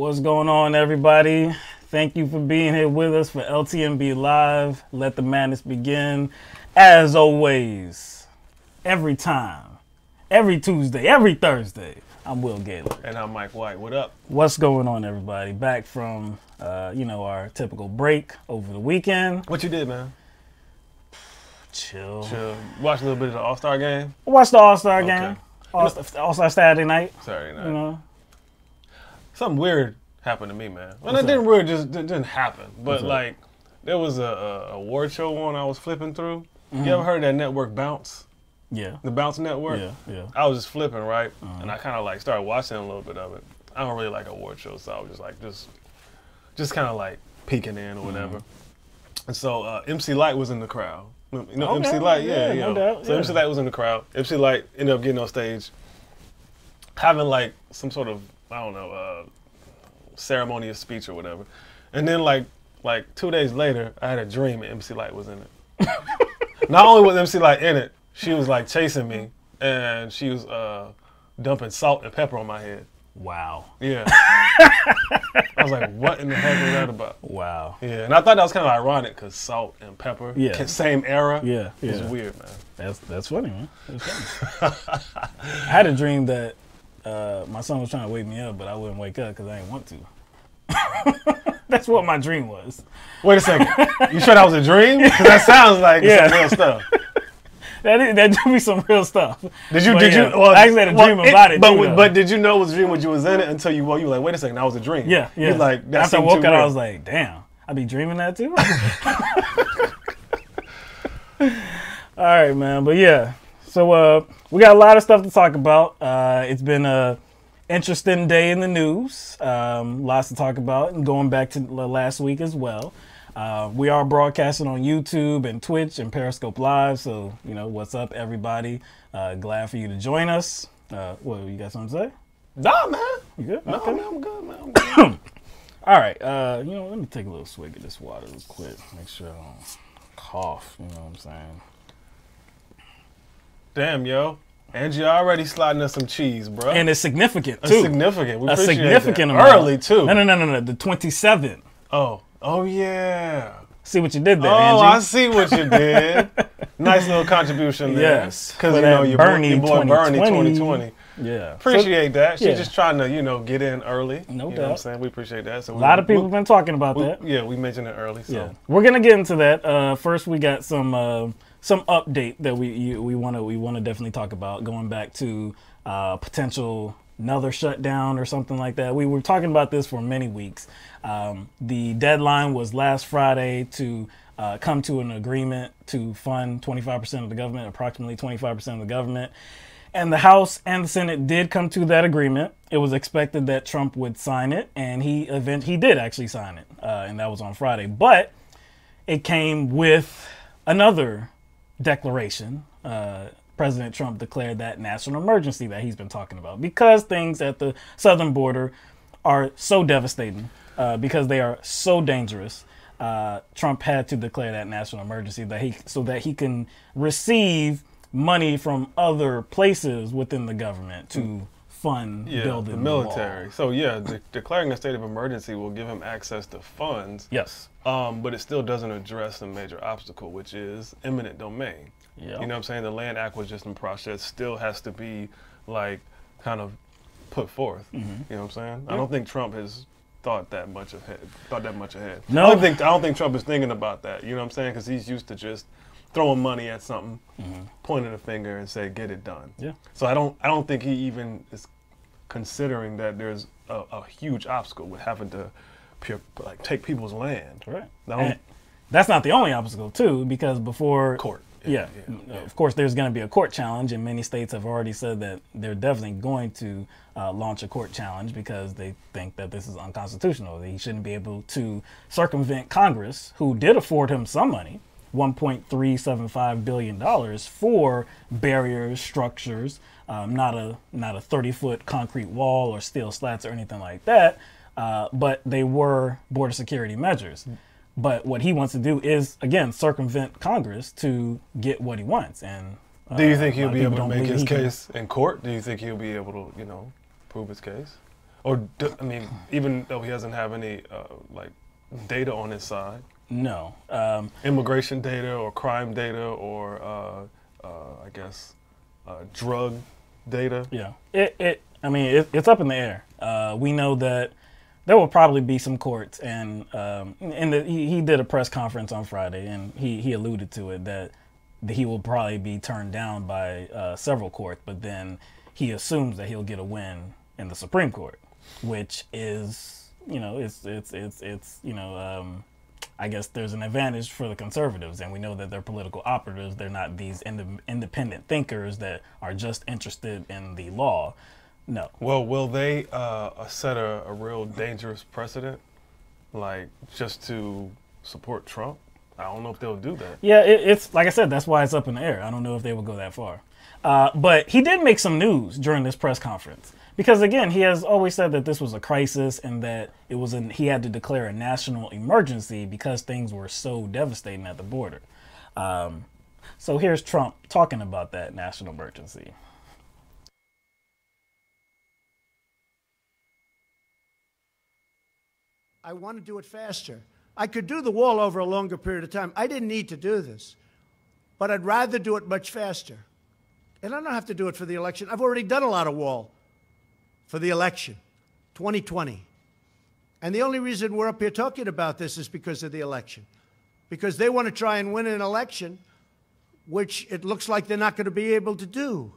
What's going on, everybody? Thank you for being here with us for LTMB Live. Let the madness begin. As always, every time, every Tuesday, every Thursday, I'm Will Gaillard. And I'm Mike White. What up? What's going on, everybody? Back from, our typical break over the weekend. What you did, man? Chill. Watch a little bit of the All-Star game? I watched the All-Star game. All-Star Saturday night. Saturday night. You know? Something weird happened to me, man. Well, it didn't really just didn't happen. But, like, there was a award show on I was flipping through. Mm-hmm. You ever heard of that network Bounce? Yeah. The Bounce Network? Yeah. I was just flipping, right? And I kind of, like, started watching a little bit of it. I don't really like award shows, so I was just, like, just kind of, like, peeking in or whatever. And so MC Light was in the crowd. You know, Okay. MC Light? Yeah, no doubt. So MC Light was in the crowd. MC Light ended up getting on stage, having, like, some sort of, I don't know, ceremonious speech or whatever. And then, like 2 days later, I had a dream and MC Light was in it. Not only was MC Light in it, she was, like, chasing me, and she was dumping salt and pepper on my head. Wow. Yeah. I was like, what in the heck was that about? Wow. Yeah, and I thought that was kind of ironic because salt and pepper, same era. Yeah. It's weird, man. That's funny, man. That's funny. I had a dream that my son was trying to wake me up, but I wouldn't wake up because I didn't want to. That's what my dream was. Wait a second. You sure that was a dream? Because that sounds like some real stuff. That do be some real stuff. Did you? Well, I actually had a dream about it. But did you know it was a dream when you was in it until you were like, wait a second, that was a dream? Yeah. You're like, that after I seemed woke too up, real. I was like, damn, I be dreaming that too. All right, man. But yeah, so we got a lot of stuff to talk about. It's been a interesting day in the news. Lots to talk about, and going back to last week as well. We are broadcasting on YouTube and Twitch and Periscope Live, so, you know, what's up, everybody? Glad for you to join us. What, you got something to say? Nah, man. You good? No, Okay. man, I'm good, man. I'm good. All right, let me take a little swig of this water real quick. Make sure I don't cough, you know what I'm saying? Damn, yo. Angie already sliding us some cheese, bro. And it's significant, too. It's significant. We appreciate significant that. amount. Early, too. No, the 27th. Oh, yeah. See what you did there, Angie? I see what you did. Nice little contribution there. Yes. Because, you know, your boy Bernie 2020. Yeah. Appreciate that. She's just trying to, get in early. No doubt. You know what I'm saying? We appreciate that. So a lot of people have been talking about that. Yeah, we mentioned it early. So. Yeah. We're going to get into that. First, we got some update that we want to definitely talk about, going back to potential another shutdown or something like that. We were talking about this for many weeks. The deadline was last Friday to come to an agreement to fund 25% of the government, approximately 25% of the government. And the House and the Senate did come to that agreement. It was expected that Trump would sign it, and he did actually sign it, and that was on Friday. But it came with another declaration. President Trump declared that national emergency that he's been talking about because things at the southern border are so devastating, because they are so dangerous. Trump had to declare that national emergency so that he can receive money from other places within the government to fund building the military. So declaring a state of emergency will give him access to funds. Yes. But it still doesn't address the major obstacle, which is eminent domain. Yep. You know what I'm saying? The land acquisition process still has to be, like, kind of put forth. You know what I'm saying? I don't think Trump has thought that much ahead. No. I don't think Trump is thinking about that. You know what I'm saying? Because he's used to just throwing money at something, pointing a finger and say, get it done. Yeah. So I don't think he even is considering that there's a huge obstacle with having to take people's land. Right. That's not the only obstacle, too, because before court. Yeah. Of course, there's going to be a court challenge, and many states have already said that they're definitely going to launch a court challenge because they think that this is unconstitutional. That he shouldn't be able to circumvent Congress, who did afford him some money, $1.375 billion for barriers, structures, not a 30-foot concrete wall or steel slats or anything like that, but they were border security measures. But what he wants to do is, again, circumvent Congress to get what he wants. And do you think he'll be able to make his case in court? Do you think he'll be able to, prove his case? I mean, even though he doesn't have any like data on his side. No. Immigration data or crime data or I guess drug data. Yeah. I mean, it's up in the air. We know that there will probably be some courts, and he did a press conference on Friday, and he alluded to it that he will probably be turned down by several courts, but then he assumes that he'll get a win in the Supreme Court, which is, I guess there's an advantage for the conservatives, and we know that they're political operatives. They're not these independent thinkers that are just interested in the law. No. Well, will they set a real dangerous precedent, like just to support Trump? I don't know if they'll do that. Yeah, it's like I said, that's why it's up in the air. I don't know if they will go that far. But he did make some news during this press conference. Because, again, he has always said that this was a crisis and that he had to declare a national emergency because things were so devastating at the border. So here's Trump talking about that national emergency. I want to do it faster. I could do the wall over a longer period of time. I didn't need to do this, but I'd rather do it much faster. And I don't have to do it for the election. I've already done a lot of wall for the election, 2020. And the only reason we're up here talking about this is because of the election. Because they want to try and win an election, which it looks like they're not going to be able to do.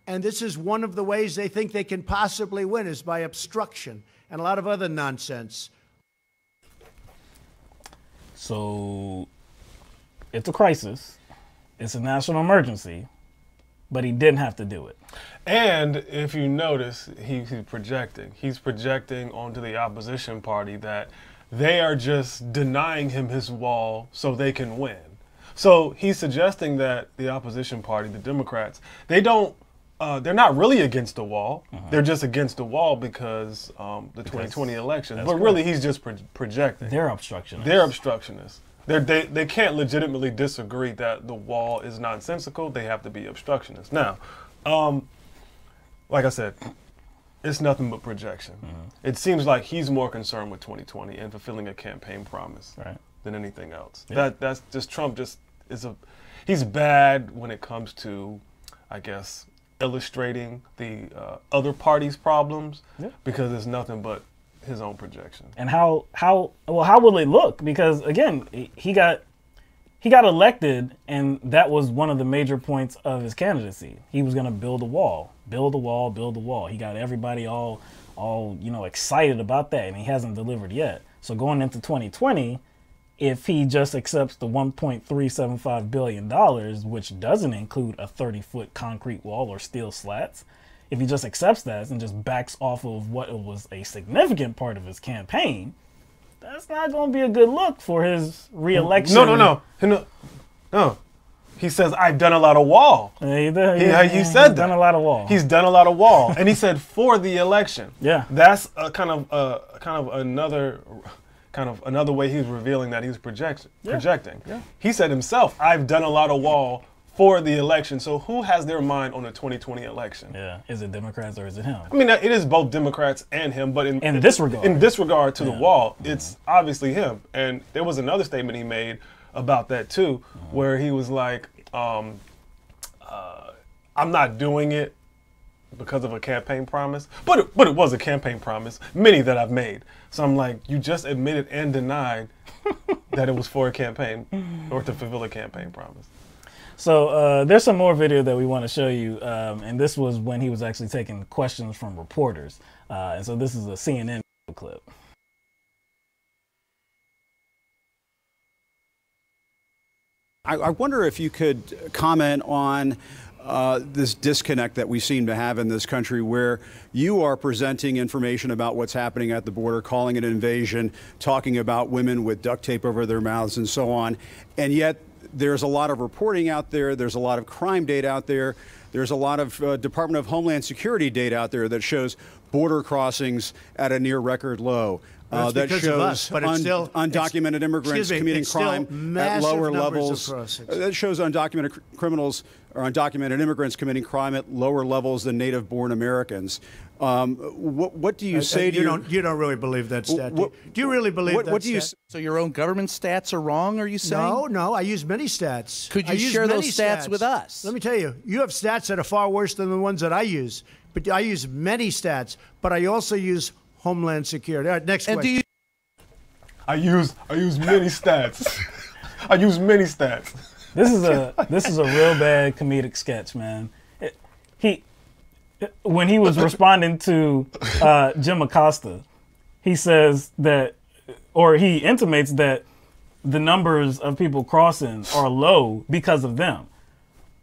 And this is one of the ways they think they can possibly win, is by obstruction and a lot of other nonsense. So it's a crisis. It's a national emergency. But he didn't have to do it. And if you notice, he's projecting. He's projecting onto the opposition party that they are just denying him his wall so they can win. So he's suggesting that the opposition party, the Democrats, they're not really against the wall. They're just against the wall because the 2020 election. But correct. really, he's just projecting. They're obstructionists. They're obstructionists. They can't legitimately disagree that the wall is nonsensical. They have to be obstructionists. Now, like I said, it's nothing but projection. It seems like he's more concerned with 2020 and fulfilling a campaign promise than anything else. Yeah. That's just Trump. He's bad when it comes to, I guess, illustrating the other party's problems because it's nothing but his own projection. And how will it look? Because again, he got elected, and that was one of the major points of his candidacy. He was going to build a wall, build a wall, build a wall. He got everybody all excited about that, and he hasn't delivered yet. So going into 2020, if he just accepts the $1.375 billion, which doesn't include a 30-foot concrete wall or steel slats, if he just accepts that and just backs off of what was a significant part of his campaign, that's not going to be a good look for his re-election. No. He says, I've done a lot of wall. He said he's that. Done a lot of wall. He's done a lot of wall. And he said for the election. Yeah. That's another way he's revealing that he's projecting. Yeah. He said himself, I've done a lot of wall for the election. So who has their mind on the 2020 election? Yeah. Is it Democrats or is it him? I mean, it is both Democrats and him, but in this regard. In this regard to the wall, it's obviously him. And there was another statement he made about that too, where he was like, I'm not doing it because of a campaign promise, but it was a campaign promise, many that I've made. So I'm like, you just admitted and denied that it was for a campaign or to fulfill a campaign promise. So there's some more video that we want to show you, and this was when he was actually taking questions from reporters. And so this is a CNN clip. I wonder if you could comment on this disconnect that we seem to have in this country, where you are presenting information about what's happening at the border, calling it an invasion, talking about women with duct tape over their mouths and so on, and yet there's a lot of reporting out there, there's a lot of crime data out there, there's a lot of Department of Homeland Security data out there that shows border crossings at a near record low. That's that because of us, shows but it's still, undocumented immigrants committing crime at lower levels. That shows undocumented criminals or undocumented immigrants committing crime at lower levels than native-born Americans. What do you say to you don't really believe that stat? Do you really believe that stat? So your own government stats are wrong, are you saying? No, I use many stats. Could you share those stats with us? Let me tell you, you have stats that are far worse than the ones that I use. But I use many stats, but I also use Homeland Security. All right, next question. I use many stats. I use many stats. This is a real bad comedic sketch, man. When he was responding to Jim Acosta, he says that, or he intimates that the numbers of people crossing are low because of them.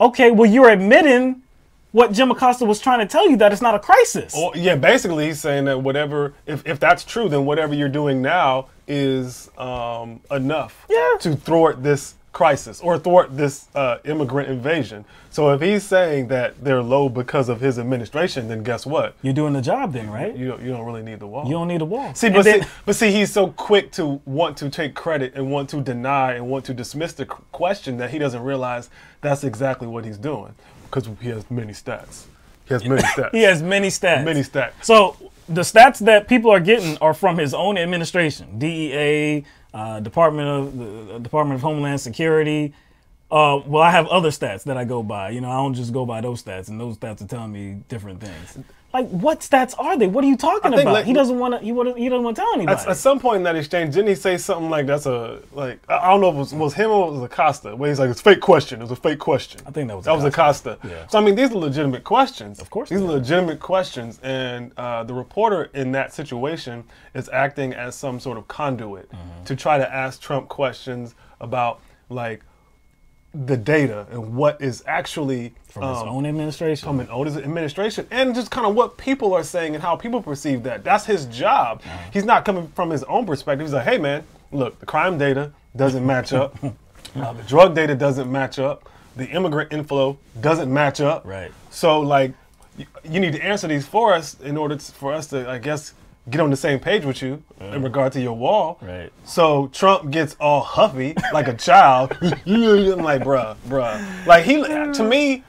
Okay, well, you're admitting what Jim Acosta was trying to tell you, that it's not a crisis. Oh, yeah, basically he's saying that whatever, if that's true, then whatever you're doing now is enough to thwart this crisis or thwart this immigrant invasion. So if he's saying that they're low because of his administration, then guess what? You're doing the job then, right? You don't really need the wall. You don't need a wall. See, he's so quick to want to take credit and want to deny and want to dismiss the question that he doesn't realize that's exactly what he's doing, because he has many stats. He has many stats. He has many stats. Many stats. So the stats that people are getting are from his own administration, DEA, Department of Homeland Security. Well, I have other stats that I go by. You know, I don't just go by those stats, and those stats are telling me different things. Like, what stats are they? What are you talking about? He doesn't want to. He doesn't want to tell anybody. At some point in that exchange, didn't he say something like, "That's a like"? I don't know if it was him or it was Acosta. Where he's like, "It's a fake question. It was a fake question." I think that was Acosta. Yeah. So I mean, these are legitimate questions. Of course, these are legitimate questions, and the reporter in that situation is acting as some sort of conduit to try to ask Trump questions about like the data and what is actually from his own administration. From his own administration, and just kind of what people are saying and how people perceive that. That's his job. He's not coming from his own perspective. He's like, hey man, look, the crime data doesn't match up. The drug data doesn't match up. The immigrant inflow doesn't match up. Right. So like, you need to answer these for us in order for us to, I guess, get on the same page with you in regard to your wall. Right. So Trump gets all huffy like a child. I'm like, bruh. Like to me,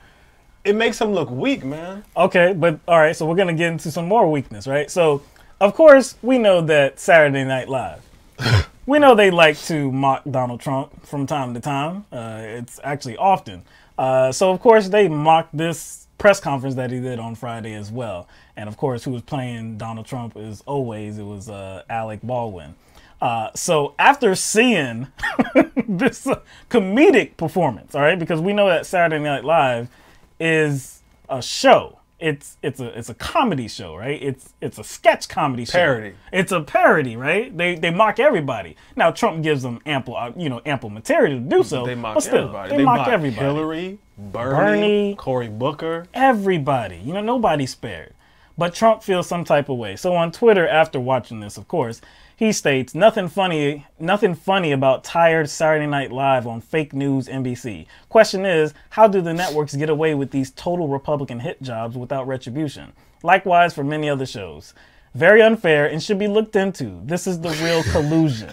it makes him look weak, man. Okay, but all right, so we're going to get into some more weakness, right? So, of course, we know that Saturday Night Live, we know they like to mock Donald Trump from time to time. It's actually often. So, of course, they mocked this press conference that he did on Friday as well. And, of course, who was playing Donald Trump as always, it was Alec Baldwin. So after seeing this comedic performance, all right, because we know that Saturday Night Live is a show. It's a comedy show, right? It's a sketch comedy show. Parody. It's a parody, right? They mock everybody. Now Trump gives them ample material to do so. They mock but still, everybody. They mock everybody. Hillary, Bernie, Cory Booker. Everybody. Nobody's spared. But Trump feels some type of way. So on Twitter, after watching this, of course, he states, nothing funny about tired Saturday Night Live on fake news NBC. Question is, how do the networks get away with these total Republican hit jobs without retribution? Likewise for many other shows. Very unfair and should be looked into. This is the real collusion.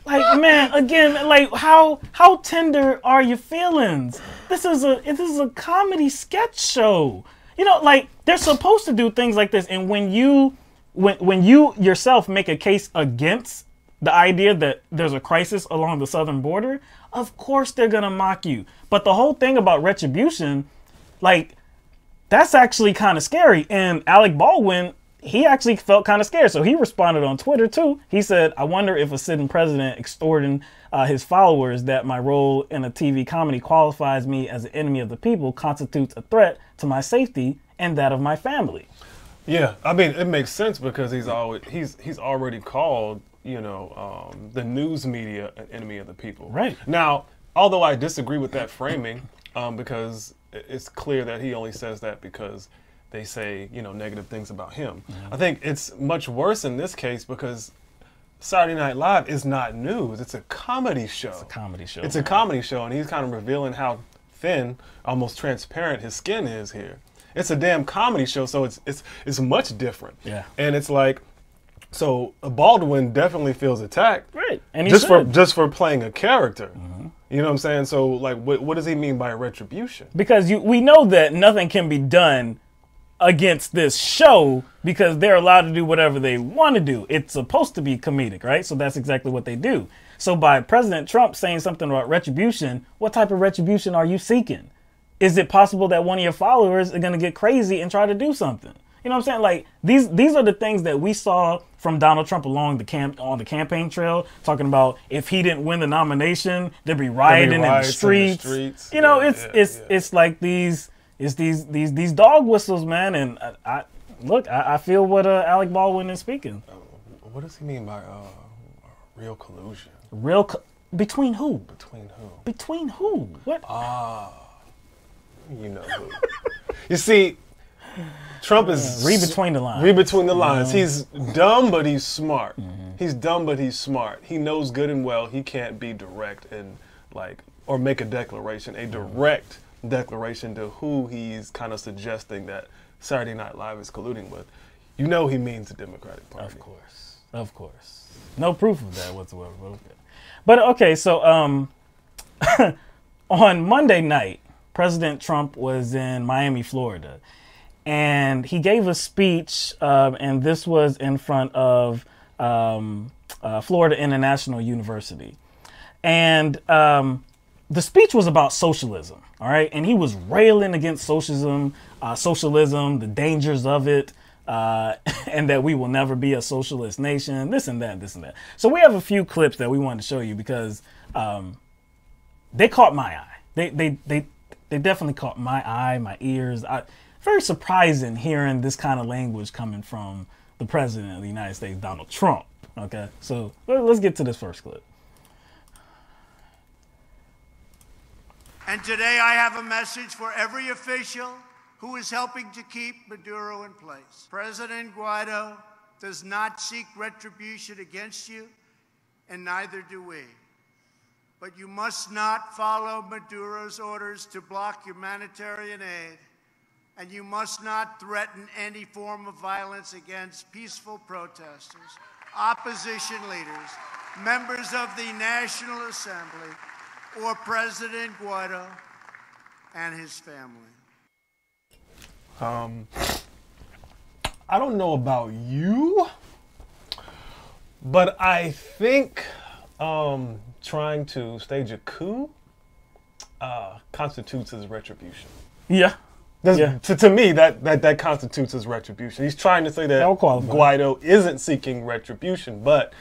Like, man, again, like, how tender are your feelings? This is a comedy sketch show. Like, they're supposed to do things like this, and when you yourself make a case against the idea that there's a crisis along the southern border, of course they're gonna mock you. But the whole thing about retribution, like, that's actually kind of scary. And Alec Baldwin, he actually felt kind of scared. So he responded on Twitter too. He said, I wonder if a sitting president extorting his followers that my role in a TV comedy qualifies me as an enemy of the people constitutes a threat to my safety and that of my family. Yeah, I mean, it makes sense because he's already called, the news media an enemy of the people. Right. Now, although I disagree with that framing, because it's clear that he only says that because they say, negative things about him. Mm-hmm. I think it's much worse in this case because Saturday Night Live is not news. It's a comedy show. It's a comedy show. It's a comedy show, and he's kind of revealing how thin, almost transparent his skin is here. It's a damn comedy show, so it's much different. Yeah. And it's like, So Baldwin definitely feels attacked, right? And just for playing a character. You know what I'm saying? So like, what does he mean by retribution? Because we know that nothing can be done against this show because they're allowed to do whatever they want to do. It's supposed to be comedic, right? So that's exactly what they do. So by President Trump saying something about retribution, what type of retribution are you seeking? Is it possible that one of your followers are going to get crazy and try to do something? You know what I'm saying? Like these are the things that we saw from Donald Trump along on the campaign trail, talking about if he didn't win the nomination, there'd be rioting in the streets. You know, it's like these dog whistles, man. And I feel what Alec Baldwin is speaking. What does he mean by real collusion? Between who? Between who? Between who? What? You know who? You see, Trump is read between the lines. Read between the lines. He's dumb, but he's smart. He's dumb, but he's smart. He knows good and well he can't be direct and or make a direct declaration to who he's kind of suggesting that Saturday Night Live is colluding with. You know he means the Democratic Party. Of course. No proof of that whatsoever. Okay. But okay, so on Monday night, President Trump was in Miami, Florida. And he gave a speech, and this was in front of Florida International University. And the speech was about socialism, all right? And he was railing against socialism, the dangers of it, and that we will never be a socialist nation, this and that. So we have a few clips that we wanted to show you because they caught my eye. They definitely caught my eye, my ears. Very surprising hearing this kind of language coming from the president of the United States, Donald Trump. Okay, so let's get to this first clip. And today I have a message for every official who is helping to keep Maduro in place. President Guaido does not seek retribution against you, and neither do we. But you must not follow Maduro's orders to block humanitarian aid. And you must not threaten any form of violence against peaceful protesters, opposition leaders, members of the National Assembly, or President Guaido and his family. I don't know about you, but I think trying to stage a coup constitutes as retribution. Yeah. To me, that constitutes as retribution. He's trying to say that Guaido isn't seeking retribution, but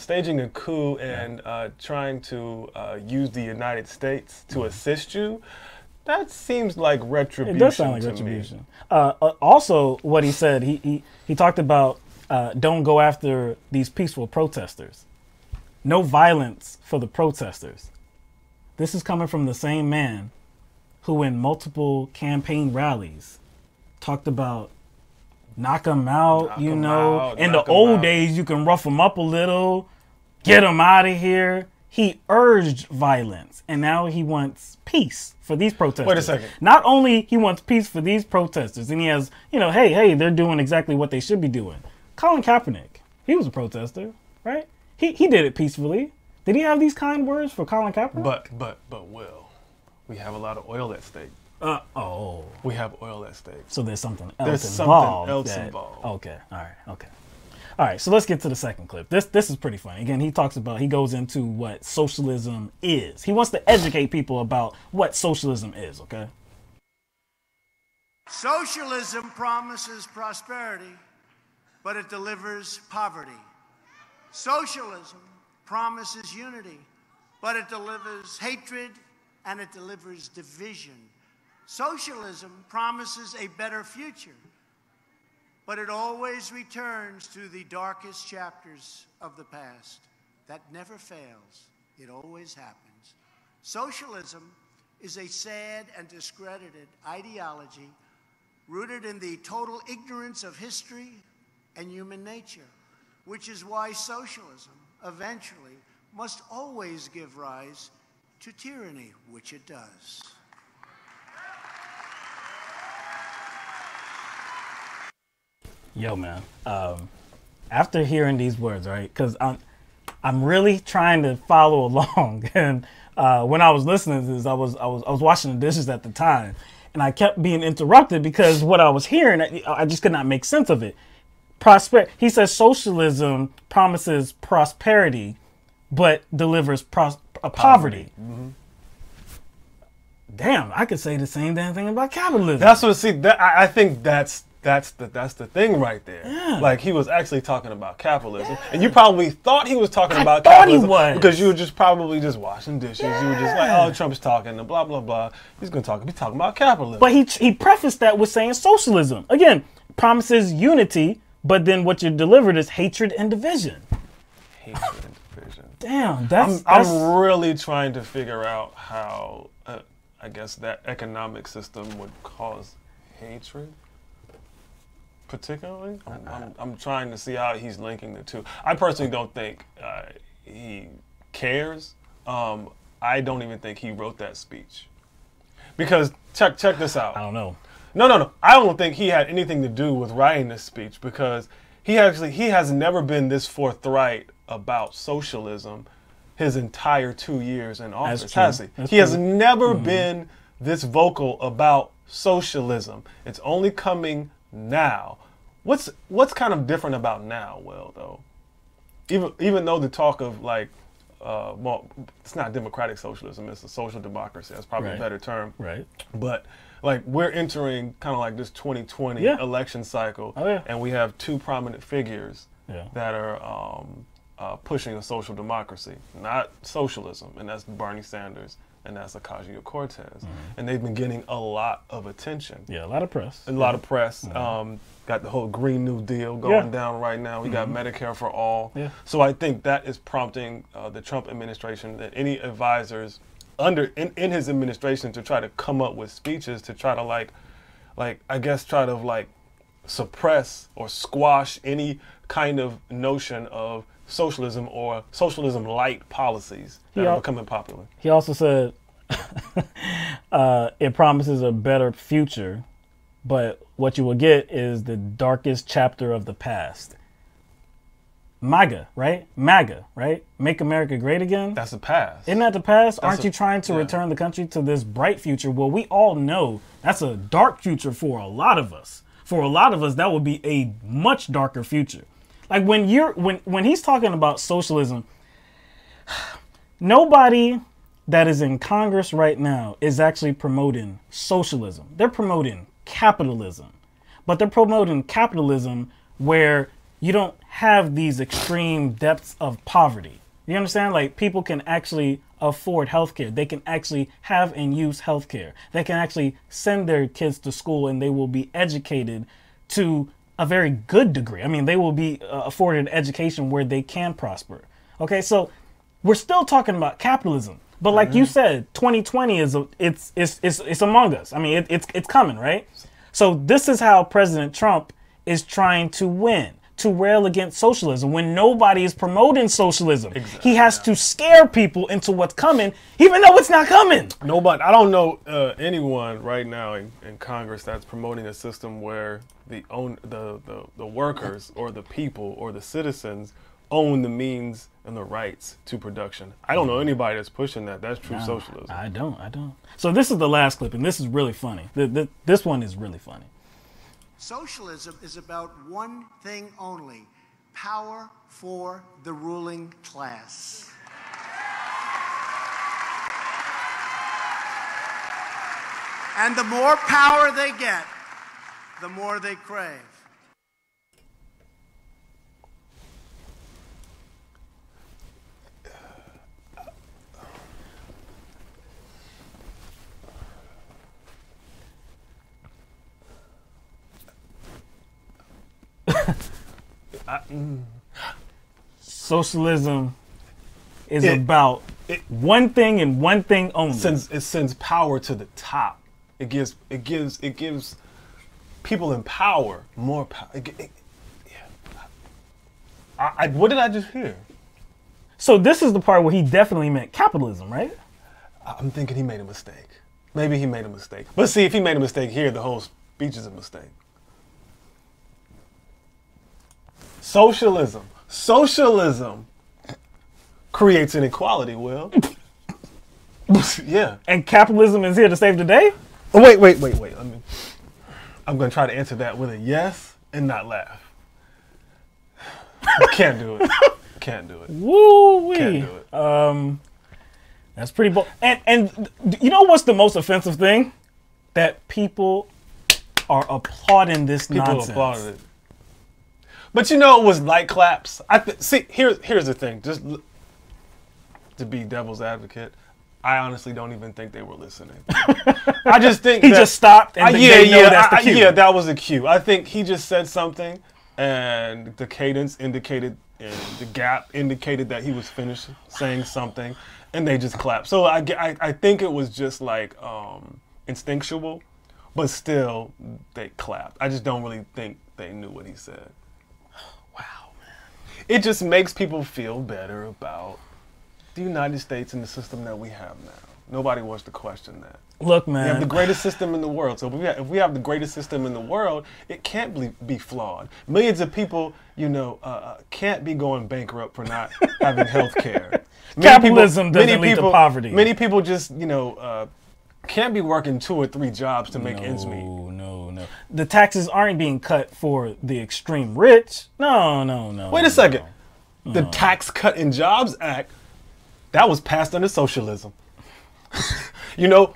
staging a coup and trying to use the United States to assist you, that seems like retribution. It does sound like retribution. Also, what he said, he talked about don't go after these peaceful protesters. No violence for the protesters. This is coming from the same man who in multiple campaign rallies talked about knock them out, in the old days you can rough them up a little, get them out of here. He urged violence, and now he wants peace for these protesters. Wait a second. Not only he wants peace for these protesters, and he has, hey, they're doing exactly what they should be doing. Colin Kaepernick, he was a protester, right? He did it peacefully. Did he have these kind words for Colin Kaepernick? But Will, we have a lot of oil at stake. We have oil at stake. So there's something else There's involved. something else involved. Okay. All right. So let's get to the second clip. This is pretty funny. Again, he goes into what socialism is. He wants to educate people about what socialism is, okay? Socialism promises prosperity, but it delivers poverty. Socialism promises unity, but it delivers hatred and it delivers division. Socialism promises a better future, but it always returns to the darkest chapters of the past. That never fails. It always happens. Socialism is a sad and discredited ideology rooted in the total ignorance of history and human nature, which is why socialism eventually must always give rise to tyranny, which it does. Yo, man. after hearing these words, right? Because I'm really trying to follow along, and when I was listening to this, I was washing the dishes at the time, and I kept being interrupted because what I was hearing, I just could not make sense of it. He says socialism promises prosperity, but delivers poverty. Mm-hmm. Damn, I could say the same damn thing about capitalism. That's what. See, I think that's the thing right there. Yeah. Like he was actually talking about capitalism, and you probably thought he was talking about capitalism because you were just probably just washing dishes. Yeah. You were just like, oh, Trump's talking, and blah blah blah. He's talking about capitalism. But he prefaced that with saying socialism again promises unity, but then what you delivered is hatred and division. Hatred and division. Damn, I'm really trying to figure out how. I guess that economic system would cause hatred, particularly. I'm trying to see how he's linking the two. I personally don't think he cares. I don't even think he wrote that speech. Because check this out. I don't know. No. I don't think he had anything to do with writing this speech because he has never been this forthright about socialism his entire 2 years in office, has he? He has never been this vocal about socialism. It's only coming now. What's kind of different about now, Will, though? Even though the talk of like, well, it's not democratic socialism, it's a social democracy. That's probably a better term. Right. But like we're entering kind of like this 2020 election cycle, and we have two prominent figures that are pushing a social democracy, not socialism, and that's Bernie Sanders and that's Ocasio-Cortez. And they've been getting a lot of attention. Yeah, a lot of press. A lot of press. Got the whole Green New Deal going down right now. We got Medicare for all. So I think that is prompting the Trump administration, that any advisors in his administration to try to come up with speeches to try to like I guess try to like suppress or squash any kind of notion of socialism or socialism-light policies that are becoming popular. He also said it promises a better future, but what you will get is the darkest chapter of the past. MAGA, right? MAGA, right? Make America Great Again? That's the past. Isn't that the past? Aren't you trying to return the country to this bright future? Well, we all know that's a dark future for a lot of us. For a lot of us, that would be a much darker future. Like when he's talking about socialism, nobody that is in Congress right now is actually promoting socialism. They're promoting capitalism. But they're promoting capitalism where you don't have these extreme depths of poverty. You understand? Like people can actually afford healthcare. They can actually have and use healthcare. They can actually send their kids to school and they will be educated to a very good degree. I mean, they will be afforded education where they can prosper. Okay, so we're still talking about capitalism, but like you said, 2020 it's among us. I mean, it's coming, right? So this is how President Trump is trying to win, to rail against socialism when nobody is promoting socialism. Exactly. He has to scare people into what's coming, even though it's not coming. Nobody. I don't know anyone right now in Congress that's promoting a system where the workers or the people or the citizens own the means and the rights to production. I don't know anybody that's pushing that. That's true socialism. I don't. So this is the last clip, and this is really funny. This one is really funny. Socialism is about one thing only: power for the ruling class. And the more power they get, the more they crave. Socialism is about one thing and one thing only. It sends power to the top. It gives people in power more power. What did I just hear? So this is the part where he definitely meant capitalism, right? I'm thinking he made a mistake. Maybe he made a mistake. But see, if he made a mistake here, the whole speech is a mistake. Socialism creates inequality, Will. Yeah. And capitalism is here to save the day? Oh, wait. I'm going to try to answer that with a yes and not laugh. Can't do it. Woo-wee. Can't do it. That's pretty bold. And you know what's the most offensive thing? That people are applauding this nonsense. People applauded it. But you know it was light claps. See, here's the thing. Just to be devil's advocate, I honestly don't even think they were listening. I just think he just stopped and that's the cue. Yeah, that was a cue. I think he just said something and the cadence indicated and the gap indicated that he was finished saying something and they just clapped. So I think it was just like instinctual, but still they clapped. I just don't really think they knew what he said. Wow, man. It just makes people feel better about the United States and the system that we have now. Nobody wants to question that. Look, man. We have the greatest system in the world. So if we have the greatest system in the world, it can't be flawed. Millions of people, can't be going bankrupt for not having health care. Capitalism doesn't lead to poverty. Many people just, can't be working 2 or 3 jobs to make ends meet. No. The taxes aren't being cut for the extreme rich. No. Wait a second. The Tax Cut and Jobs Act, that was passed under socialism. The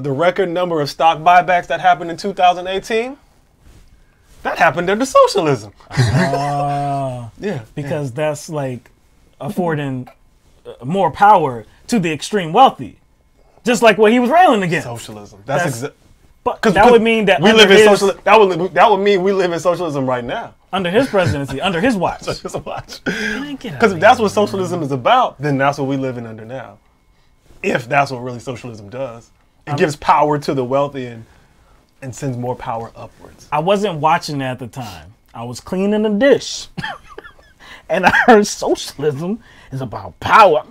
record number of stock buybacks that happened in 2018, that happened under socialism. Yeah. Because that's like affording more power to the extreme wealthy. Just like what he was railing against. Socialism. But that would mean that we live in socialism. That would mean we live in socialism right now. Under his presidency, under his watch. Because if that's what socialism is about, then that's what we live in under now. If that's what really socialism does. It gives power to the wealthy and sends more power upwards. I wasn't watching at the time. I was cleaning the dish. And I heard socialism is about power.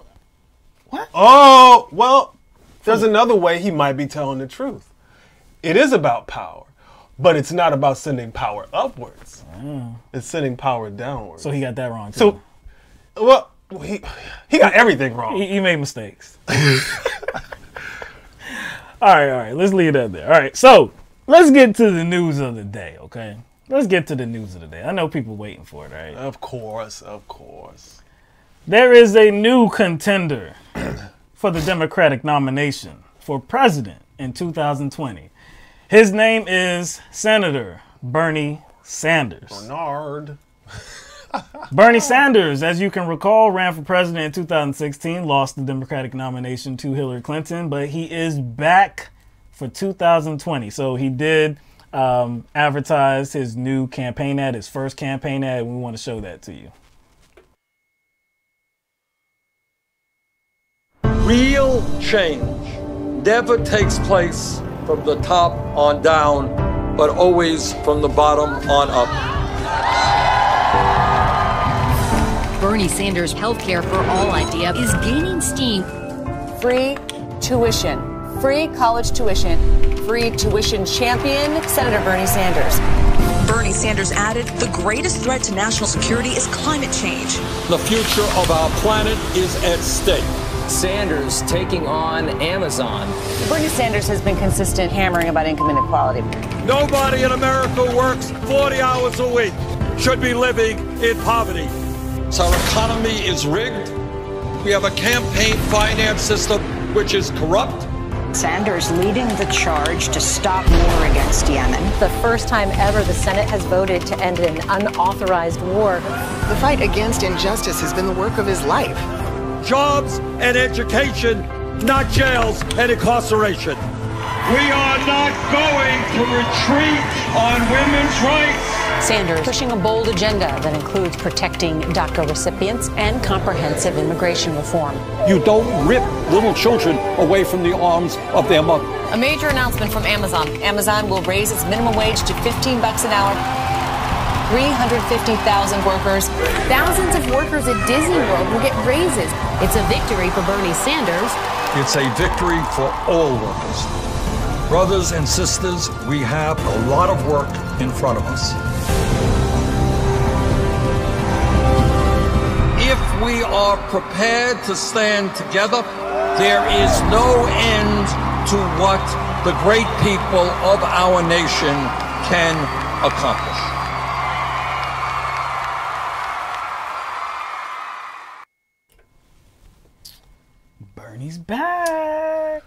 What? Oh, well, there's another way he might be telling the truth. It is about power, but it's not about sending power upwards. It's sending power downwards. So he got that wrong, too. So, well, he got everything wrong. He made mistakes. All right. Let's leave that there. All right, so let's get to the news of the day, okay? Let's get to the news of the day. I know people waiting for it, right? Of course. There is a new contender for the Democratic nomination for president in 2020. His name is Senator Bernie Sanders. Bernard. Bernie Sanders, as you can recall, ran for president in 2016, lost the Democratic nomination to Hillary Clinton, but he is back for 2020. So he did advertise his new campaign ad, his first campaign ad, and we want to show that to you. Real change never takes place from the top on down, but always from the bottom on up. Bernie Sanders' healthcare for all idea is gaining steam. Free tuition, free college tuition, free tuition champion, Senator Bernie Sanders. Bernie Sanders added, the greatest threat to national security is climate change. The future of our planet is at stake. Sanders taking on Amazon. Bernie Sanders has been consistent hammering about income inequality. Nobody in America works 40 hours a week, should be living in poverty. So our economy is rigged. We have a campaign finance system which is corrupt. Sanders leading the charge to stop war against Yemen. The first time ever the Senate has voted to end an unauthorized war. The fight against injustice has been the work of his life. Jobs and education, not jails and incarceration. We are not going to retreat on women's rights. Sanders pushing a bold agenda that includes protecting DACA recipients and comprehensive immigration reform. You don't rip little children away from the arms of their mother. A major announcement from Amazon. Amazon will raise its minimum wage to $15 an hour. 350,000 workers. Thousands of workers at Disney World will get raises. It's a victory for Bernie Sanders. It's a victory for all workers. Brothers and sisters, we have a lot of work in front of us. we are prepared to stand together, there is no end to what the great people of our nation can accomplish. Bernie's back.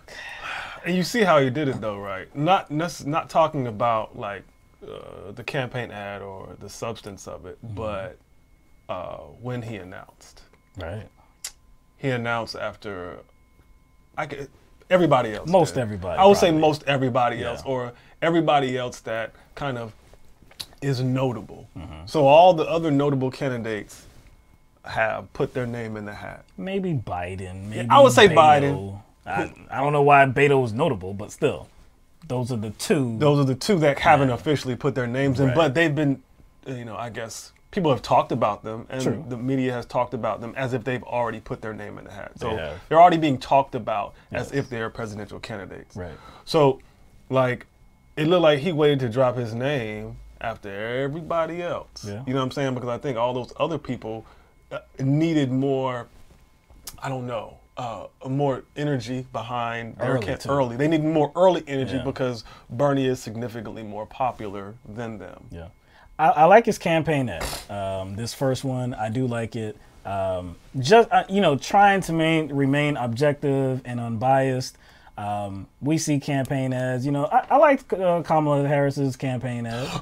And you see how he did it, though, right? Not talking about like the campaign ad or the substance of it, but when he announced. Right. He announced after everybody else. Most did. everybody. I would say most everybody else, or everybody else that kind of is notable. So all the other notable candidates have put their name in the hat. Maybe Biden. Maybe I would say Beto. Biden. I don't know why Beto was notable, but still, those are the two. Those are the two that haven't officially put their names in, Right. but they've been, I guess people have talked about them, and True. the media has talked about them as if they've already put their name in the hat. So They have. they're already being talked about as if they're presidential candidates. Right. So, like, it looked like he waited to drop his name after everybody else. Yeah. You know what I'm saying? Because I think all those other people needed more, I don't know, more energy behind their early. They need more early energy because Bernie is significantly more popular than them. Yeah. I like his campaign ad. This first one, I do like it. Just trying to remain objective and unbiased. We see campaign ads. I liked Kamala Harris's campaign ad.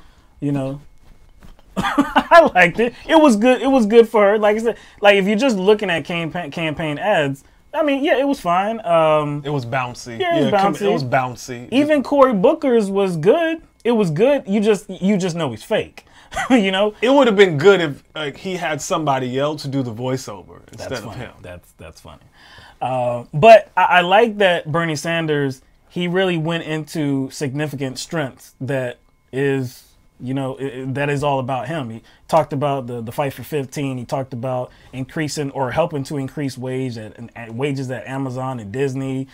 I liked it. It was good. It was good for her. Like I said, like if you're just looking at campaign ads, I mean, yeah, it was fine. It was bouncy. Yeah, it was bouncy. It was bouncy. Even Cory Booker's was good. It was good. You just know he's fake. It would have been good if he had somebody else do the voiceover instead of him. That's funny. But I like that Bernie Sanders, he really went into significant strengths that is, that is all about him. He talked about the fight for 15. He talked about increasing or helping to increase wages at Amazon and Disney.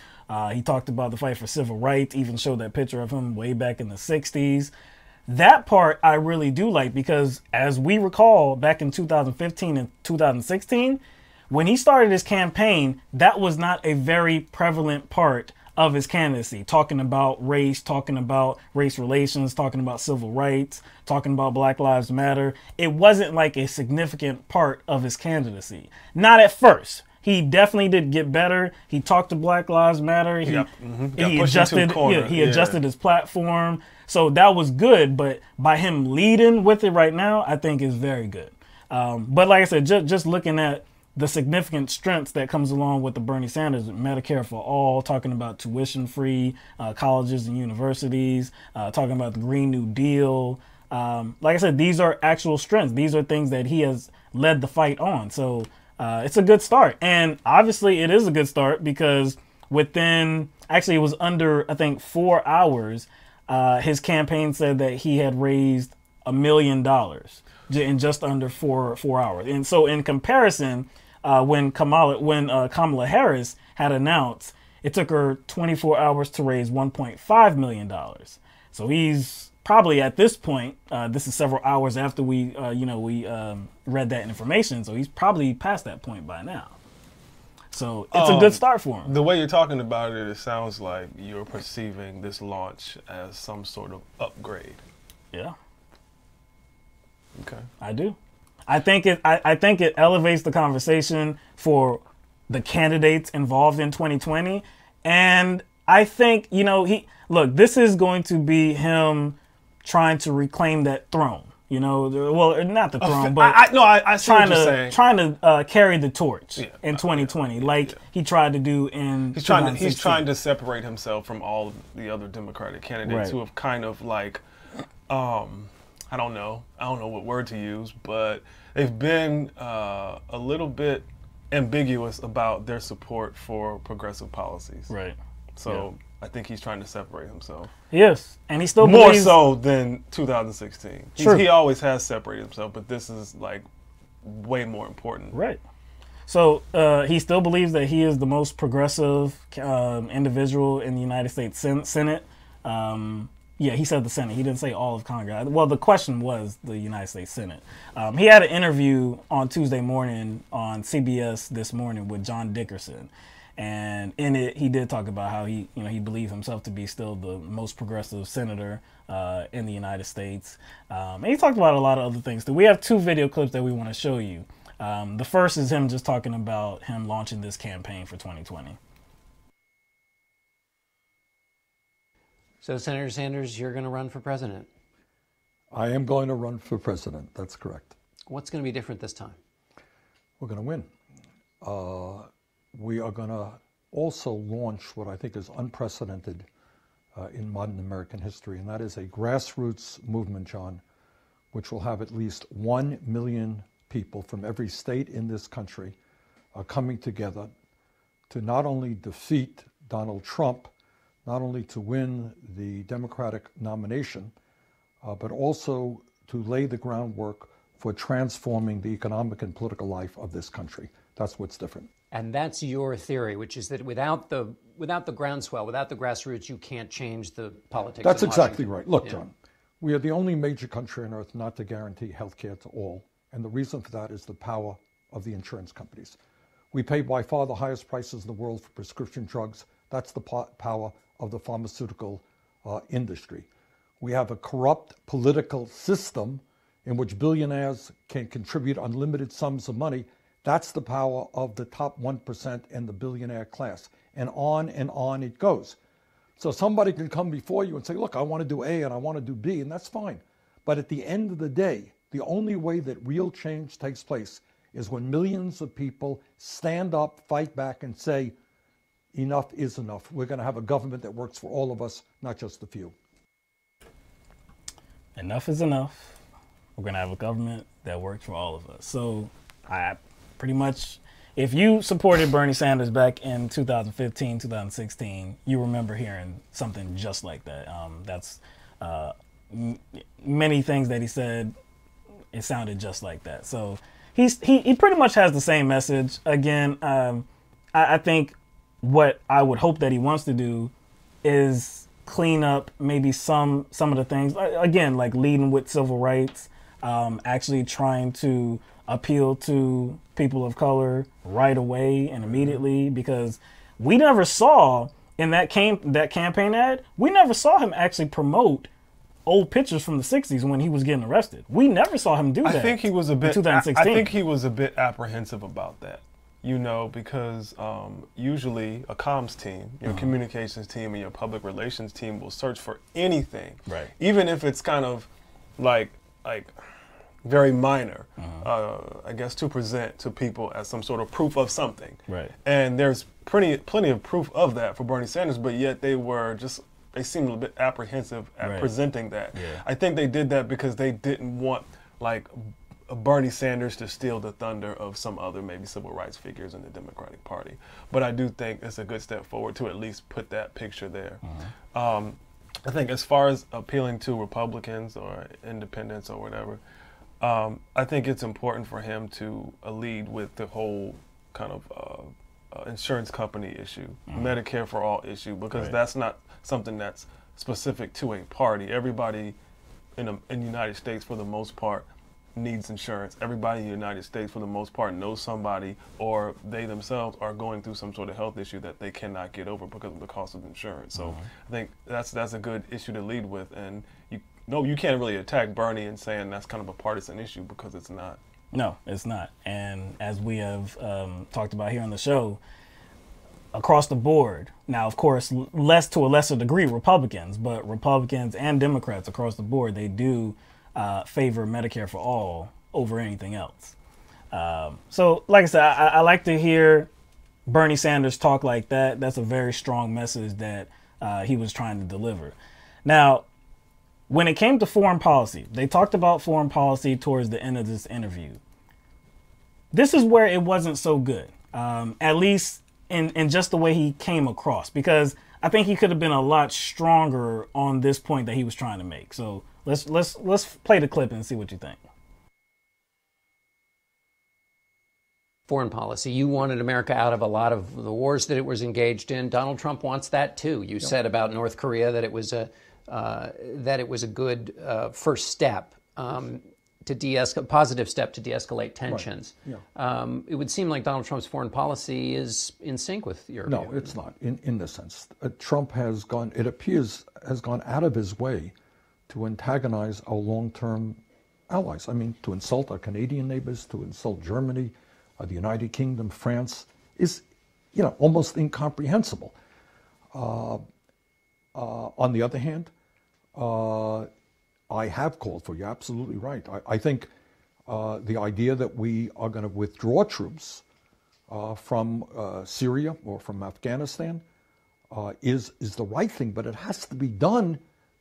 He talked about the fight for civil rights, even showed that picture of him way back in the 60s. That part I really do like because as we recall back in 2015 and 2016, when he started his campaign, that was not a very prevalent part of his candidacy, talking about race relations, talking about civil rights, talking about Black Lives Matter. It wasn't like a significant part of his candidacy. Not at first. He definitely did get better. He talked to Black Lives Matter. He adjusted his platform. So that was good, but by him leading with it right now, I think is very good. But like I said, just looking at the significant strengths that comes along with the Bernie Sanders, Medicare for all, talking about tuition-free colleges and universities, talking about the Green New Deal. Like I said, these are actual strengths. These are things that he has led the fight on. So it's a good start. And obviously it is a good start because it was under, I think, 4 hours, his campaign said that he had raised $1 million in just under four hours. And so in comparison, when Kamala Harris had announced, it took her 24 hours to raise $1.5 million. So he's probably at this point, this is several hours after we read that information. So he's probably past that point by now. So it's a good start for him. The way you're talking about it, it sounds like you're perceiving this launch as some sort of upgrade. Yeah. Okay. I do. I think it elevates the conversation for the candidates involved in 2020. And I think, this is going to be him trying to reclaim that throne. Well, not the throne, but I see what you're saying. Trying to carry the torch in 2020, he tried to do in. He's trying to separate himself from all of the other Democratic candidates who have kind of like, I don't know what word to use, but they've been a little bit ambiguous about their support for progressive policies. Right. So I think he's trying to separate himself. Yes, and he still more so than 2016. True. He always has separated himself, but this is like way more important. Right. So he still believes that he is the most progressive individual in the United States Senate. Yeah, he said the Senate. He didn't say all of Congress. Well, the question was the United States Senate. He had an interview on Tuesday morning on CBS This Morning with John Dickerson. And in it, he did talk about how he believed himself to be still the most progressive senator in the United States. And he talked about a lot of other things too. We have 2 video clips that we want to show you. The first is him just talking about him launching this campaign for 2020. So, Senator Sanders, you're going to run for president? I am going to run for president. That's correct. What's going to be different this time? We're going to win. We are going to also launch what I think is unprecedented in modern American history, and that is a grassroots movement, John, which will have at least 1 million people from every state in this country coming together to not only defeat Donald Trump, not only to win the Democratic nomination, but also to lay the groundwork for transforming the economic and political life of this country. That's what's different. And that's your theory, which is that without the groundswell, without the grassroots, you can't change the politics. That's exactly right. Look, John, we are the only major country on earth not to guarantee health care to all. And the reason for that is the power of the insurance companies. We pay by far the highest prices in the world for prescription drugs. That's the power of the pharmaceutical industry. We have a corrupt political system in which billionaires can contribute unlimited sums of money. That's the power of the top 1% and the billionaire class. And on it goes. So somebody can come before you and say, look, I want to do A and I want to do B, and that's fine. But at the end of the day, the only way that real change takes place is when millions of people stand up, fight back, and say, enough is enough. We're going to have a government that works for all of us, not just the few. Enough is enough. We're going to have a government that works for all of us. So I pretty much, if you supported Bernie Sanders back in 2015, 2016, you remember hearing something just like that. That's many things that he said, it sounded just like that. So he pretty much has the same message. Again, I think what I would hope that he wants to do is clean up maybe some of the things, again, like leading with civil rights, actually trying to appeal to people of color right away and immediately, because we never saw in that campaign ad, we never saw him actually promote old pictures from the 60s when he was getting arrested. We never saw him do that. I think he was a bit 2016. I think he was a bit apprehensive about that. Because usually a comms team, your communications team and your public relations team will search for anything, right? Even if it's kind of like very minor, I guess, to present to people as some sort of proof of something, right? And there's plenty of proof of that for Bernie Sanders, but yet they seemed a bit apprehensive at presenting that. Yeah. I think they did that because they didn't want Bernie Sanders to steal the thunder of some other maybe civil rights figures in the Democratic Party. But I do think it's a good step forward to at least put that picture there. I think as far as appealing to Republicans or independents or whatever, I think it's important for him to lead with the whole kind of insurance company issue, Medicare for all issue, because that's not something that's specific to a party. Everybody in the United States, for the most part, needs insurance. Everybody in the United States, for the most part, knows somebody or they themselves are going through some sort of health issue that they cannot get over because of the cost of insurance. So I think that's a good issue to lead with. And you can't really attack Bernie and saying that's kind of a partisan issue, because it's not. No, it's not. And as we have talked about here on the show, across the board, now, of course, to a lesser degree, Republicans, but Republicans and Democrats across the board, they do favor Medicare for all over anything else. So, like I said, I like to hear Bernie Sanders talk like that. That's a very strong message that he was trying to deliver. Now, when it came to foreign policy, they talked about foreign policy towards the end of this interview. This is where it wasn't so good, at least in just the way he came across, because I think he could have been a lot stronger on this point that he was trying to make. So let's play the clip and see what you think. Foreign policy. You wanted America out of a lot of the wars that it was engaged in. Donald Trump wants that too. You said about North Korea that it was that it was a good first step to de-escalate, positive step to de-escalate tensions. Right. Yeah. It would seem like Donald Trump's foreign policy is in sync with your view. No, it's not. In this sense, Trump has gone. It appears has gone out of his way to antagonize our long-term allies. I mean, to insult our Canadian neighbors, to insult Germany, the United Kingdom, France, is, almost incomprehensible. On the other hand, I have called for, you're absolutely right. I think the idea that we are going to withdraw troops from Syria or from Afghanistan is the right thing, but it has to be done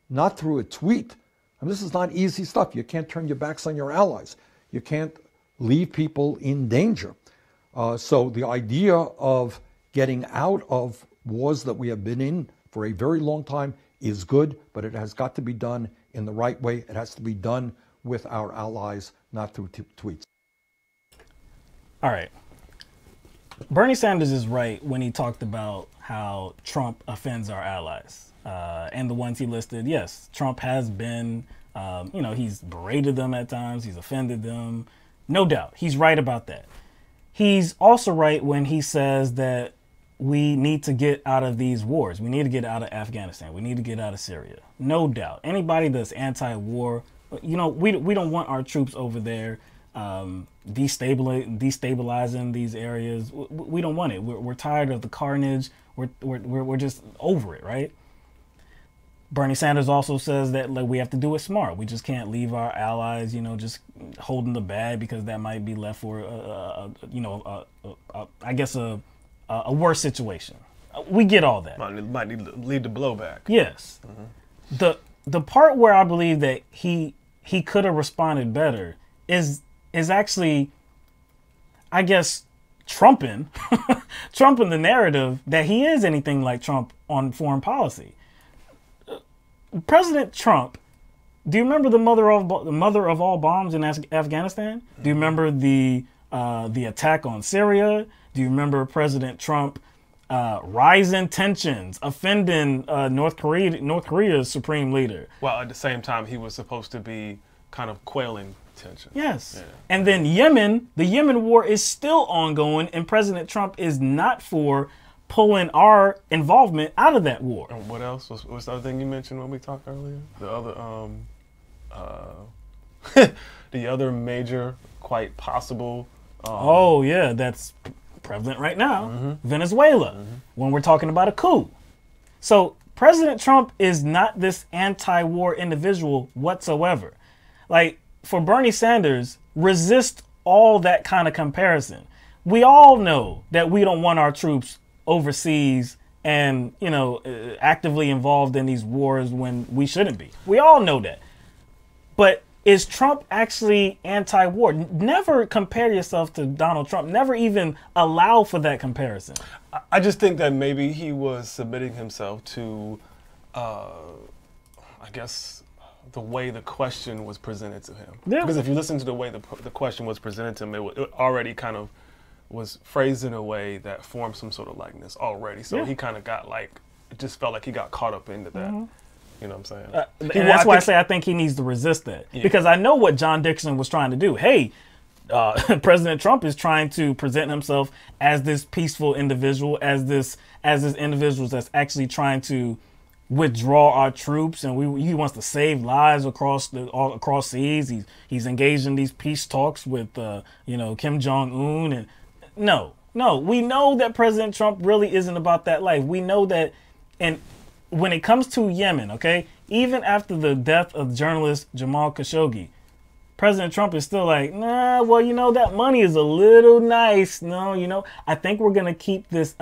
not through a tweet. And this is not easy stuff. You can't turn your backs on your allies. You can't leave people in danger. So the idea of getting out of wars that we have been in for a very long time is good, but it has got to be done in the right way. It has to be done with our allies, not through tweets. All right. Bernie Sanders is right when he talked about how Trump offends our allies. And the ones he listed, yes, Trump has been, he's berated them at times. He's offended them. No doubt. He's right about that. He's also right when he says that we need to get out of these wars. We need to get out of Afghanistan. We need to get out of Syria. No doubt. Anybody that's anti-war, we don't want our troops over there destabilizing these areas. We don't want it. We're tired of the carnage. We're just over it, right? Bernie Sanders also says that we have to do it smart. We just can't leave our allies, just holding the bag, because that might be left for, I guess a worse situation. We get all that. Might need to lead the blowback. Yes. Mm-hmm. The part where I believe that he could have responded better is actually, I guess, trumping the narrative that he is anything like Trump on foreign policy. President Trump, do you remember the mother of all bombs in Afghanistan? Mm-hmm. Do you remember the attack on Syria? Do you remember President Trump rising tensions, offending North Korea's supreme leader? Well, at the same time, he was supposed to be kind of quelling tension. Yes. Yeah. And then Yemen, the Yemen war is still ongoing, and President Trump is not for pulling our involvement out of that war. And what else? What's the other thing you mentioned when we talked earlier? The other, the other major, quite possible. That's prevalent right now. Mm-hmm. Venezuela. Mm-hmm. When we're talking about a coup. So President Trump is not this anti-war individual whatsoever. For Bernie Sanders, resist all that kind of comparison. We all know that we don't want our troops overseas and, actively involved in these wars when we shouldn't be. We all know that. But is Trump actually anti-war? Never compare yourself to Donald Trump. Never even allow for that comparison. I just think that maybe he was submitting himself to, I guess, the way the question was presented to him. Yeah. Because if you listen to the way the question was presented to him, it already kind of was phrased in a way that formed some sort of likeness already. So he kind of got it just felt like he got caught up into that. Mm-hmm. You know what I'm saying? And that's why I say I think he needs to resist that. Yeah. Because I know what John Dixon was trying to do. Hey, President Trump is trying to present himself as this peaceful individual, as this individual that's actually trying to withdraw our troops, and he wants to save lives across seas. He's engaged in these peace talks with Kim Jong-un, and no, we know that President Trump really isn't about that life. We know that, and when it comes to Yemen, okay, even after the death of journalist Jamal Khashoggi, President Trump is still like, nah, well, that money is a little nice. No, I think we're gonna keep this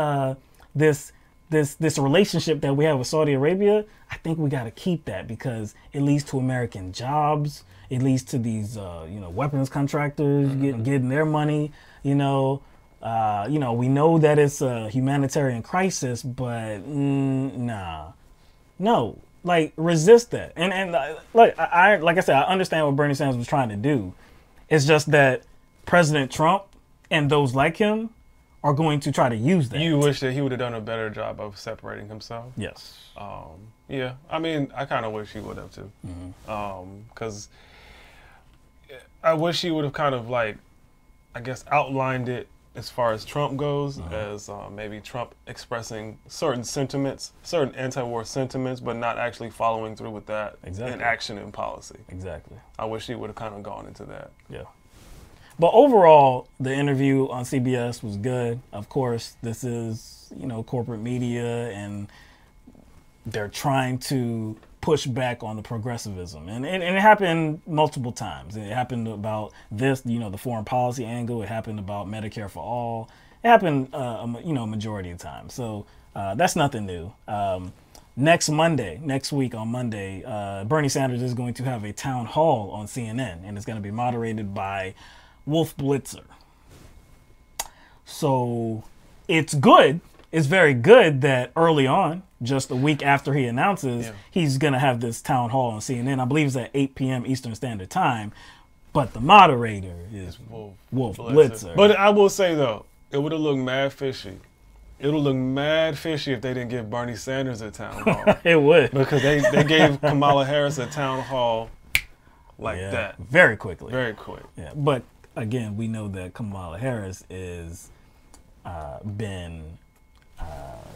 relationship that we have with Saudi Arabia. I think we got to keep that because it leads to American jobs. It leads to these, weapons contractors getting their money. We know that it's a humanitarian crisis, but no, resist that. And like I said, I understand what Bernie Sanders was trying to do. It's just that President Trump and those like him are going to try to use that. You wish that he would have done a better job of separating himself? Yes. Yeah. I mean, I kind of wish he would have too. Because I wish he would have kind of like, I guess, outlined it as far as Trump goes, as maybe Trump expressing certain sentiments, certain anti-war sentiments, but not actually following through with that in action and policy. Exactly. I wish he would have kind of gone into that. Yeah. But overall, the interview on CBS was good. Of course, this is, you know, corporate media, and they're trying to push back on the progressivism. And it happened multiple times. It happened about this, you know, the foreign policy angle. It happened about Medicare for all. It happened, you know, majority of the time. So that's nothing new. Next week on Monday, Bernie Sanders is going to have a town hall on CNN, and it's going to be moderated by Wolf Blitzer. So it's good. It's very good that early on, just a week after he announces, he's going to have this town hall on CNN. I believe it's at 8 p.m. Eastern Standard Time. But the moderator is Wolf Blitzer. But I will say, though, it would have looked mad fishy. It would look mad fishy if they didn't give Bernie Sanders a town hall. It would. Because they gave Kamala Harris a town hall like that. Very quickly. Very quick. Yeah. But, again, we know that Kamala Harris is been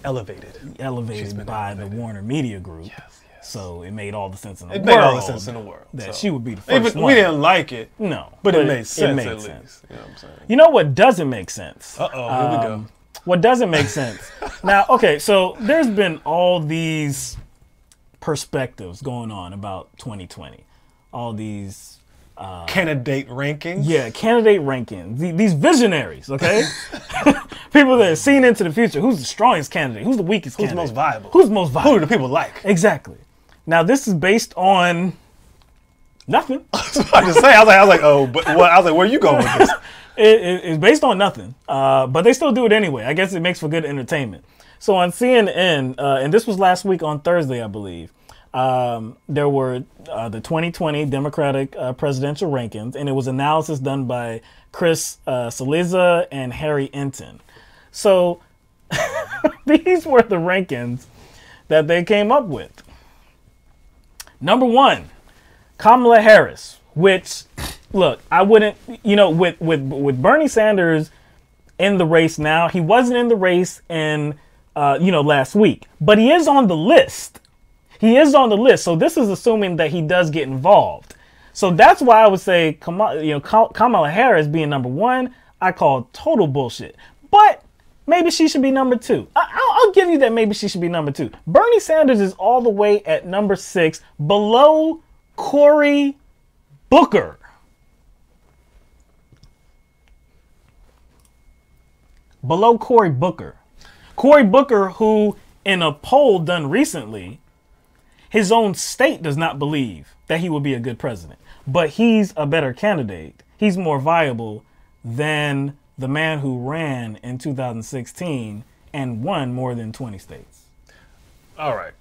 elevated by the Warner Media Group. Yes. So it made all the sense in the world. It made all the sense in the world. That she would be the first one. We didn't like it. No. But it made sense at least. You know what I'm saying? You know what doesn't make sense? Here we go. What doesn't make sense? Now, okay, so there's been all these perspectives going on about 2020. All these candidate rankings? Yeah, candidate rankings. These visionaries, okay? People that are seeing into the future. Who's the strongest candidate? Who's the weakest candidate? Who's the most viable? Who's the most viable? Who do the people like? Exactly. Now, this is based on nothing. I was about to say, I was like, oh, but what? I was like, where are you going with this? It's based on nothing, but they still do it anyway. I guess it makes for good entertainment. So on CNN, and this was last week on Thursday, I believe, there were the 2020 Democratic presidential rankings, and it was analysis done by Chris Cillizza and Harry Enton. So these were the rankings that they came up with. Number 1, Kamala Harris, which, look, I wouldn't, you know, with Bernie Sanders in the race now, he wasn't in the race in, you know, last week, but he is on the list. He is on the list. So this is assuming that he does get involved. So that's why I would say, Kamala Harris being number 1, I call total bullshit. But maybe she should be number 2. I'll give you that maybe she should be number 2. Bernie Sanders is all the way at number 6, below Cory Booker. Below Cory Booker. Cory Booker, who in a poll done recently, his own state does not believe that he will be a good president. But he's a better candidate. He's more viable than the man who ran in 2016 and won more than 20 states. All right.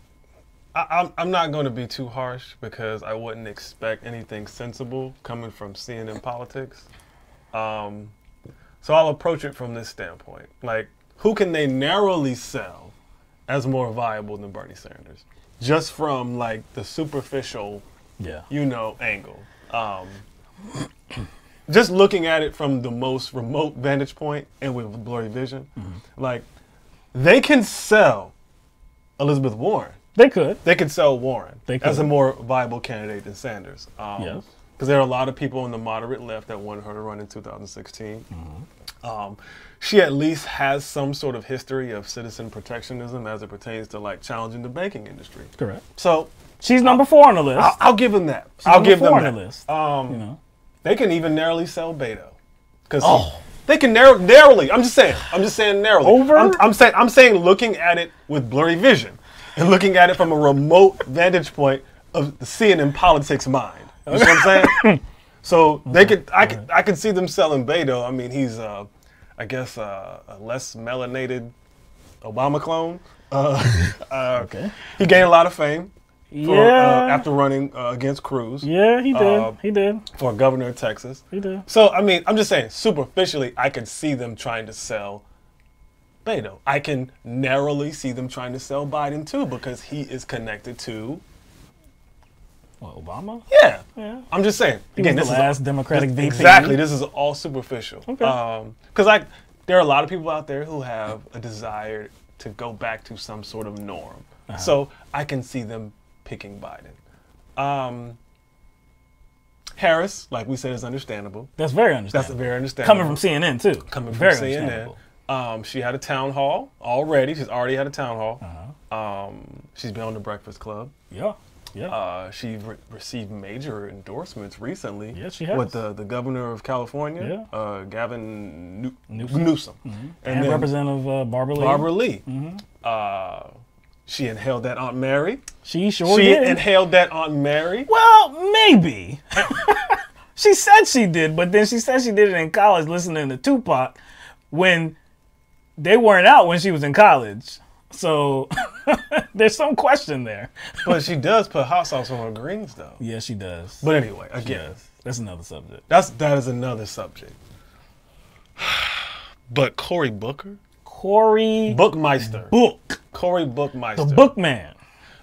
I'm not going to be too harsh because I wouldn't expect anything sensible coming from CNN politics. So I'll approach it from this standpoint. Like, who can they narrowly sell as more viable than Bernie Sanders? Just from, like, the superficial, you know, angle. Just looking at it from the most remote vantage point and with blurry vision, like, they can sell Elizabeth Warren. They could. They could sell Warren as a could. more viable candidate than Sanders. Yes. Because there are a lot of people on the moderate left that wanted her to run in 2016. She at least has some sort of history of citizen protectionism as it pertains to, like, challenging the banking industry. Correct. So she's number 4 on the list. I'll give them that. I'll give them that. On the list. You know, they can even narrowly sell Beto. Because they can narrowly. I'm just saying narrowly. Over. I'm saying looking at it with blurry vision and looking at it from a remote vantage point of the CNN politics mind. You see what I'm saying? So they could. I could see them selling Beto. I mean, he's I guess a less melanated Obama clone. Okay. He gained a lot of fame. Yeah. After running against Cruz. Yeah, he did. He did. For governor of Texas. He did. So, I mean, I'm just saying, superficially, I could see them trying to sell Beto. I can narrowly see them trying to sell Biden too because he is connected to Obama? Yeah. I'm just saying. Again, this is the last Democratic VP. Exactly. This is all superficial. Okay. Because there are a lot of people out there who have a desire to go back to some sort of norm. So I can see them picking Biden. Harris, like we said, is understandable. That's very understandable. That's very understandable. Coming from CNN too. Coming from very CNN. She had a town hall already. She's already had a town hall. She's been on the Breakfast Club. Yeah. She received major endorsements recently. Yes, she has. With the governor of California, Gavin Newsom. And Representative Barbara Lee. Barbara Lee. She inhaled that Aunt Mary. She sure did. She inhaled that Aunt Mary. Well, maybe. She said she did, but then she said she did it in college listening to Tupac when they weren't out when she was in college. So there's some question there. But she does put hot sauce on her greens, though. Yeah, she does. But anyway, again, that's another subject. That is another subject. But Cory Booker, Cory Bookmeister, Cory Bookmeister, the bookman.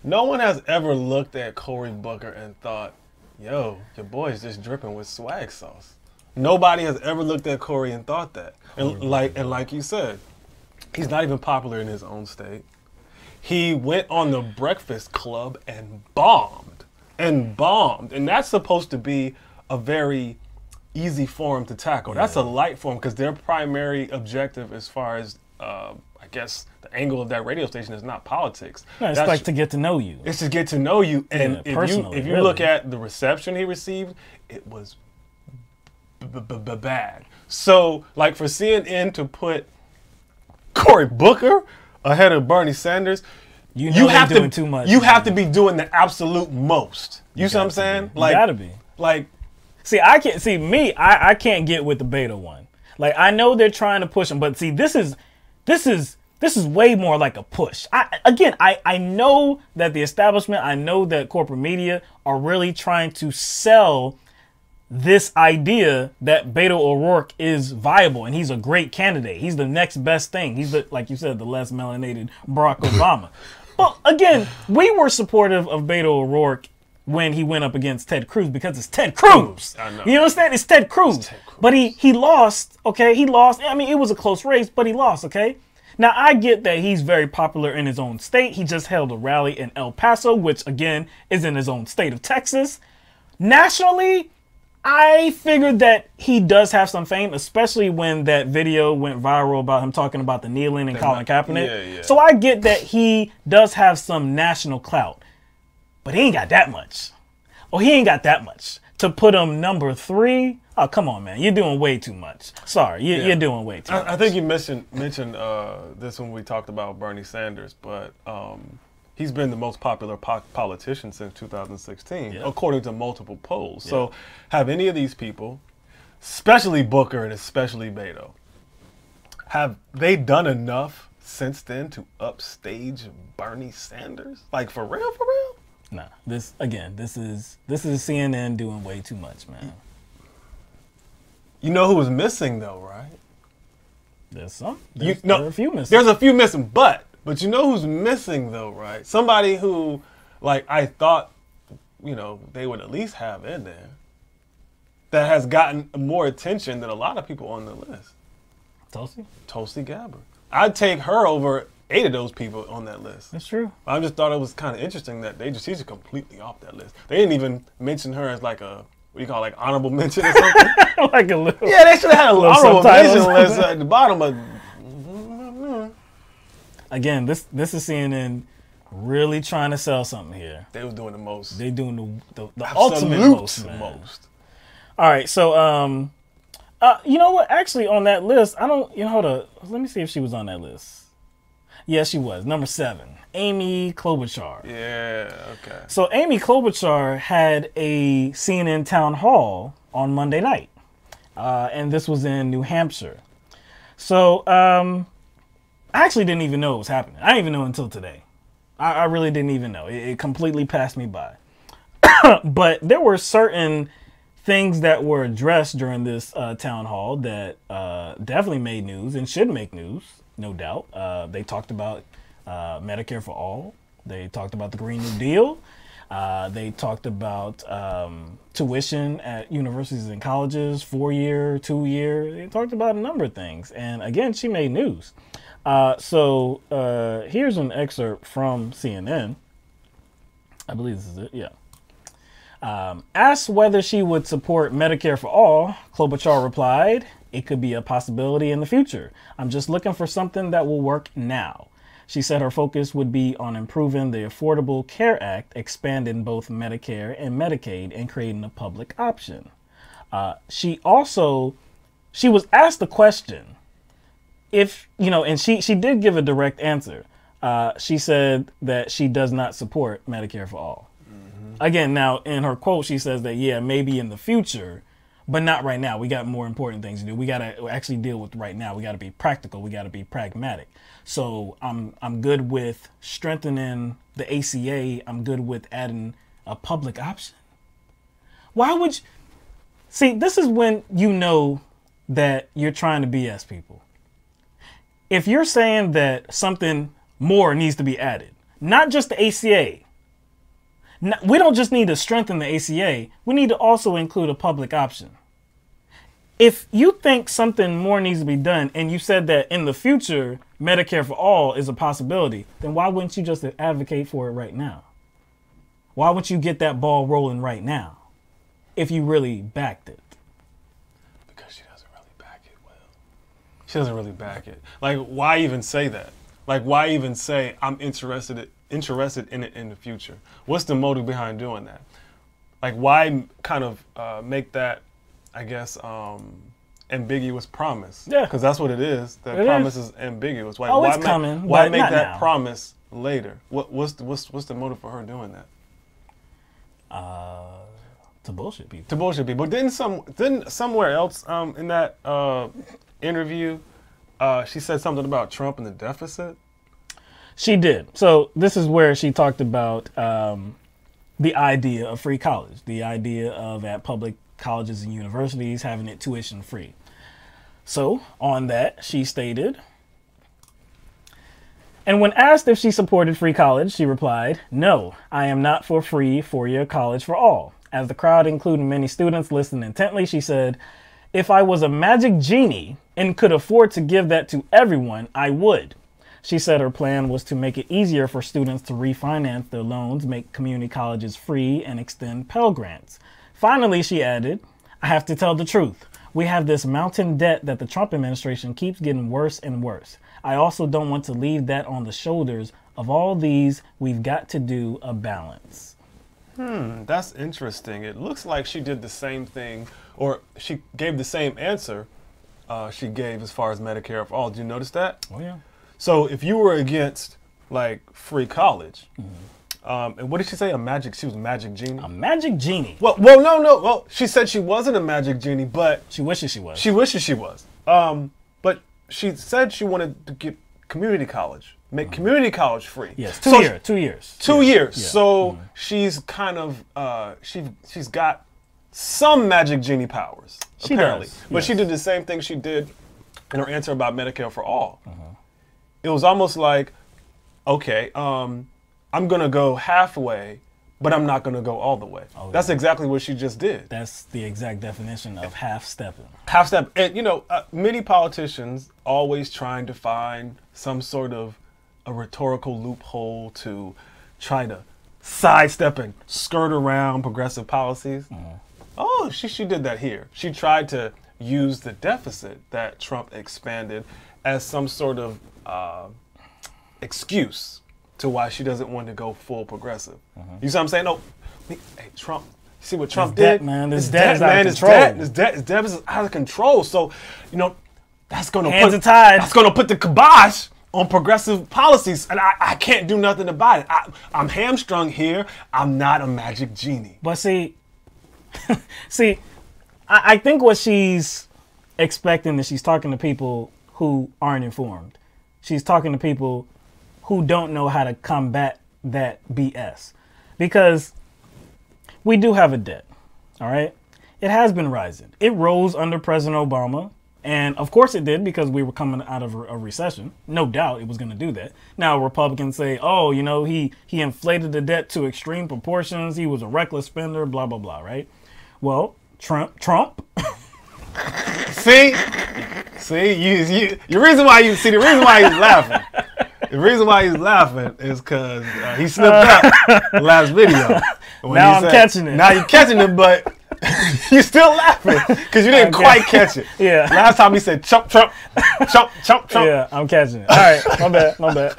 No one has ever looked at Cory Booker and thought, "Yo, your boy is just dripping with swag sauce." Nobody has ever looked at Cory and thought that. And like you said, he's not even popular in his own state. He went on the Breakfast Club and bombed. And that's supposed to be a very easy forum to tackle. That's a light forum because their primary objective as far as, I guess, the angle of that radio station is not politics. No, it's like to get to know you. It's to get to know you. And if you look at the reception he received, it was bad. So, like for CNN to put Cory Booker ahead of Bernie Sanders, you have to too much. You have to be doing the absolute most. You see what I'm saying? Like, you gotta be. Like, I can't get with the Beto one. Like, I know they're trying to push him, but see, this is way more like a push. I know that the establishment, I know that corporate media are really trying to sell this idea that Beto O'Rourke is viable and he's a great candidate. He's the next best thing. He's like you said, the less melanated Barack Obama. But again, we were supportive of Beto O'Rourke when he went up against Ted Cruz because it's Ted Cruz. I know. You understand? It's Ted Cruz. But he lost, okay? He lost. I mean, it was a close race, but he lost, okay? Now, I get that he's very popular in his own state. He just held a rally in El Paso, which, again, is in his own state of Texas. Nationally, I figured that he does have some fame, especially when that video went viral about him talking about the kneeling and Colin Kaepernick. Yeah. So I get that he does have some national clout, but he ain't got that much. He ain't got that much to put him number 3. Oh, come on, man. You're doing way too much. Sorry, you're doing way too much. I think you mentioned this when we talked about Bernie Sanders, but he's been the most popular politician since 2016, according to multiple polls. So have any of these people, especially Booker and especially Beto, have they done enough since then to upstage Bernie Sanders? Like, for real, for real? Nah, this is CNN doing way too much, man. You know who was missing though, right? There are a few missing. There's a few missing, but you know who's missing though, right? Somebody who, like, I thought, they would at least have in there that has gotten more attention than a lot of people on the list. Tulsi Gabbard. I'd take her over 8 of those people on that list. That's true. I just thought it was kind of interesting that she's completely off that list. They didn't even mention her as like a, what do you call it, like honorable mention or something? Like a little. Yeah, they should have had a honorable mention list at the bottom. But again, this is CNN really trying to sell something here. They was doing the most. They doing the ultimate most, man. All right, so you know what? Actually, on that list, hold on. Let me see if she was on that list. Yeah, she was. Number 7, Amy Klobuchar. Yeah, okay. So Amy Klobuchar had a CNN town hall on Monday night, and this was in New Hampshire. So I actually didn't even know it was happening. I didn't even know until today. I really didn't even know. It completely passed me by. But there were certain things that were addressed during this town hall that definitely made news and should make news. no doubt. They talked about Medicare for all. They talked about the Green New Deal. They talked about tuition at universities and colleges, 4-year, 2-year. They talked about a number of things. And again, she made news. So here's an excerpt from CNN. I believe this is it. Yeah. Asked whether she would support Medicare for all, Klobuchar replied, "It could be a possibility in the future. I'm just looking for something that will work now." She said her focus would be on improving the Affordable Care Act, expanding both Medicare and Medicaid, and creating a public option. She was asked the question, if, you know, and she did give a direct answer. She said that she does not support Medicare for all. Again, now in her quote, she says that, yeah, maybe in the future, but not right now. We got more important things to do. We got to actually deal with right now. We got to be practical. We got to be pragmatic. So I'm good with strengthening the ACA. I'm good with adding a public option. Why would you? See, this is when you know that you're trying to BS people. If you're saying that something more needs to be added, not just the ACA. We don't just need to strengthen the ACA. We need to also include a public option. If you think something more needs to be done and you said that in the future, Medicare for all is a possibility, then why wouldn't you just advocate for it right now? Why wouldn't you get that ball rolling right now if you really backed it? Because she doesn't really back it well. She doesn't really back it. Like, why even say that? Like, why even say I'm interested in it in the future? What's the motive behind doing that? Like, why kind of make that, I guess, ambiguous promise? Yeah, because that's what it is. That promise is ambiguous. Like, oh, it's coming. Why make that now. Promise later? What's the motive for her doing that? To bullshit people. To bullshit people. But then somewhere else in that interview, she said something about Trump and the deficit. She did. So this is where she talked about the idea of free college, the idea of at public colleges and universities having it tuition free. So on that, she stated, and when asked if she supported free college, she replied, "No, I am not for free 4-year college for all." As the crowd, including many students, listened intently, she said, "If I was a magic genie and could afford to give that to everyone, I would." She said her plan was to make it easier for students to refinance their loans, make community colleges free, and extend Pell Grants. Finally, she added, "I have to tell the truth. We have this mountain debt that the Trump administration keeps getting worse and worse. I also don't want to leave that on the shoulders of all these. We've got to do a balance." That's interesting. It looks like she did the same thing, or she gave the same answer she gave as far as Medicare for all. Did you notice that? Oh, yeah. So if you were against, like, free college, and what did she say? She was a magic genie? A magic genie. Well, no. Well, she said she wasn't a magic genie, but she wishes she was. She wishes she was. But she said she wanted to get community college, make community college free. Yes, 2 years. 2 years. 2 years. Yeah. So she's kind of she's got some magic genie powers, apparently. She does. But she did the same thing she did in her answer about Medicare for all. It was almost like, okay, I'm going to go halfway, but I'm not going to go all the way. Oh, that's exactly what she just did. That's the exact definition of half-stepping. Half-step. And, you know, many politicians always trying to find some sort of a rhetorical loophole to try to sidestep and skirt around progressive policies. Oh, she did that here. She tried to use the deficit that Trump expanded as some sort of excuse to why she doesn't want to go full progressive. You see what I'm saying? No, hey, Trump. See what Trump did? Debt, man. This debt is out of control. This debt is out of control. So, you know, that's going to hands are tied. That's going to put the kibosh on progressive policies, and I can't do nothing about it. I'm hamstrung here. I'm not a magic genie. But see, I think what she's expecting is she's talking to people who aren't informed. She's talking to people who don't know how to combat that BS. Because we do have a debt, all right? It has been rising. It rose under President Obama. And of course it did, because we were coming out of a recession. No doubt it was going to do that. Now Republicans say, oh, you know, he inflated the debt to extreme proportions. He was a reckless spender, blah, blah, blah, right? Well, Trump. See, the reason why he's laughing. The reason why he's laughing is because he slipped up the last video. Now I'm catching it. Now you're catching it, but you're still laughing because you didn't quite catch it. Yeah. Last time he said chump, chump, chump, chump, chump. Yeah, I'm catching it. All right, my bad.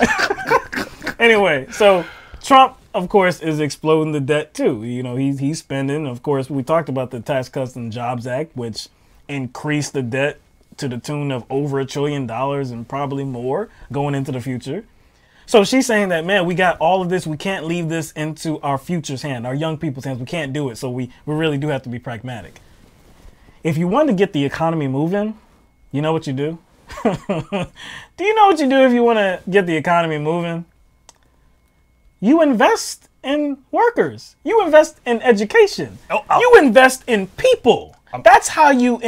Anyway, so Trump, of course, is exploding the debt too. You know, he's spending. Of course, we talked about the Tax Cuts and Jobs Act, which increased the debt to the tune of over $1 trillion and probably more going into the future. So she's saying that, man, we got all of this. We can't leave this into our future's hand, our young people's hands. We can't do it. So we really do have to be pragmatic. If you want to get the economy moving, you know what you do? Do you know what you do if you want to get the economy moving? You invest in workers. You invest in education. You invest in people. That's how you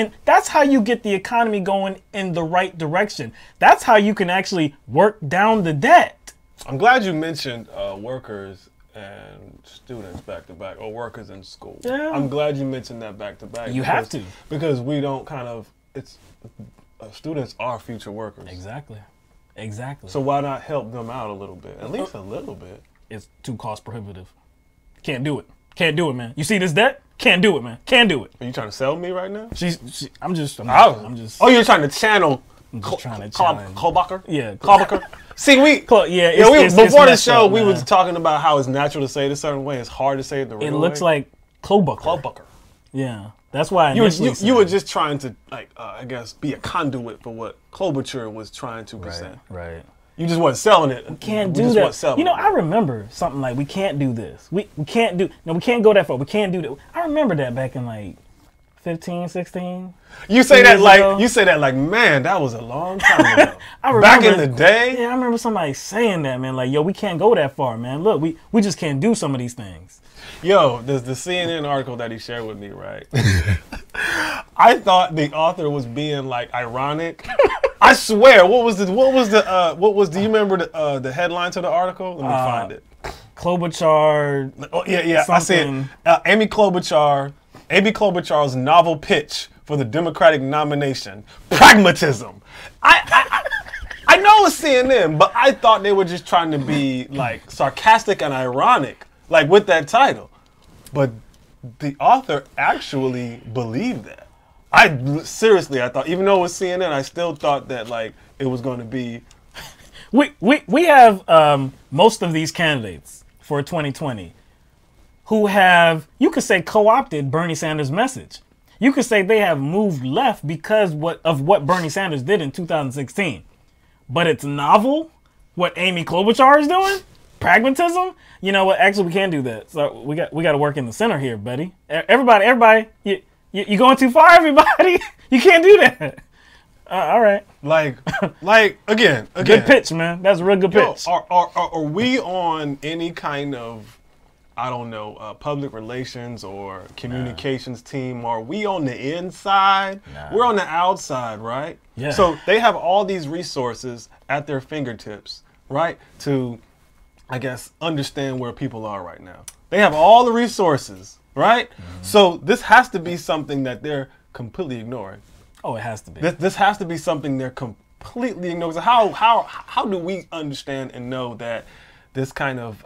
get the economy going in the right direction. That's how you can actually work down the debt. I'm glad you mentioned workers and students back to back, or workers in school. Yeah. I'm glad you mentioned that back to back. You have to, because we don't students are future workers. Exactly. So why not help them out a little bit, at least a little bit? It's too cost prohibitive. Can't do it. Can't do it, man. You see this debt? Can't do it, man. Can't do it. Are you trying to sell me right now? I'm just. Oh, you're trying to channel. I'm just trying to challenge. Klobuchar? Yeah. Klobuchar. See, before the show, we was talking about how it's natural to say it a certain way. It's hard to say it the real way. It looks like Klobuchar. Yeah. That's why you were just trying to, I guess, be a conduit for what Klobuchar was trying to present. Right. You just wasn't selling it. We can't do that. You know, I remember something like, we can't do this. We can't go that far. We can't do that. I remember that back in like 15, 16. You say that like, man, that was a long time ago. Back in the day? Yeah, I remember somebody saying that, man. Like, yo, we can't go that far, man. Look, we just can't do some of these things. Yo, the CNN article that he shared with me, right? I thought the author was being like ironic. I swear, do you remember the headline to the article? Let me find it. Klobuchar. Oh, yeah, I see it. Amy Klobuchar's novel pitch for the Democratic nomination, Pragmatism. I know it's CNN, but I thought they were just trying to be like sarcastic and ironic, like with that title. But the author actually believed that. I thought, even though it was CNN, I still thought that like it was going to be. We have most of these candidates for 2020 who have, you could say, co-opted Bernie Sanders' message. You could say they have moved left because of what Bernie Sanders did in 2016. But it's novel what Amy Klobuchar is doing? Pragmatism? You know what? Actually, we can't do that. So we got to work in the center here, buddy. Everybody, you going too far, everybody. You can't do that. All right. Like again. Good pitch, man. That's a real good pitch. Are we on any kind of, I don't know, public relations or communications team? Are we on the inside? We're on the outside, right? Yeah. So they have all these resources at their fingertips, right? To, I guess, understand where people are right now. They have all the resources, right? Mm-hmm. So this has to be something that they're completely ignoring. Oh, it has to be. This has to be something they're completely ignoring. So how do we understand and know that this kind of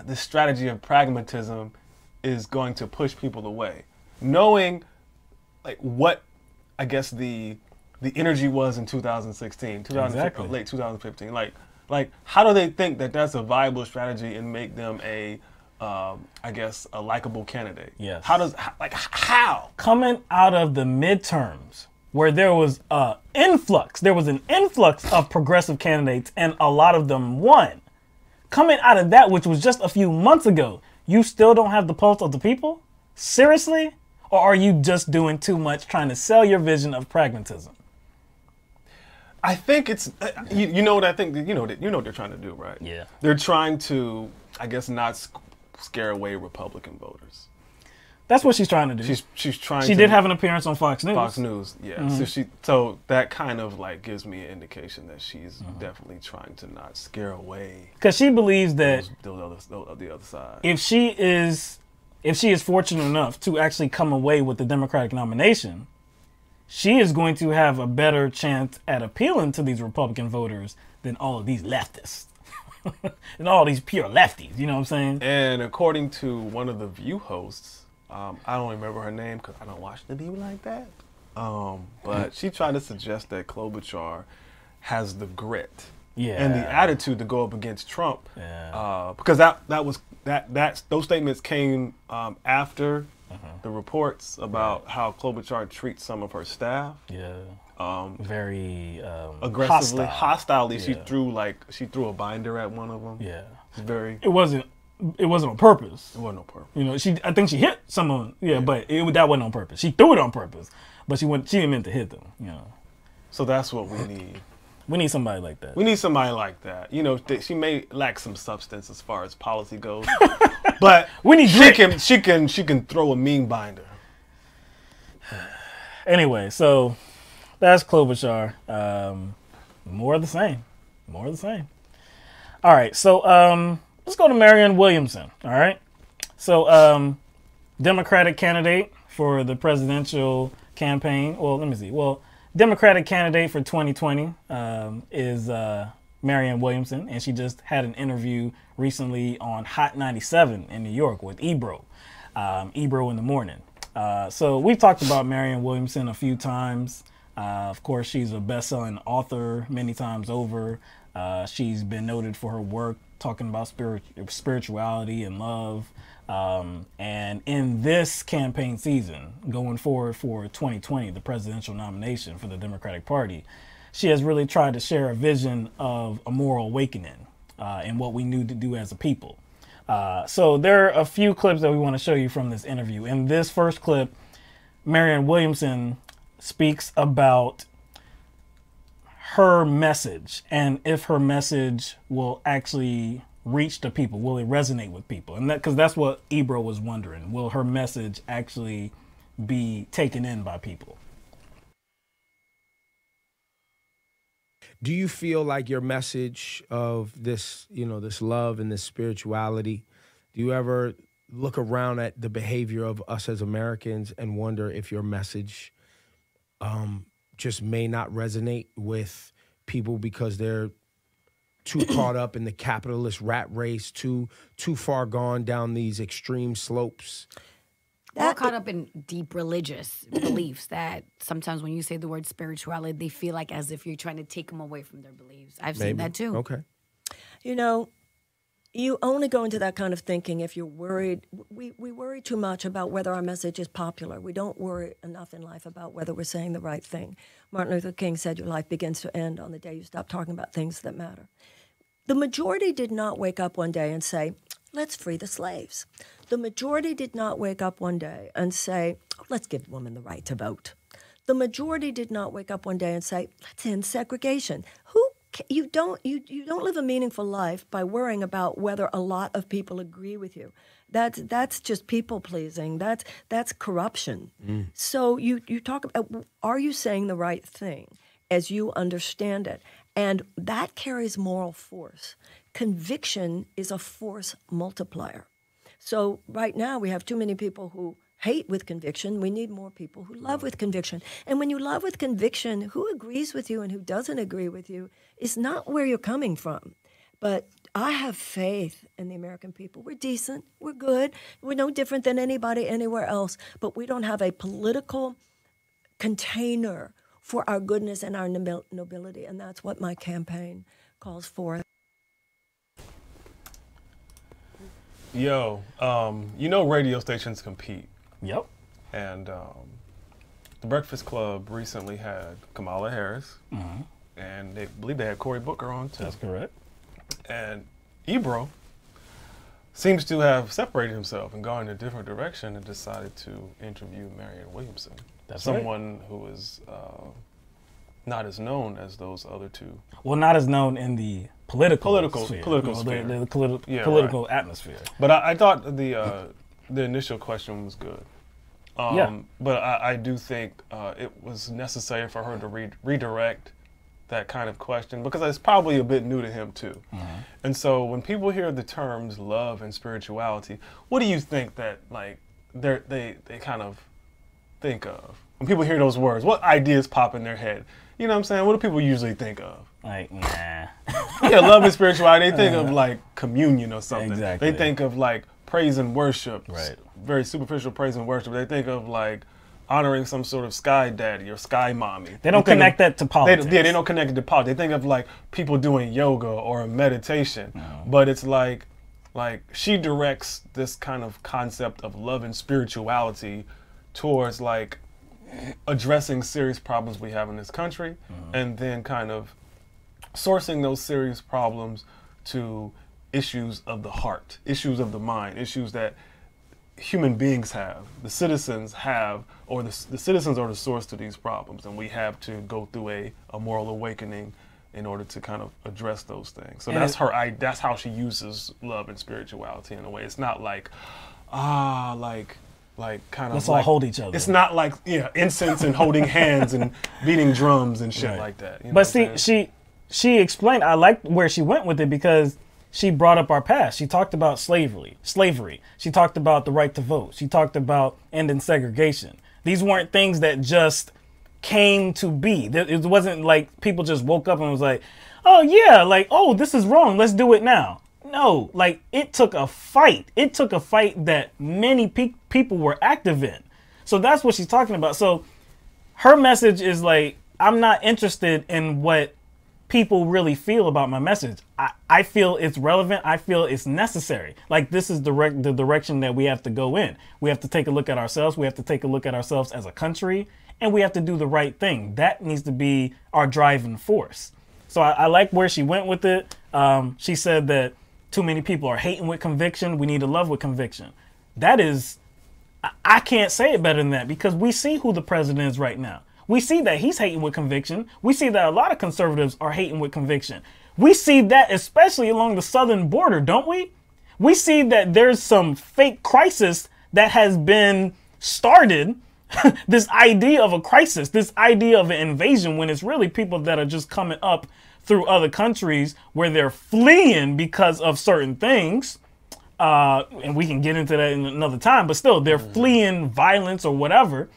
this strategy of pragmatism is going to push people away, knowing like what I guess the energy was in 2016, exactly. Late 2015. Like how do they think that that's a viable strategy and make them a I guess a likable candidate? Yes. How? Coming out of the midterms where there was an influx of progressive candidates and a lot of them won. Coming out of that, which was just a few months ago, you still don't have the pulse of the people? Seriously? Or are you just doing too much trying to sell your vision of pragmatism? I think it's, you know what I think, you know what they're trying to do, right? Yeah. They're trying to, I guess, not scare away Republican voters. That's what she's trying to do. She's trying. She did have an appearance on Fox News. Fox News, yeah. So that kind of like gives me an indication that she's definitely trying to not scare away. Because she believes that the other side. If she is fortunate enough to actually come away with the Democratic nomination, she is going to have a better chance at appealing to these Republican voters than all of these leftists. And all these pure lefties, you know what I'm saying? And according to one of the View hosts, I don't remember her name because I don't watch the View like that. But she tried to suggest that Klobuchar has the grit and the attitude to go up against Trump. Because those statements came after the reports about how Klobuchar treats some of her staff. Very aggressively, hostilely. She threw a binder at one of them. It wasn't on purpose. It wasn't on purpose. You know, I think she hit some of them. But that wasn't on purpose. She threw it on purpose, but she didn't mean to hit them. You know. So that's what we need. We need somebody like that. We need somebody like that. You know, she may lack some substance as far as policy goes, but we need she can throw a mean binder. Anyway, so that's Klobuchar. More of the same. More of the same. All right, so let's go to Marianne Williamson. All right, so Democratic candidate for the presidential campaign. Well, let me see. Well, Democratic candidate for 2020 is Marianne Williamson, and she just had an interview recently on Hot 97 in New York with Ebro in the morning. So we've talked about Marianne Williamson a few times. Of course, she's a best-selling author many times over. She's been noted for her work talking about spirituality and love. And in this campaign season, going forward for 2020, the presidential nomination for the Democratic Party, she has really tried to share a vision of a moral awakening and what we need to do as a people. So there are a few clips that we want to show you from this interview. In this first clip, Marianne Williamson speaks about her message and if her message will actually reach the people. Will it resonate with people? And because that's what Ebro was wondering. Will her message actually be taken in by people? Do you feel like your message of this, this love and this spirituality, do you ever look around at the behavior of us as Americans and wonder if your message just may not resonate with people because they're too caught up in the capitalist rat race, too far gone down these extreme slopes? Or caught up in deep religious beliefs that sometimes when you say the word spirituality, they feel like as if you're trying to take them away from their beliefs. I've seen that too. Okay. You only go into that kind of thinking if you're worried. We worry too much about whether our message is popular. We don't worry enough in life about whether we're saying the right thing. Martin Luther King said your life begins to end on the day you stop talking about things that matter. The majority did not wake up one day and say, let's free the slaves. The majority did not wake up one day and say, let's give women the right to vote. The majority did not wake up one day and say, let's end segregation. You don't live a meaningful life by worrying about whether a lot of people agree with you. That's just people pleasing. That's corruption. So you talk about, are you saying the right thing as you understand it? And that carries moral force. Conviction is a force multiplier. So right now we have too many people who hate with conviction. We need more people who love with conviction. And when you love with conviction, who agrees with you and who doesn't agree with you is not where you're coming from. But I have faith in the American people. We're decent. We're good. We're no different than anybody anywhere else. But we don't have a political container for our goodness and our nobility. And that's what my campaign calls for. Yo, radio stations compete. Yep. And the Breakfast Club recently had Kamala Harris, and they believe they had Cory Booker on too. That's correct. And Ebro seems to have separated himself and gone in a different direction and decided to interview Marianne Williamson. That's someone who is not as known as those other two. Well, not as known in the political sphere. The political atmosphere. But I thought the initial question was good. But I do think it was necessary for her to redirect that kind of question, because it's probably a bit new to him too. And so when people hear the terms love and spirituality, what do you think that like they kind of think of? When people hear those words, what ideas pop in their head? You know what I'm saying? What do people usually think of? Like, nah. Yeah, love and spirituality, they think of like communion or something. Exactly. They think of like praise and worship, right? Very superficial praise and worship. They think of like honoring some sort of sky daddy or sky mommy. They don't connect that to politics. They don't connect it to politics. They think of like people doing yoga or meditation. But it's like she directs this kind of concept of love and spirituality towards like addressing serious problems we have in this country, and then kind of sourcing those serious problems to issues of the heart, issues of the mind, issues that human beings have, the citizens have, or the citizens are the source to these problems, and we have to go through a moral awakening in order to kind of address those things. So that's that's how she uses love and spirituality in a way. It's not like kind of let's all hold each other. It's not like incense and holding hands and beating drums and shit like that. You know but see, she explained. I liked where she went with it because she brought up our past. She talked about slavery. She talked about the right to vote. She talked about ending segregation. These weren't things that just came to be. It wasn't like people just woke up and was like, oh yeah, like, oh, this is wrong, let's do it now. No, like it took a fight. It took a fight that many people were active in. So that's what she's talking about. So her message is like, I'm not interested in what people really feel about my message. I feel it's relevant. I feel it's necessary. Like this is the direction that we have to go in. We have to take a look at ourselves. We have to take a look at ourselves as a country, and we have to do the right thing. That needs to be our driving force. So I like where she went with it. She said that too many people are hating with conviction. We need to love with conviction. That is, I can't say it better than that, because we see who the president is right now. We see that he's hating with conviction. We see that a lot of conservatives are hating with conviction. We see that especially along the southern border, don't we? We see that there's some fake crisis that has been started. This idea of a crisis, this idea of an invasion, when it's really people that are just coming up through other countries where they're fleeing because of certain things. And we can get into that in another time, but still they're fleeing violence or whatever.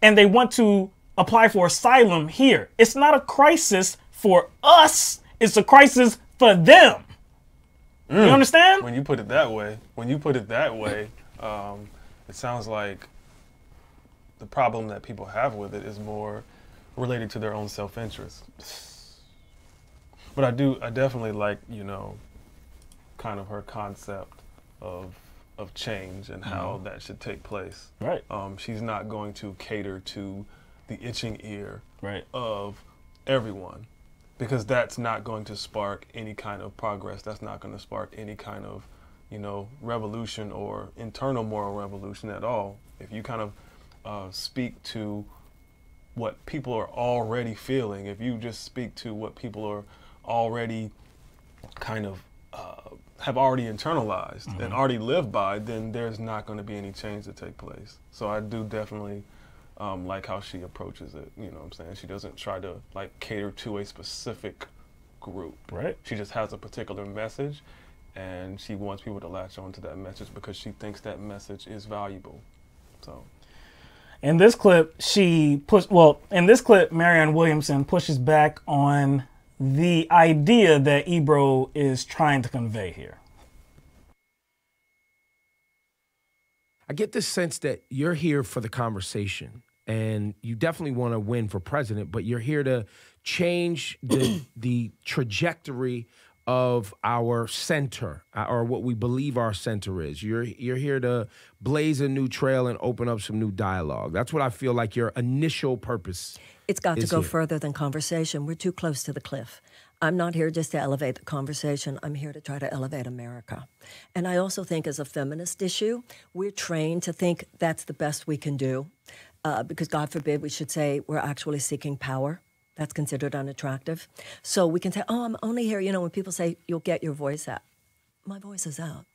And they want to apply for asylum here. It's not a crisis for us. It's a crisis for them. You understand? When you put it that way, it sounds like the problem that people have with it is more related to their own self-interest. But I definitely like, kind of her concept of change and how that should take place. Right. She's not going to cater to the itching ear of everyone, because that's not going to spark any kind of progress. That's not going to spark any kind of, revolution or internal moral revolution at all. If you kind of speak to what people are already feeling, if you just speak to what people are already kind of have already internalized and already lived by, then there's not going to be any change to take place. So I do definitely like how she approaches it. You know what I'm saying? She doesn't try to like cater to a specific group. Right. She just has a particular message, and she wants people to latch on to that message because she thinks that message is valuable. So in this clip, Marianne Williamson pushes back on the idea that Ebro is trying to convey here. I get the sense that you're here for the conversation, and you definitely want to win for president, but you're here to change the trajectory of our center, or what we believe our center is. You're here to blaze a new trail and open up some new dialogue. That's what I feel like your initial purpose. It's got to go further than conversation. We're too close to the cliff. I'm not here just to elevate the conversation. I'm here to try to elevate America. And I also think as a feminist issue, we're trained to think that's the best we can do, because God forbid we should say we're actually seeking power. That's considered unattractive. So we can say, oh, I'm only here, when people say you'll get your voice out. My voice is out.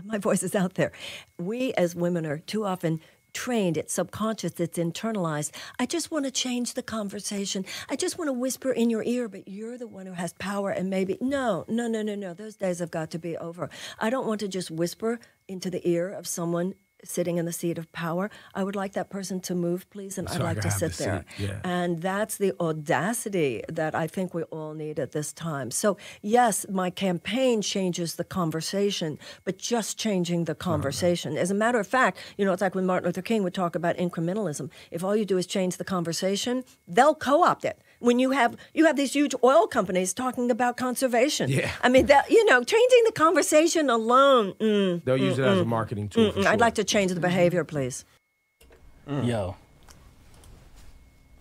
My voice is out there. We as women are too often trained, it's subconscious, it's internalized. I just want to change the conversation. I just want to whisper in your ear, but you're the one who has power and maybe, no. Those days have got to be over. I don't want to just whisper into the ear of someone sitting in the seat of power. I would like that person to move, please, and I'd like to sit there. Yeah. And that's the audacity that I think we all need at this time. So, yes, my campaign changes the conversation, but just changing the conversation. As a matter of fact, it's like when Martin Luther King would talk about incrementalism. If all you do is change the conversation, they'll co-opt it. When you have these huge oil companies talking about conservation. Yeah. I mean, changing the conversation alone. They'll use it as a marketing tool. For sure. I'd like to change the behavior, please. Yo,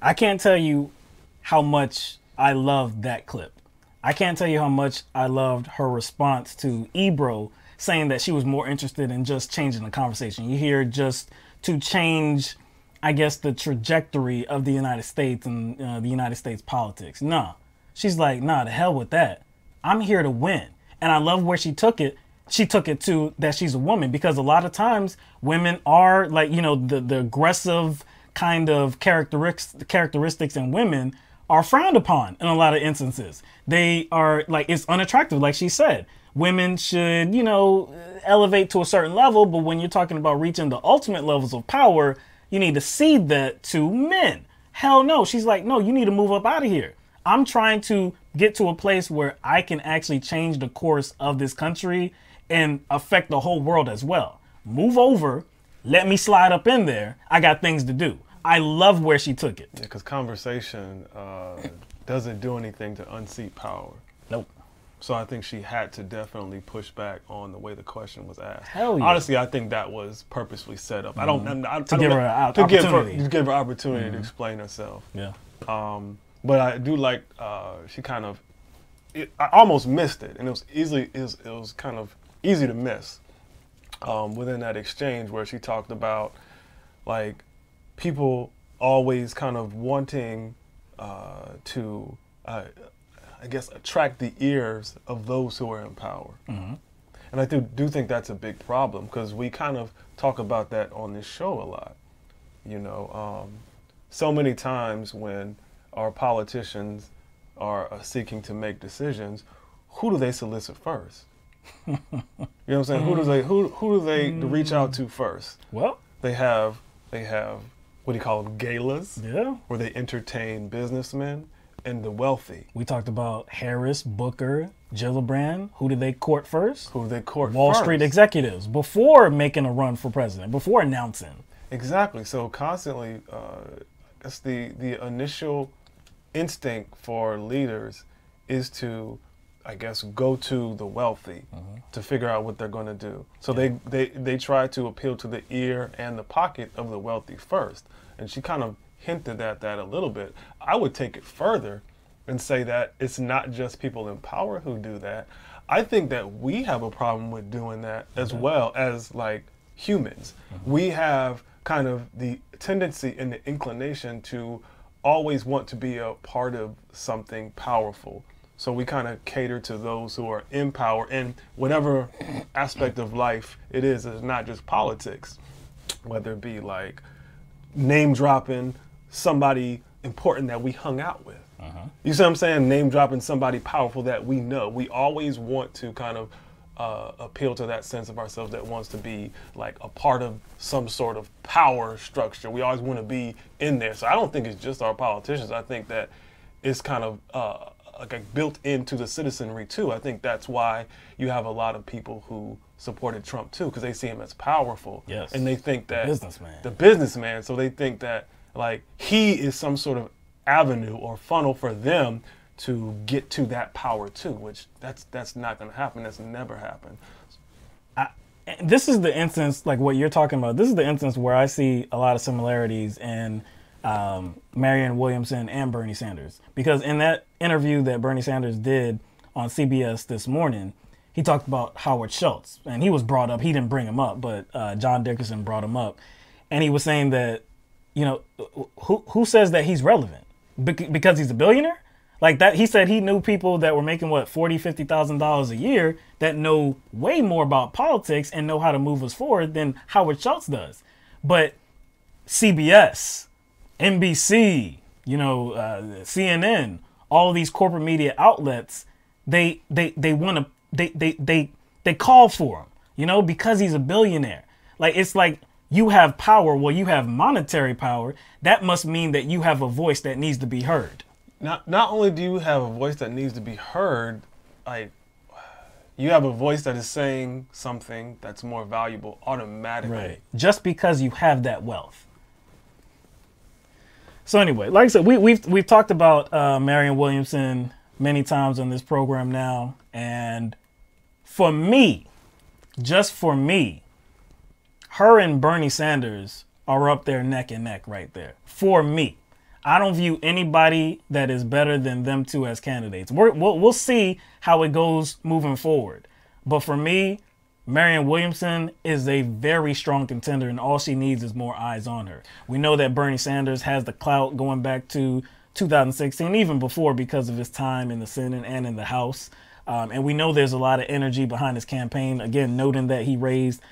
I can't tell you how much I loved that clip. I can't tell you how much I loved her response to Ebro saying that she was more interested in just changing the conversation. You hear just to change, I guess, the trajectory of the United States and the United States politics. No, she's like, nah, the hell with that. I'm here to win. And I love where she took it. She took it to that she's a woman, because a lot of times women are like, the aggressive kind of characteristics in women are frowned upon in a lot of instances. They are like, it's unattractive. Like she said, women should, elevate to a certain level. But when you're talking about reaching the ultimate levels of power, you need to cede that to men. Hell no. She's like, no, you need to move up out of here. I'm trying to get to a place where I can actually change the course of this country and affect the whole world as well. Move over. Let me slide up in there. I got things to do. I love where she took it. Yeah, because conversation doesn't do anything to unseat power. Nope. So I think she had to definitely push back on the way the question was asked. Hell yeah. Honestly, I think that was purposely set up. To give her opportunity. To give her opportunity to explain herself. Yeah. But I do like she kind of. I almost missed it, and it was kind of easy to miss within that exchange where she talked about like people always kind of wanting to. I guess, attract the ears of those who are in power. Mm-hmm. And I do think that's a big problem, because we kind of talk about that on this show a lot. So many times when our politicians are seeking to make decisions, who do they solicit first? You know what I'm saying? Who do they reach out to first? Well, they have what do you call them, galas? Yeah. Where they entertain businessmen and the wealthy. We talked about Harris, Booker, Gillibrand. Who did they court first? Who did they court Wall first? Street executives, before making a run for president, before announcing. Exactly. So constantly, that's the initial instinct for leaders is to, I guess, go to the wealthy to figure out what they're going to do. So they try to appeal to the ear and the pocket of the wealthy first. And she kind of hinted at that a little bit. I would take it further and say that it's not just people in power who do that. I think that we have a problem with doing that as well as like humans. We have kind of the tendency and the inclination to always want to be a part of something powerful. So we kind of cater to those who are in power in whatever aspect of life it is. It's not just politics, whether it be like name dropping somebody important that we hung out with. You see what I'm saying? Name dropping somebody powerful that we know. We always want to kind of appeal to that sense of ourselves that wants to be like a part of some sort of power structure. We always want to be in there. So I don't think it's just our politicians. I think that it's kind of like built into the citizenry too. I think that's why you have a lot of people who supported Trump too, because they see him as powerful. Yes. And they think that the businessman. So they think that like he is some sort of avenue or funnel for them to get to that power too, which that's not going to happen. That's never happened. This is the instance, like what you're talking about. This is the instance where I see a lot of similarities in Marianne Williamson and Bernie Sanders, because in that interview that Bernie Sanders did on CBS this morning, he talked about Howard Schultz, and he was brought up. He didn't bring him up, but John Dickerson brought him up, and he was saying that, who says that he's relevant because he's a billionaire? Like that, he said he knew people that were making $40,000, $50,000 a year that know way more about politics and know how to move us forward than Howard Schultz does. But CBS, NBC, CNN, all of these corporate media outlets, they call for him, because he's a billionaire. Like, it's like you have power. Well, you have monetary power. That must mean that you have a voice that needs to be heard. Not only do you have a voice that needs to be heard, like, you have a voice that is saying something that's more valuable automatically. Right. Just because you have that wealth. So anyway, like I said, we've talked about Marianne Williamson many times on this program now, and for me, just for me, her and Bernie Sanders are up there neck and neck right there. For me, I don't view anybody that is better than them two as candidates. We'll see how it goes moving forward. But for me, Marianne Williamson is a very strong contender, and all she needs is more eyes on her. We know that Bernie Sanders has the clout going back to 2016, even before, because of his time in the Senate and in the House. And we know there's a lot of energy behind his campaign. Again, noting that he raised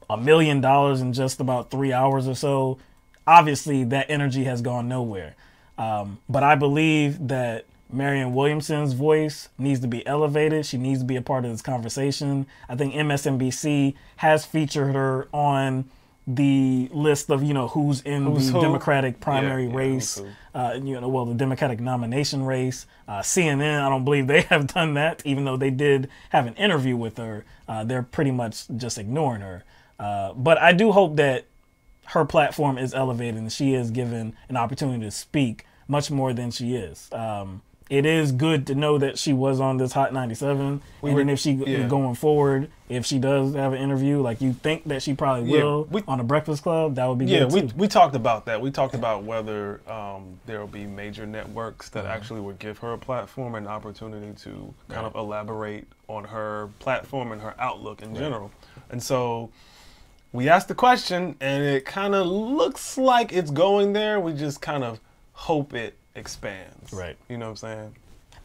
$1 million in just about 3 hours or so. Obviously, that energy has gone nowhere. But I believe that Marianne Williamson's voice needs to be elevated. She needs to be a part of this conversation. I think MSNBC has featured her on the list of, who's in the Democratic primary race, the Democratic nomination race. CNN, I don't believe they have done that, even though they did have an interview with her. They're pretty much just ignoring her. But I do hope that her platform is elevated and she is given an opportunity to speak much more than she is. It is good to know that she was on this Hot 97. Then if she going forward, if she does have an interview, like you think that she probably will on a Breakfast Club, that would be good too. We talked about that. We talked about whether there will be major networks that actually would give her a platform and opportunity to kind of elaborate on her platform and her outlook in general. And so we asked the question, and it kind of looks like it's going there. We just kind of hope it expands. Right. You know what I'm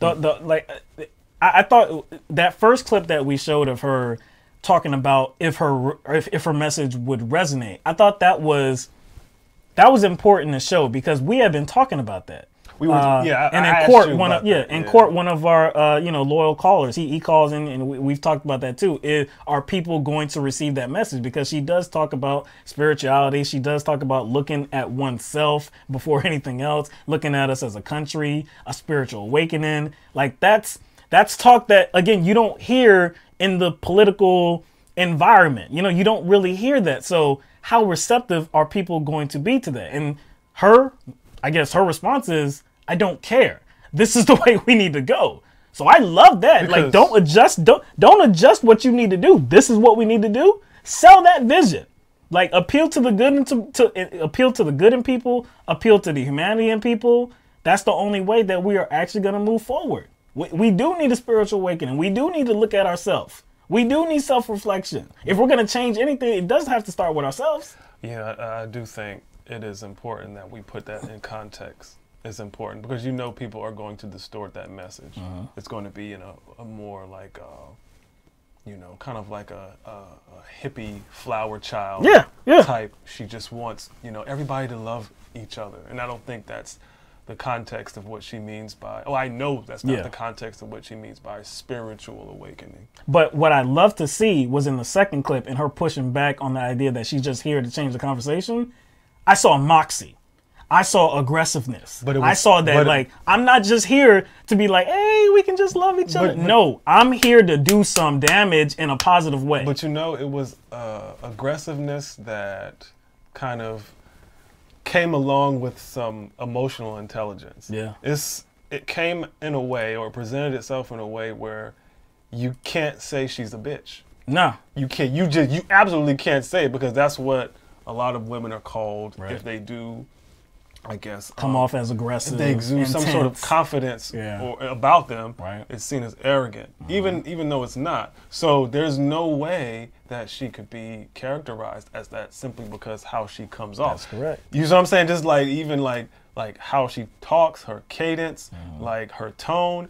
saying? I thought that first clip that we showed of her talking about if her message would resonate, I thought that was important to show, because we have been talking about that. We were, and in court, one of our loyal callers, he calls in, and we've talked about that too. Are people going to receive that message? Because she does talk about spirituality. She does talk about looking at oneself before anything else, looking at us as a country, a spiritual awakening. Like that's talk that, again, you don't hear in the political environment. You don't really hear that. So how receptive are people going to be to that? And I guess her response is, I don't care. This is the way we need to go. So I love that. Like, don't adjust what you need to do. This is what we need to do. Sell that vision. Like, appeal to the good and appeal to the good in people, appeal to the humanity in people. That's the only way that we are actually going to move forward. We do need a spiritual awakening. We do need to look at ourselves. We do need self-reflection. If we're going to change anything, it does have to start with ourselves. Yeah, I do think it is important that we put that in context. It's important because people are going to distort that message. It's going to be in a more like, kind of like a hippie flower child type. She just wants, everybody to love each other. And I don't think that's the context of what she means by, I know that's not the context of what she means by spiritual awakening. But what I love to see was in the second clip and her pushing back on the idea that she's just here to change the conversation. I saw moxie. I saw aggressiveness. I saw that, I'm not just here to be like, hey, we can just love each other. No, I'm here to do some damage in a positive way. But it was aggressiveness that kind of came along with some emotional intelligence. Yeah. It came in a way, or presented itself in a way where you can't say she's a bitch. No. You can't. You absolutely can't say it, because that's what a lot of women are called if they do, I guess, come off as aggressive. If they exude some sort of confidence about them, it's seen as arrogant, even though it's not. So there's no way that she could be characterized as that simply because how she comes off. That's correct. You know what I'm saying? Just like even like how she talks, her cadence, like her tone.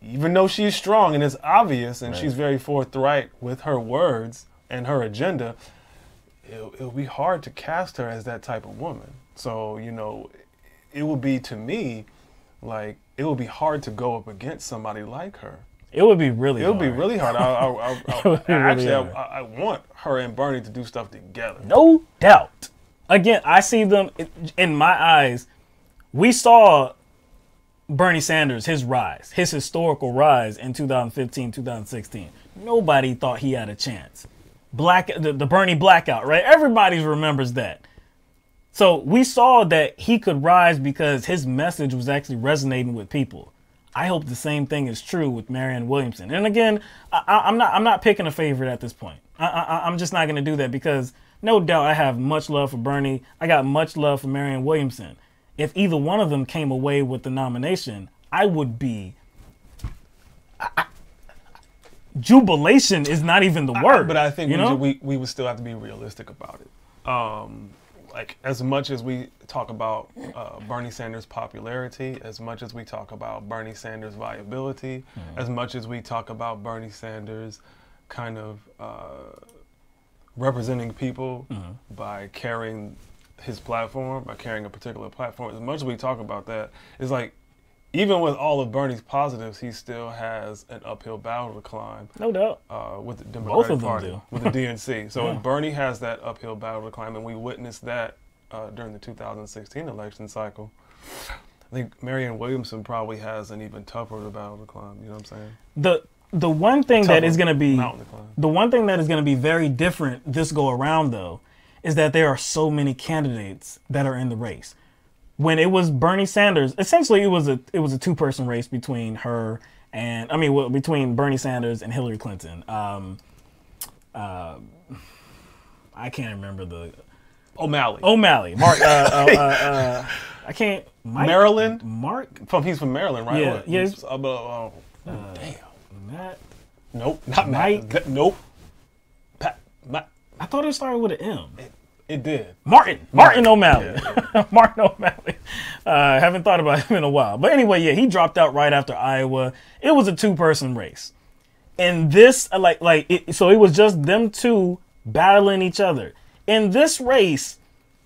Even though she's strong and it's obvious and she's very forthright with her words and her agenda, it'll be hard to cast her as that type of woman. So, you know, it would be, to me, like, it would be hard to go up against somebody like her. It would be really hard. It would be really hard. I want her and Bernie to do stuff together. No doubt. Again, I see them, in my eyes, we saw Bernie Sanders, his rise, his historical rise in 2015, 2016. Nobody thought he had a chance. The Bernie blackout, right? Everybody remembers that. So we saw that he could rise because his message was actually resonating with people. I hope the same thing is true with Marianne Williamson. And again, I'm not picking a favorite at this point. I'm just not going to do that because no doubt I have much love for Bernie. I got much love for Marianne Williamson. If either one of them came away with the nomination, I would be... jubilation is not even the word. But I think we would still have to be realistic about it. Like, as much as we talk about Bernie Sanders' popularity, as much as we talk about Bernie Sanders' viability, as much as we talk about Bernie Sanders kind of representing people by carrying his platform, by carrying a particular platform, as much as we talk about that, it's like, even with all of Bernie's positives, he still has an uphill battle to climb. No doubt. With the Democratic Party, do. with the DNC. So if Bernie has that uphill battle to climb, and we witnessed that during the 2016 election cycle, I think Marianne Williamson probably has an even tougher battle to climb. You know what I'm saying? The one thing that is going to be very different this go around, though, is that there are so many candidates that are in the race. When it was Bernie Sanders, essentially it was a two-person race between her and between Bernie Sanders and Hillary Clinton. I can't remember the O'Malley. Mark. I can't. Maryland. Mark. He's from Maryland, right? Yeah. Yes. Damn. Matt. Nope. Not Mike. Matt. Nope. I thought it started with an M. It did. Martin O'Malley. Yeah. Martin O'Malley. Haven't thought about him in a while. But anyway, yeah, he dropped out right after Iowa. It was a two-person race. And this, so it was just them two battling each other. In this race,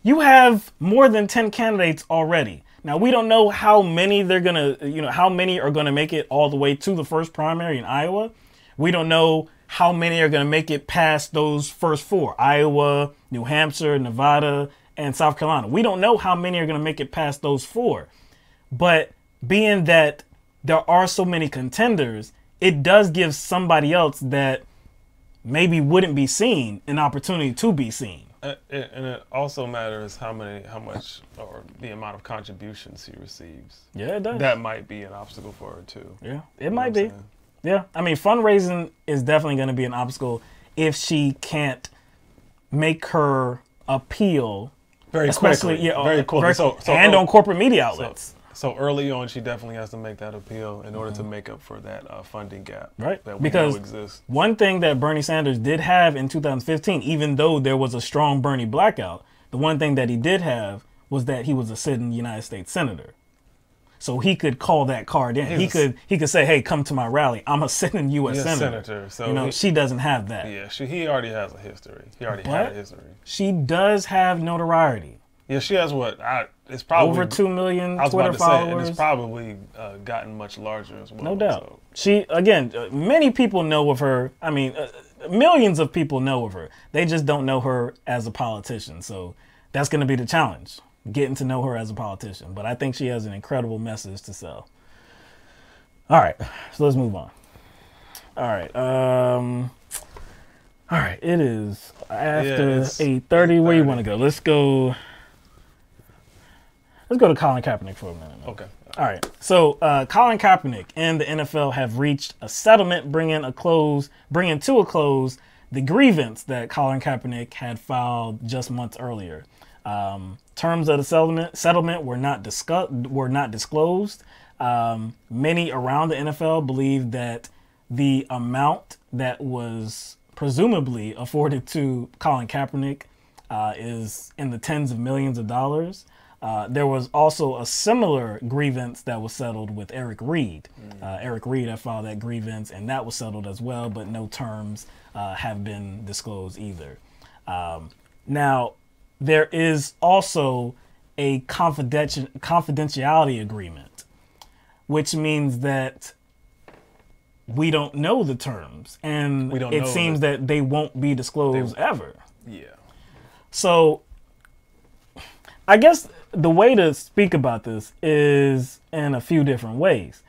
you have more than 10 candidates already. Now, we don't know how many how many are going to make it all the way to the first primary in Iowa. We don't know how many are going to make it past those first four: Iowa, New Hampshire, Nevada, and South Carolina. We don't know how many are going to make it past those four. But being that there are so many contenders, it does give somebody else that maybe wouldn't be seen an opportunity to be seen. And it also matters how much, or the amount of contributions he receives. Yeah, it does. That might be an obstacle for her too. Yeah, it might be. Yeah, I mean, fundraising is definitely going to be an obstacle if she can't make her appeal very quickly. And on corporate media outlets. So early on, she definitely has to make that appeal in order to make up for that funding gap, right? That we know exists. One thing that Bernie Sanders did have in 2015, even though there was a strong Bernie blackout, the one thing that he did have was that he was a sitting United States senator. So he could call that card in. He could say, "Hey, come to my rally. I'm a sitting U.S. senator." So she doesn't have that. Yeah, he already has a history. He already had a history. She does have notoriety. Yeah, she has it's probably over 2 million Twitter followers. And it's probably gotten much larger as well. No doubt. She, again, many people know of her. I mean, millions of people know of her. They just don't know her as a politician. So that's going to be the challenge, getting to know her as a politician. But I think she has an incredible message to sell. All right, so let's move on. All right. All right, it is after 8:30. Where you want to go? Let's go to Colin Kaepernick for a minute. Okay. All right. So Colin Kaepernick and the NFL have reached a settlement, bringing to a close the grievance that Colin Kaepernick had filed just months earlier. Terms of the settlement were not disclosed. Many around the NFL believe that the amount that was presumably afforded to Colin Kaepernick is in the tens of millions of dollars. There was also a similar grievance that was settled with Eric Reed. Eric Reed had filed that grievance, and that was settled as well, but no terms have been disclosed either. Now, there is also a confidentiality agreement, which means that we don't know the terms, and it seems that they won't be disclosed ever. Yeah. So I guess the way to speak about this is in a few different ways.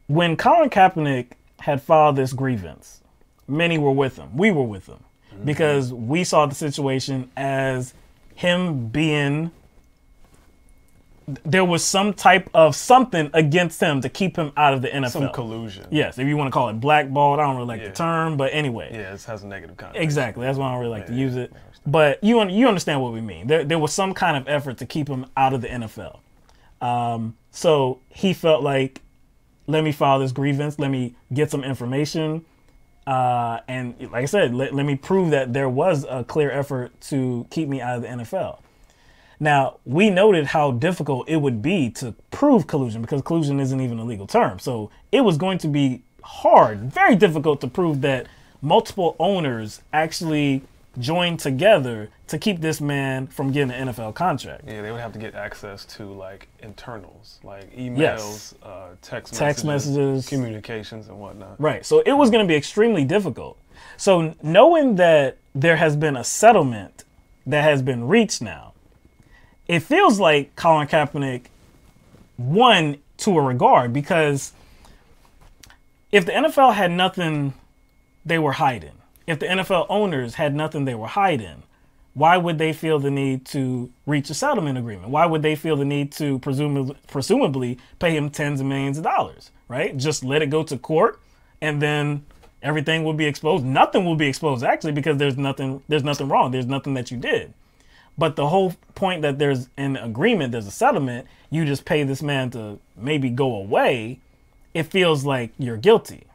When Colin Kaepernick had filed this grievance, many were with him. We were with him because we saw the situation as him being, there was some type of something against him to keep him out of the NFL. Some collusion. Yes, if you want to call it blackballed. I don't really like the term, but anyway. Yeah, it has a negative connotation. Exactly. That's why I don't really like to use it. But you understand what we mean. There was some kind of effort to keep him out of the NFL. So he felt like, let me file this grievance. Let me get some information. And like I said, let me prove that there was a clear effort to keep me out of the NFL. Now, we noted how difficult it would be to prove collusion because collusion isn't even a legal term. So it was going to be hard, very difficult to prove that multiple owners actually joined together to keep this man from getting an NFL contract. Yeah, they would have to get access to like internals, like emails, text messages, communications and whatnot. Right. So it was going to be extremely difficult. So knowing that there has been a settlement that has been reached now, it feels like Colin Kaepernick won to a regard, because if the NFL had nothing they were hiding, if the NFL owners had nothing they were hiding, why would they feel the need to reach a settlement agreement? Why would they feel the need to presumably pay him tens of millions of dollars, right? Just let it go to court and then everything will be exposed. Nothing will be exposed, actually, because there's nothing wrong. There's nothing that you did. But the whole point that there's an agreement, there's a settlement, you just pay this man to maybe go away, it feels like you're guilty.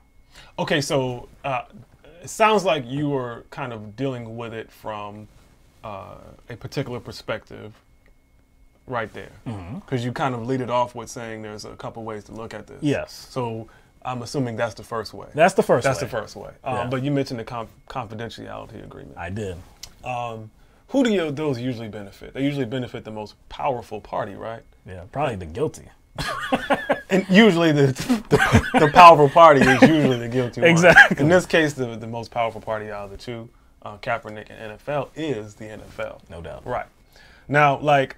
Okay, so it sounds like you were kind of dealing with it from a particular perspective right there. Because you kind of lead it off with saying there's a couple ways to look at this. Yes. So I'm assuming that's the first way. That's the first way. That's the first way. But you mentioned the confidentiality agreement. I did. Who do those usually benefit? They usually benefit the most powerful party, right? Yeah, probably the guilty. And usually the powerful party is usually the guilty one. Exactly. In this case, the most powerful party out of the two, Kaepernick and NFL, is the NFL. No doubt. Right. Now, like,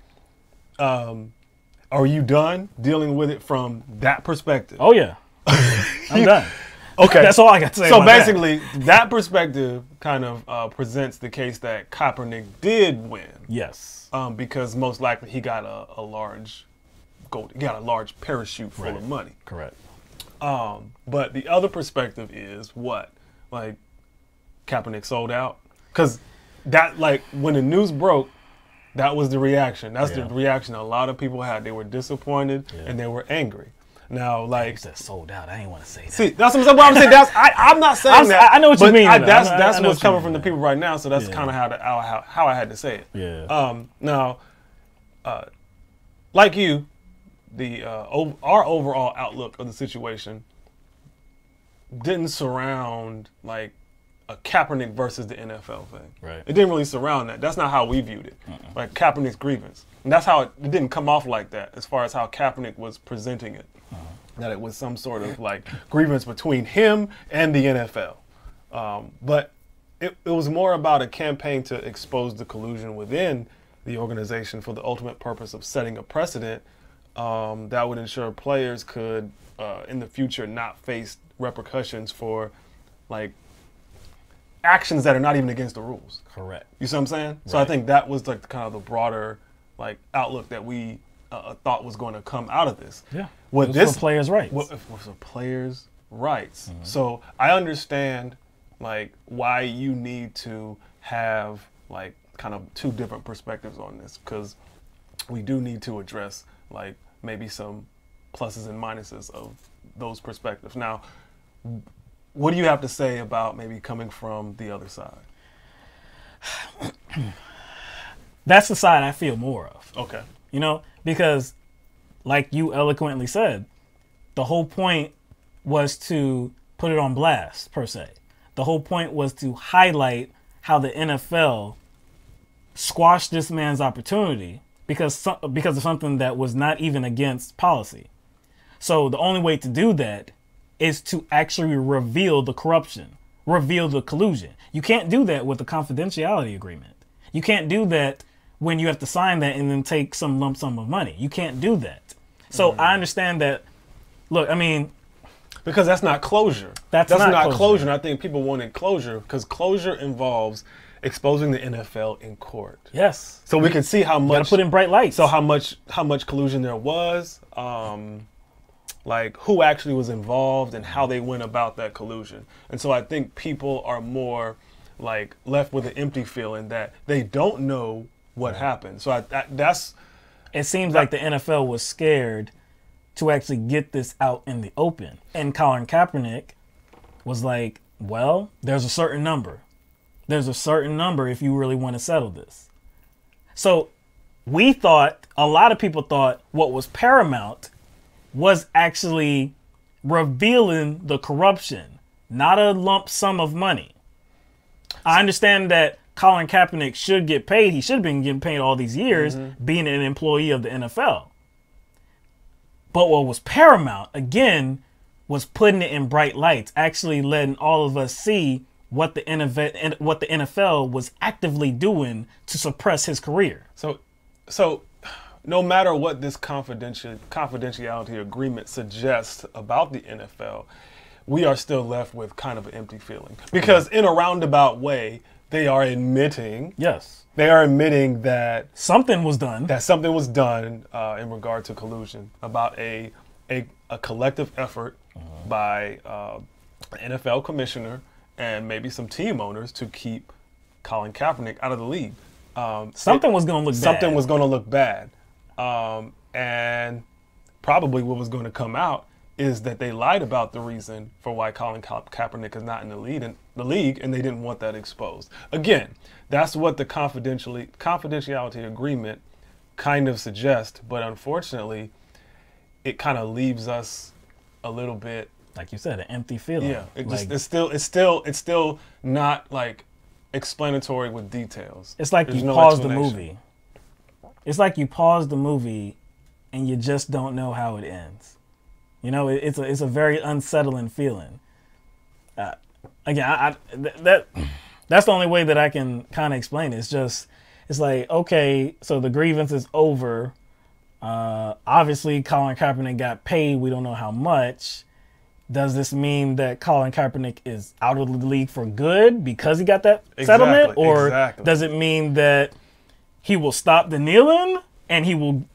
are you done dealing with it from that perspective? Oh, yeah. I'm done. Okay. That's all I got to say So about basically, that perspective kind of presents the case that Kaepernick did win. Yes. Because most likely he got a large parachute full of money. Correct. But the other perspective is what? Like, Kaepernick sold out? Because that, like, when the news broke, that was the reaction. That's the reaction a lot of people had. They were disappointed and they were angry. Now, like, you said sold out. I didn't want to say that. See, that's what I'm saying. I'm not saying that. I know what you mean. That's what's coming from the people right now. So that's kind of how I had to say it. Yeah. Now, like you, our overall outlook of the situation didn't surround like a Kaepernick versus the NFL thing. Right. It didn't really surround that. That's not how we viewed it. Like Kaepernick's grievance, and that's how it didn't come off like that. As far as how Kaepernick was presenting it, that it was some sort of like grievance between him and the NFL. But it was more about a campaign to expose the collusion within the organization for the ultimate purpose of setting a precedent that would ensure players could, in the future, not face repercussions for, like, actions that are not even against the rules. Correct. You see what I'm saying? Right. So I think that was like kind of the broader, like, outlook that we thought was going to come out of this. Yeah. With this for players' rights. For players' rights. So I understand, like, why you need to have, like, kind of two different perspectives on this, because we do need to address, like, maybe some pluses and minuses of those perspectives. Now, what do you have to say about maybe coming from the other side? That's the side I feel more of. Okay. You know, because like you eloquently said, the whole point was to put it on blast, per se. The whole point was to highlight how the NFL squashed this man's opportunity because of something that was not even against policy. So the only way to do that is to actually reveal the corruption, reveal the collusion. You can't do that with a confidentiality agreement. You can't do that when you have to sign that and then take some lump sum of money. You can't do that. So I understand that. Look, I mean, because that's not closure. That's not closure. And I think people wanted closure because closure involves exposing the NFL in court. Yes. So we can see how much. You gotta put in bright lights. So how much collusion there was, like who actually was involved and how they went about that collusion. And so I think people are more like left with an empty feeling that they don't know what happened. So that's. It seems like the NFL was scared to actually get this out in the open. And Colin Kaepernick was like, well, there's a certain number. There's a certain number if you really want to settle this. So we thought, a lot of people thought what was paramount was actually revealing the corruption, not a lump sum of money. I understand that Colin Kaepernick should get paid. He should have been getting paid all these years being an employee of the NFL. But what was paramount, again, was putting it in bright lights, actually letting all of us see what the NFL was actively doing to suppress his career. So no matter what this confidentiality agreement suggests about the NFL, we are still left with kind of an empty feeling. Because in a roundabout way, they are admitting. Yes. They are admitting that something was done. That something was done in regard to collusion, about a collective effort by an NFL commissioner and maybe some team owners to keep Colin Kaepernick out of the league. Something was going to look bad. Something was going to look bad. And probably what was going to come out is that they lied about the reason for why Colin Kaepernick is not in the league, and they didn't want that exposed. Again, that's what the confidentiality agreement kind of suggests, but unfortunately, it kind of leaves us a little bit, like you said, an empty feeling. Yeah, it's still not like explanatory with details. It's like you pause the movie. It's like you pause the movie, and you just don't know how it ends. You know, it's a very unsettling feeling. Again, that's the only way that I can kind of explain it. It's like, okay, so the grievance is over. Obviously, Colin Kaepernick got paid. We don't know how much. Does this mean that Colin Kaepernick is out of the league for good because he got that settlement? Or does it mean that he will stop the kneeling and he will,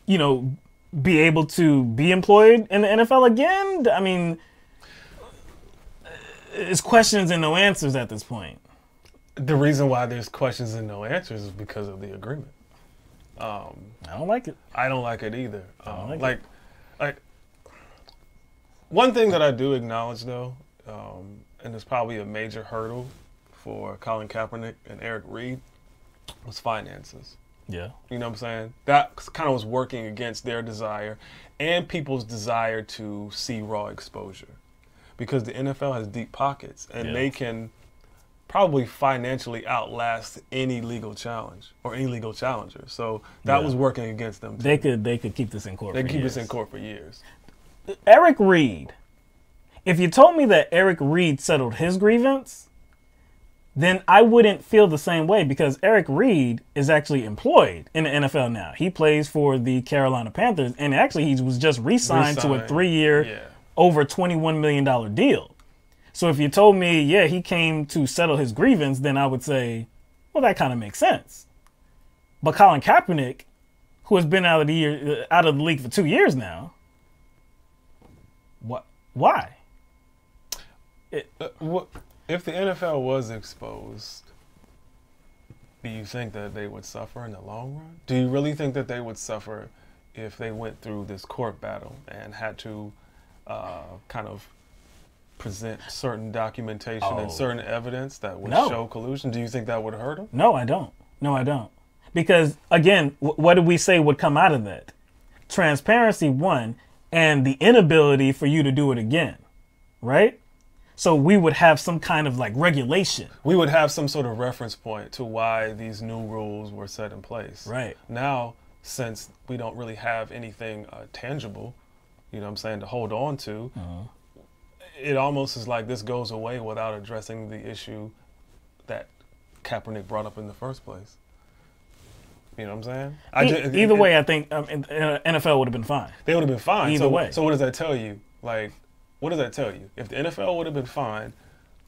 be able to be employed in the NFL again? I mean, it's questions and no answers at this point. The reason why there's questions and no answers is because of the agreement. I don't like it. I don't like it either. Like one thing that I do acknowledge though, and it's probably a major hurdle for Colin Kaepernick and Eric Reid, was finances. Yeah. You know what I'm saying? That kind of was working against their desire and people's desire to see raw exposure. Because the NFL has deep pockets and they can probably financially outlast any legal challenge or any legal challenger. So that was working against them too. They could keep this in court. They could keep this in court for years. Eric Reid, if you told me that Eric Reid settled his grievance, then I wouldn't feel the same way, because Eric Reid is actually employed in the NFL now. He plays for the Carolina Panthers, and actually he was just re-signed to a 3-year, over $21 million deal. So if you told me, yeah, he came to settle his grievance, then I would say, well, that kind of makes sense. But Colin Kaepernick, who has been out of the league for 2 years now, why? If the NFL was exposed, do you think that they would suffer in the long run? Do you really think that they would suffer if they went through this court battle and had to kind of present certain documentation and certain evidence that would show collusion? Do you think that would hurt them? No, I don't. Because, again, what did we say would come out of that? Transparency, one, and the inability for you to do it again, right? So we would have some kind of like regulation. We would have some sort of reference point to why these new rules were set in place. Right. Now, since we don't really have anything tangible, you know what I'm saying, to hold on to, it almost is like this goes away without addressing the issue that Kaepernick brought up in the first place. You know what I'm saying? Either way, I think NFL would have been fine. They would have been fine. Either way. So what does that tell you? Like, what does that tell you? If the NFL would have been fine,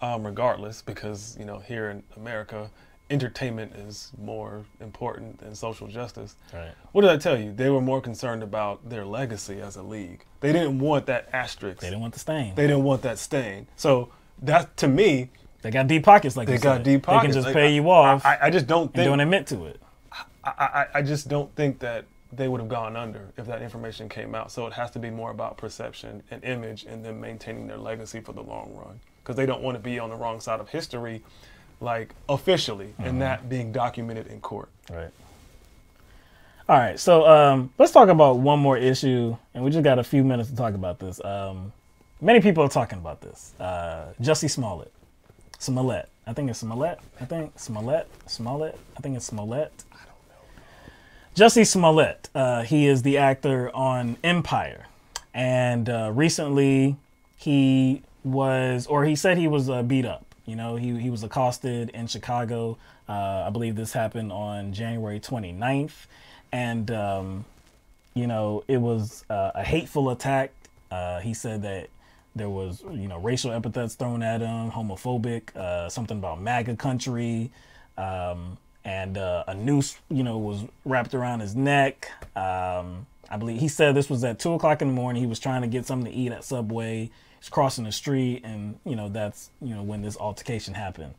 regardless, because, you know, here in America, entertainment is more important than social justice. Right. What does that tell you? They were more concerned about their legacy as a league. They didn't want that asterisk. They didn't want the stain. They didn't want that stain. So that, to me, they got deep pockets, like they got deep pockets. They can just pay you off. I just don't think. And don't admit to it. I just don't think that they would have gone under if that information came out. So it has to be more about perception and image and them maintaining their legacy for the long run. Because they don't want to be on the wrong side of history, like officially, and that being documented in court. Right. All right, so let's talk about one more issue, and we just got a few minutes to talk about this. Many people are talking about this. Jussie Smollett. Smollett. I think it's Smollett. Smollett. I think it's Smollett. Jussie Smollett, he is the actor on Empire, and recently he said he was beat up. You know, he was accosted in Chicago. I believe this happened on January 29th, and you know, it was a hateful attack. He said that there was, you know, racial epithets thrown at him, homophobic, something about MAGA country. And a noose, you know, was wrapped around his neck. I believe he said this was at 2 o'clock in the morning. He was trying to get something to eat at Subway. He's crossing the street, and, you know, that's, you know, when this altercation happened.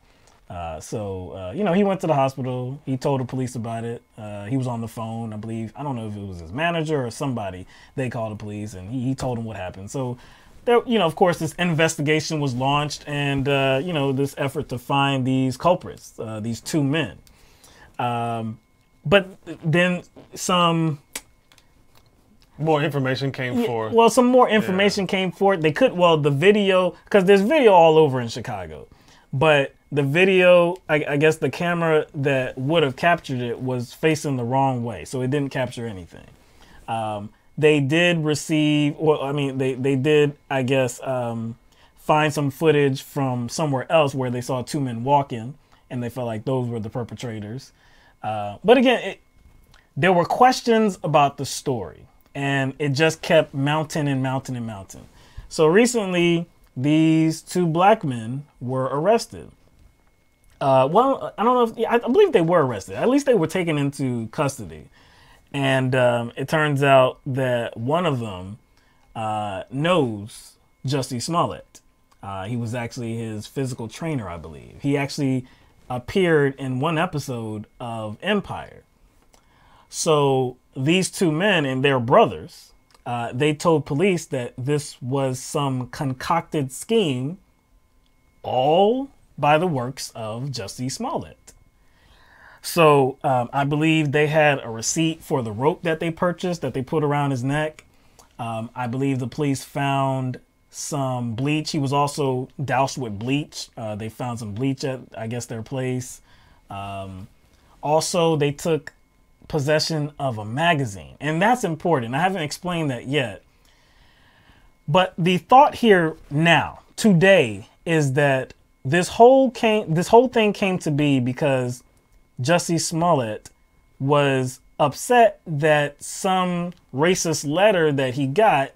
So you know, he went to the hospital. He told the police about it. He was on the phone, I believe. I don't know if it was his manager or somebody. They called the police, and he told them what happened. So there, you know, of course, this investigation was launched, and, you know, this effort to find these culprits, these two men. But then some more information came forth. Well, some more information came forth. They could, the video, because there's video all over in Chicago, but the video, I guess the camera that would have captured it was facing the wrong way, so it didn't capture anything. They did receive, they did, I guess, find some footage from somewhere else where they saw two men walking, and they felt like those were the perpetrators. But again, there were questions about the story, and it just kept mounting and mounting and mounting. So recently, these two black men were arrested. Well, I don't know if, I believe they were arrested. At least they were taken into custody. And it turns out that one of them knows Jussie Smollett. He was actually his physical trainer, I believe. He actually appeared in one episode of Empire. So these two men and their brothers, they told police that this was some concocted scheme, all by the works of Jussie Smollett. So I believe they had a receipt for the rope that they purchased, that they put around his neck. I believe the police found some bleach. He was also doused with bleach. They found some bleach at, I guess, their place. Also, they took possession of a magazine, and that's important. I haven't explained that yet. But the thought here now, today, is that this whole thing came to be because Jussie Smollett was upset that some racist letter that he got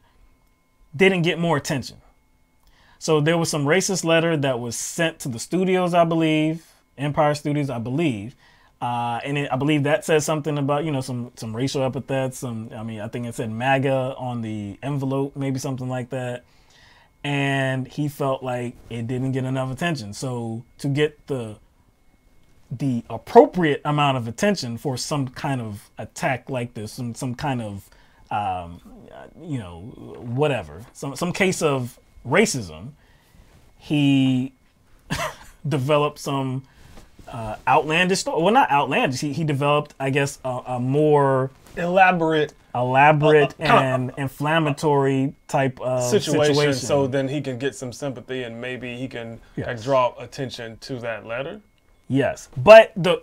didn't get more attention. So there was some racist letter that was sent to the studios, I believe, Empire Studios, I believe. And I believe that says something about, you know, some racial epithets. I think it said MAGA on the envelope, maybe something like that. And he felt like it didn't get enough attention. So to get the appropriate amount of attention for some kind of attack like this, some kind of, you know, whatever, some case of racism, he developed some outlandish story. Well, not outlandish. He developed, I guess, a more elaborate and inflammatory type of situation. So then he can get some sympathy and maybe he can draw attention to that letter. Yes, but the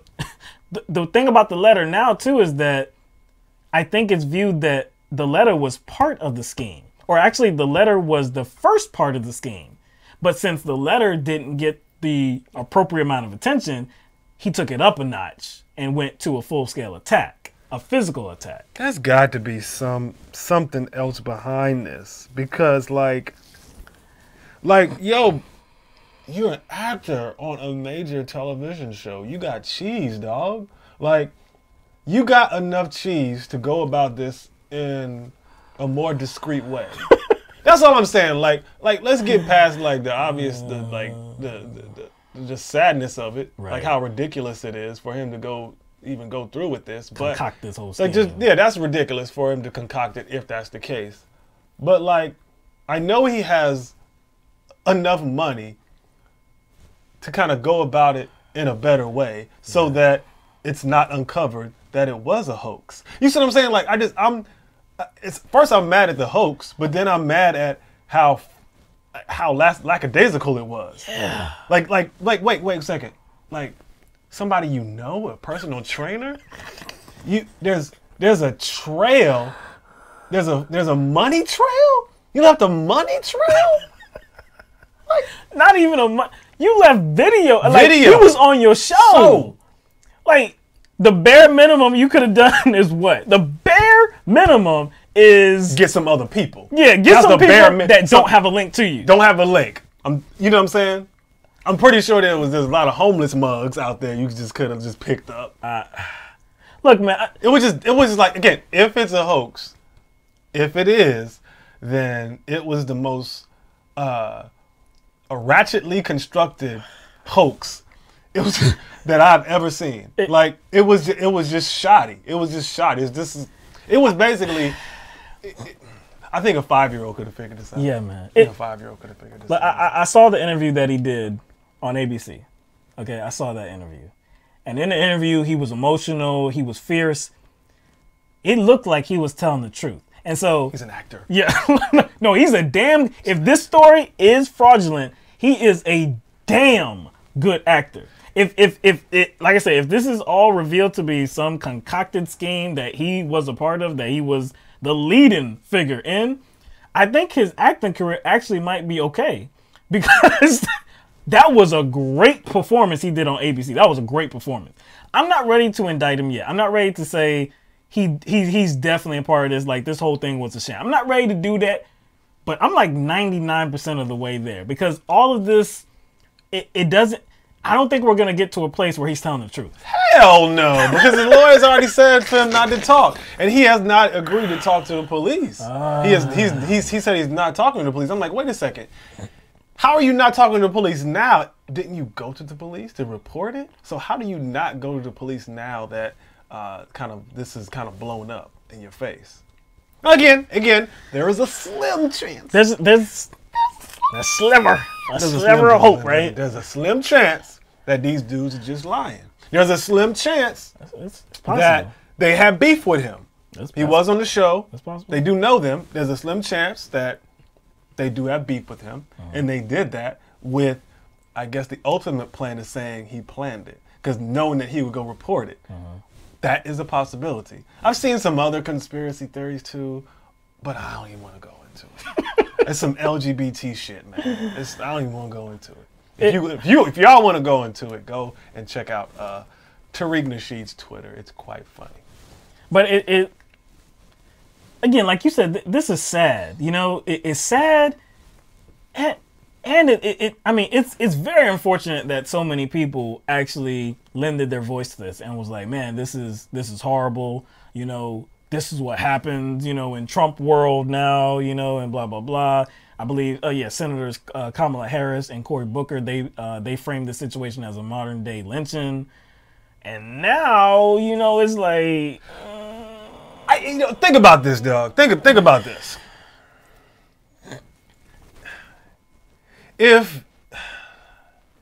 thing about the letter now too is that I think it's viewed that the letter was part of the scheme, or actually the letter was the first part of the scheme. But since the letter didn't get the appropriate amount of attention, he took it up a notch and went to a full-scale attack, a physical attack. There's got to be something else behind this, because like yo, you're an actor on a major television show. You got cheese, dog. Like, you got enough cheese to go about this in a more discreet way. That's all I'm saying. Like let's get past like the obvious, the sadness of it, like how ridiculous it is for him to even go through with this. But concoct this whole scheme. That's ridiculous for him to concoct it if that's the case. But like, I know he has enough money to kind of go about it in a better way, so that it's not uncovered that it was a hoax. You see what I'm saying? Like, first I'm mad at the hoax, but then I'm mad at how lackadaisical it was. Yeah. Like, wait a second. Like, somebody you know, a personal trainer, there's a trail. There's a money trail? You left a money trail? Like, not even you left video. Like, he was on your show. So, like, the bare minimum you could have done is what? The bare minimum is get some other people. Yeah, get some people that don't have a link to you. Don't have a link. You know what I'm saying? I'm pretty sure there's a lot of homeless mugs out there you just could have just picked up. Look, man, it was just like, again, if it's a hoax, if it is, then it was the most ratchetly constructed hoax that I've ever seen. It was just shoddy. It was just shoddy. It was basically. I think a 5-year-old could have figured this out. Yeah, man. A 5-year-old could have figured this out. I saw the interview that he did on ABC. Okay, I saw that interview, and in the interview, he was emotional. He was fierce. It looked like he was telling the truth, and so he's an actor. Yeah, no, he's a damn. If this story is fraudulent, he is a damn good actor. If like I say, if this is all revealed to be some concocted scheme that he was a part of, that he was the leading figure in, I think his acting career actually might be okay, because that was a great performance he did on ABC. That was a great performance. I'm not ready to indict him yet. I'm not ready to say he's definitely a part of this. Like, this whole thing was a sham. I'm not ready to do that, but I'm like 99% of the way there, because all of this, it doesn't. I don't think we're going to get to a place where he's telling the truth. Hell no, because his lawyers already said for him not to talk, and he has not agreed to talk to the police. He said he's not talking to the police. I'm like, wait a second. How are you not talking to the police now? Didn't you go to the police to report it? So how do you not go to the police now that this is kind of blown up in your face? Again, there is a slim chance. There's a sliver of hope, right? There's a slim chance that these dudes are just lying. There's a slim chance that they have beef with him. He was on the show. That's possible. They do know them. There's a slim chance that they do have beef with him. And they did that with, I guess the ultimate plan is saying he planned it, because knowing that he would go report it. That is a possibility. I've seen some other conspiracy theories too, but I don't even want to go into it. It's some LGBT shit, man. I don't even want to go into it. If y'all want to go into it, go and check out Tariq Nasheed's Twitter. It's quite funny. But it again, like you said, this is sad. You know, it's sad, and I mean, it's very unfortunate that so many people actually lended their voice to this and was like, man, this is horrible. You know, this is what happens, you know, in Trump world now, you know, and blah, blah, blah. I believe, Senators Kamala Harris and Cory Booker, they framed the situation as a modern day lynching. And now, you know, it's like... think about this, dog. Think about this. If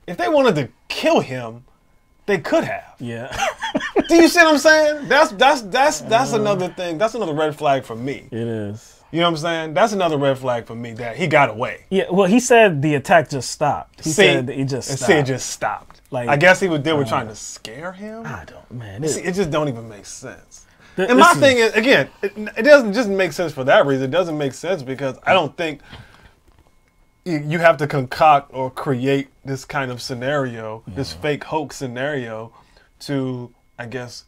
they wanted to kill him, they could have. Yeah. Do you see what I'm saying? That's another thing. That's another red flag for me. It is. You know what I'm saying? That's another red flag for me that he got away. Yeah. Well, he said the attack just stopped. He said that it just stopped. See, it just stopped. Like, I guess they were trying to scare him. I don't, man. It just don't even make sense. And my thing is, again, it doesn't just make sense for that reason. It doesn't make sense because I don't think you have to concoct or create this kind of scenario, this fake hoax scenario, to, I guess,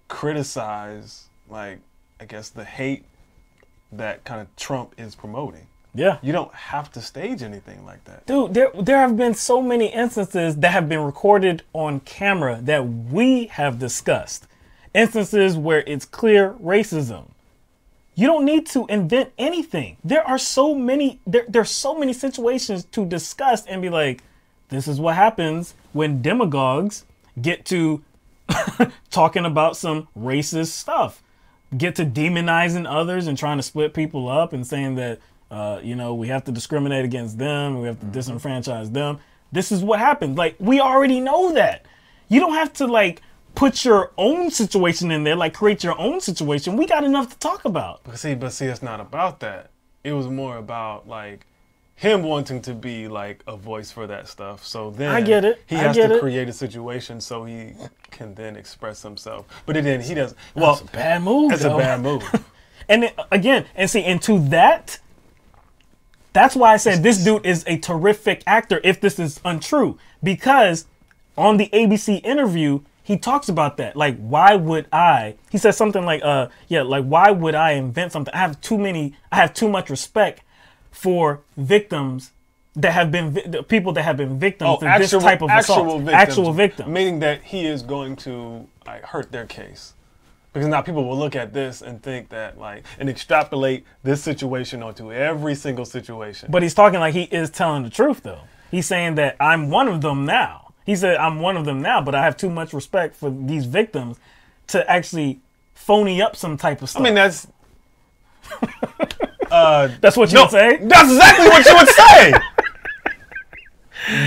criticize, like, I guess, the hate that kind of Trump is promoting. Yeah. You don't have to stage anything like that. Dude, there have been so many instances that have been recorded on camera that we have discussed. Instances where it's clear racism. You don't need to invent anything. There are so many there's so many situations to discuss and be like, this is what happens when demagogues get to talking about some racist stuff. Get to demonizing others and trying to split people up and saying that we have to discriminate against them, we have to disenfranchise them. This is what happens. Like, we already know that. You don't have to like put your own situation in there, like create your own situation. We got enough to talk about. But see, it's not about that. It was more about like him wanting to be like a voice for that stuff. So then I get it. He has to create a situation so he can then express himself. But then he doesn't. Well, that's a bad move. That's a bad move. And then, again, into that, that's why I said this dude is a terrific actor if this is untrue. Because on the ABC interview, he talks about that. Like, why would I? He says something like, why would I invent something? I have too much respect for victims that have been people that have been victims of this type of assault. Actual victims. Meaning that he is going to hurt their case. Because now people will look at this and think that and extrapolate this situation onto every single situation. But he's talking like he is telling the truth though. He's saying that I'm one of them now. He said, I'm one of them now, but I have too much respect for these victims to actually phony up some type of stuff. I mean, that's... that's what you would say? That's exactly what you would say!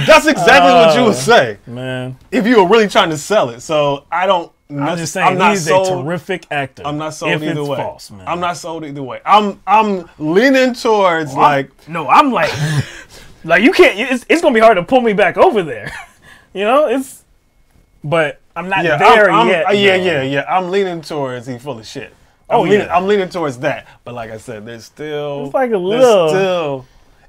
That's exactly what you would say. Man. If you were really trying to sell it. So, I'm just saying, he's a terrific actor. I'm not sold either way. False, man. I'm not sold either way. I'm leaning towards I'm like, you can't, it's going to be hard to pull me back over there. You know, but I'm not there yet. Yeah. I'm leaning towards he's full of shit. I'm leaning towards that. But like I said, there's still,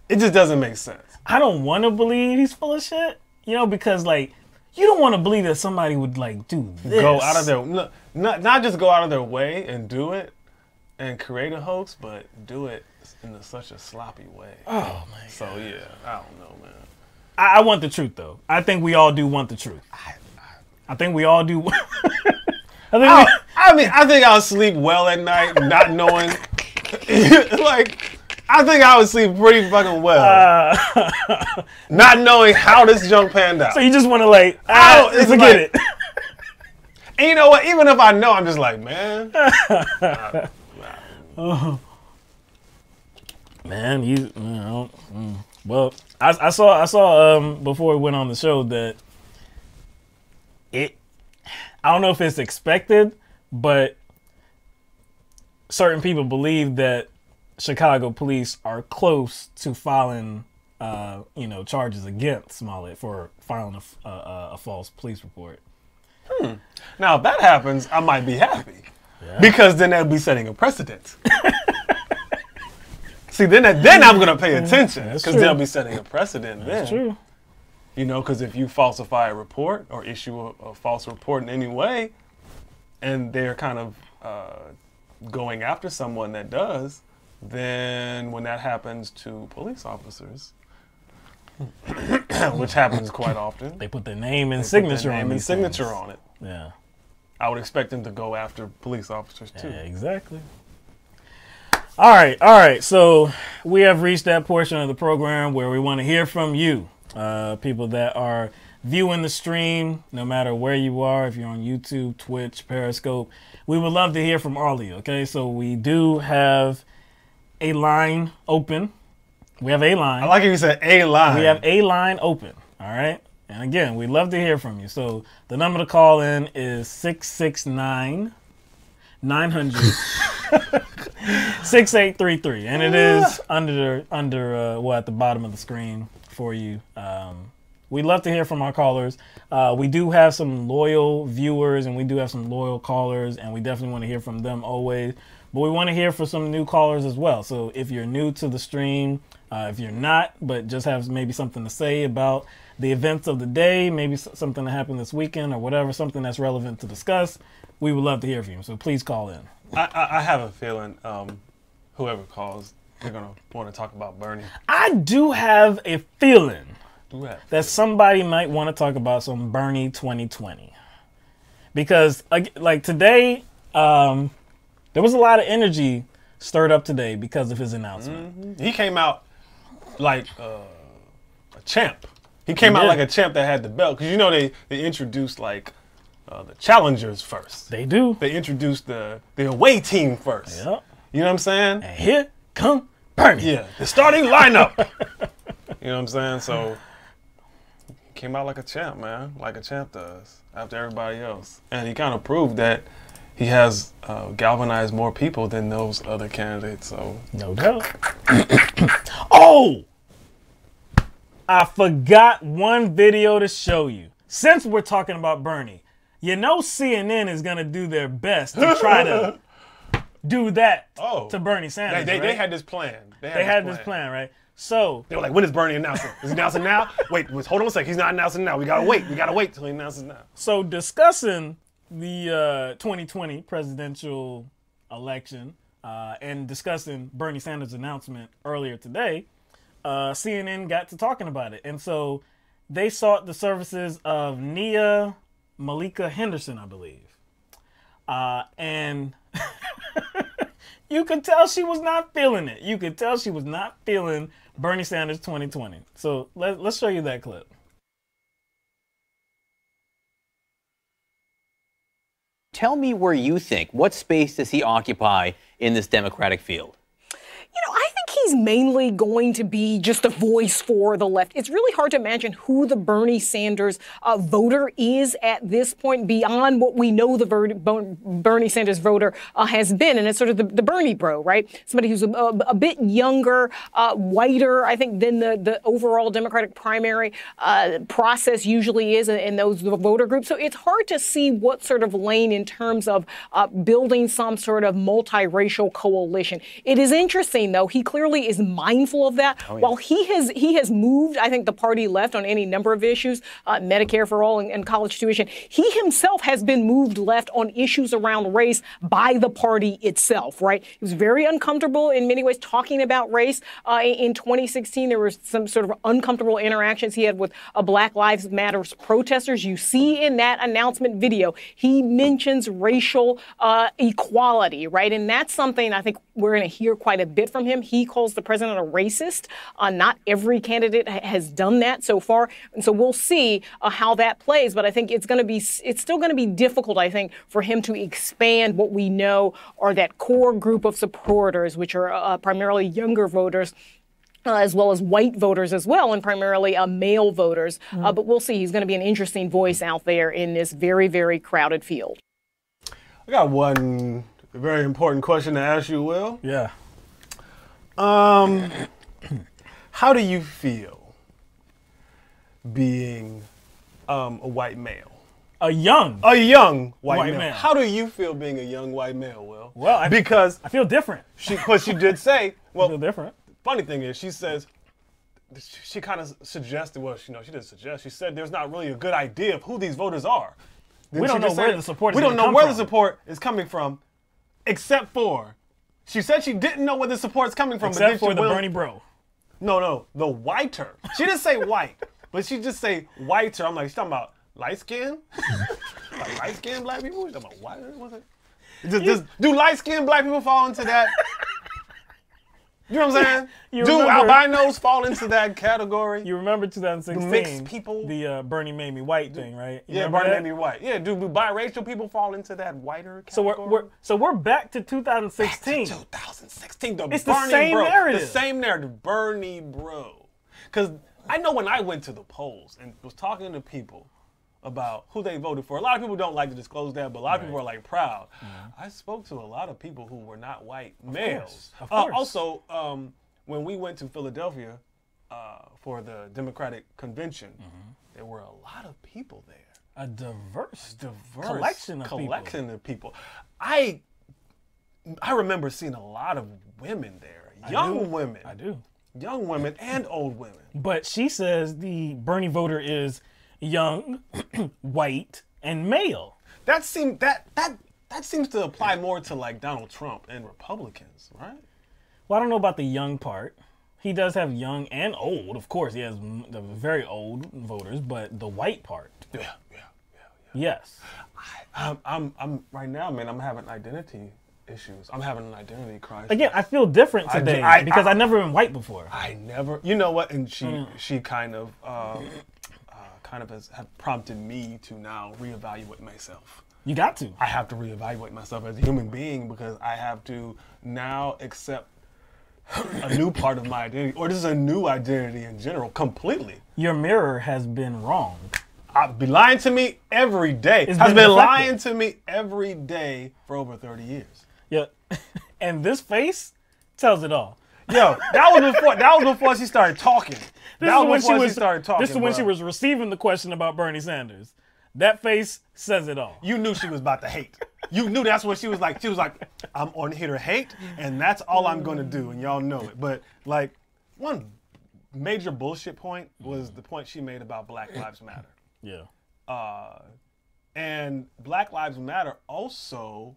it just doesn't make sense. I don't want to believe he's full of shit, because you don't want to believe that somebody would do this. Go out of their, not just go out of their way and do it and create a hoax, but do it in such a sloppy way. Oh my God. So yeah, I don't know, man. I want the truth, though. I think we all do want the truth. I think we all do. I think I'll sleep well at night, not knowing. I think I would sleep pretty fucking well, not knowing how this junk panned out. So you just want to forget it. And you know what? Even if I know, I'm just like, man. Man, well, I saw before we went on the show that I don't know if it's expected, but certain people believe that Chicago police are close to filing, charges against Smollett for filing a false police report. Now, if that happens, I might be happy because then they'll be setting a precedent. See, then I'm going to pay attention because they'll be setting a precedent then. That's true. Because if you falsify a report or issue a false report in any way, and they're kind of going after someone that does, then when that happens to police officers, which happens quite often, they put their name and signature on it. Yeah. I would expect them to go after police officers too. Yeah, exactly. All right. So we have reached that portion of the program where we want to hear from you, people that are viewing the stream, no matter where you are, if you're on YouTube, Twitch, Periscope. We would love to hear from all of you, okay? So we do have a line open. We have a line. I like how you said a line. We have a line open, all right? And again, we'd love to hear from you. So the number to call in is 669-900-6833. And it is under at the bottom of the screen for you. We'd love to hear from our callers. We do have some loyal viewers and we do have some loyal callers, and we definitely want to hear from them always. But we want to hear from some new callers as well. So if you're new to the stream, if you're not, but just have maybe something to say about the events of the day, maybe something that happened this weekend or whatever, something that's relevant to discuss, we would love to hear from you. So please call in. I have a feeling whoever calls, they're going to want to talk about Bernie. I do have a feeling that somebody might want to talk about some Bernie 2020. Because, like today, there was a lot of energy stirred up today because of his announcement. Mm-hmm. He came out like a champ. He came out like a champ that had the belt. Because, you know, they introduced, like, the challengers first. They do. They introduced the away team first. Yep. You know what I'm saying? And here come Bernie. Yeah, the starting lineup. You know what I'm saying? So, he came out like a champ, man. Like a champ does after everybody else. And he kind of proved that he has galvanized more people than those other candidates. So no doubt. Oh! I forgot one video to show you. Since we're talking about Bernie, you know CNN is going to do their best to try to do that to Bernie Sanders. They had this plan. They had this plan, right? So they were like, when is Bernie announcing? Is he announcing now? Wait, hold on a second. He's not announcing now. We got to wait. We got to wait till he announces now. So discussing the 2020 presidential election and discussing Bernie Sanders' announcement earlier today, CNN got to talking about it. And so they sought the services of Nia Malika Henderson, I believe. And you could tell she was not feeling it. You could tell she was not feeling Bernie Sanders 2020. So let's show you that clip. Tell me where you think. What space does he occupy in this Democratic field? You know, I think he's mainly going to be just a voice for the left. It's really hard to imagine who the Bernie Sanders voter is at this point beyond what we know the Bernie Sanders voter has been. And it's sort of the Bernie bro, right? Somebody who's a bit younger, whiter, I think, than the overall Democratic primary process usually is in those voter groups. So it's hard to see what sort of lane in terms of building some sort of multiracial coalition. It is interesting, though. He clearly is mindful of that. Oh, yeah. While he has moved, I think, the party left on any number of issues, Medicare for all and college tuition. He himself has been moved left on issues around race by the party itself, right? He was very uncomfortable in many ways talking about race. In 2016, there were some sort of uncomfortable interactions he had with Black Lives Matter protesters. You see in that announcement video, he mentions racial equality, right? And that's something I think we're going to hear quite a bit from him. He calls the president a racist. Not every candidate has done that so far. And so we'll see how that plays. But I think it's still going to be difficult, I think, for him to expand what we know are that core group of supporters, which are primarily younger voters, as well as white voters as well, and primarily male voters. But we'll see. He's going to be an interesting voice out there in this very, very crowded field. I got one very important question to ask you, Will. Yeah. How do you feel being a white male? A young white male. How do you feel being a young white male, Will? Well, because I feel different. But she did say, well, I feel different. Funny thing is, she says, she kind of suggested, well, she didn't suggest, she said there's not really a good idea of who these voters are. We don't know where the support is We don't know where the support is coming from, except for, she said she didn't know where the support is coming from. Except for the Bernie bro. No, the whiter. She didn't say white, but she just say whiter. I'm like, she's talking about light skin? Like light skinned black people? She's talking about whiter? What's it? Do light skinned black people fall into that? You know what I'm saying? Do albinos fall into that category? You remember 2016? Do mixed people? The Bernie made me white thing, right? Yeah, Bernie made me white. Yeah, do biracial people fall into that whiter category? So we're back to 2016. Back to 2016. It's the same narrative. The same narrative. Bernie bro. Because I know when I went to the polls and was talking to people about who they voted for, a lot of people don't like to disclose that, but a lot of people are like proud. I spoke to a lot of people who were not white males. Of course. Also, when we went to Philadelphia for the Democratic convention, there were a lot of people there. A diverse collection of people. I remember seeing a lot of women there, young women. I do. Young women and old women. But she says the Bernie voter is young, white, and male. That seems to apply more to like Donald Trump and Republicans, right? Well, I don't know about the young part. He does have young and old, of course. He has the very old voters, but the white part. Yeah. Yes. I'm right now, man. I'm having identity issues. I'm having an identity crisis. Again, I feel different today because I've never been white before. I never. You know what? And she kind of has prompted me to now reevaluate myself. You got to. I have to reevaluate myself as a human being because I have to now accept a new part of my identity, or this is a new identity in general, completely. Your mirror has been wrong. Be lying to me every day. Has been lying to me every day for over 30 years. Yeah, and this face tells it all. Yo, that was before she started talking. This is when she was receiving the question about Bernie Sanders. That face says it all. You knew she was about to hate. You knew that's what she was like. She was like, I'm on here to hate, and that's all I'm going to do, and y'all know it. But, like, one major bullshit point was the point she made about Black Lives Matter. Yeah. And Black Lives Matter also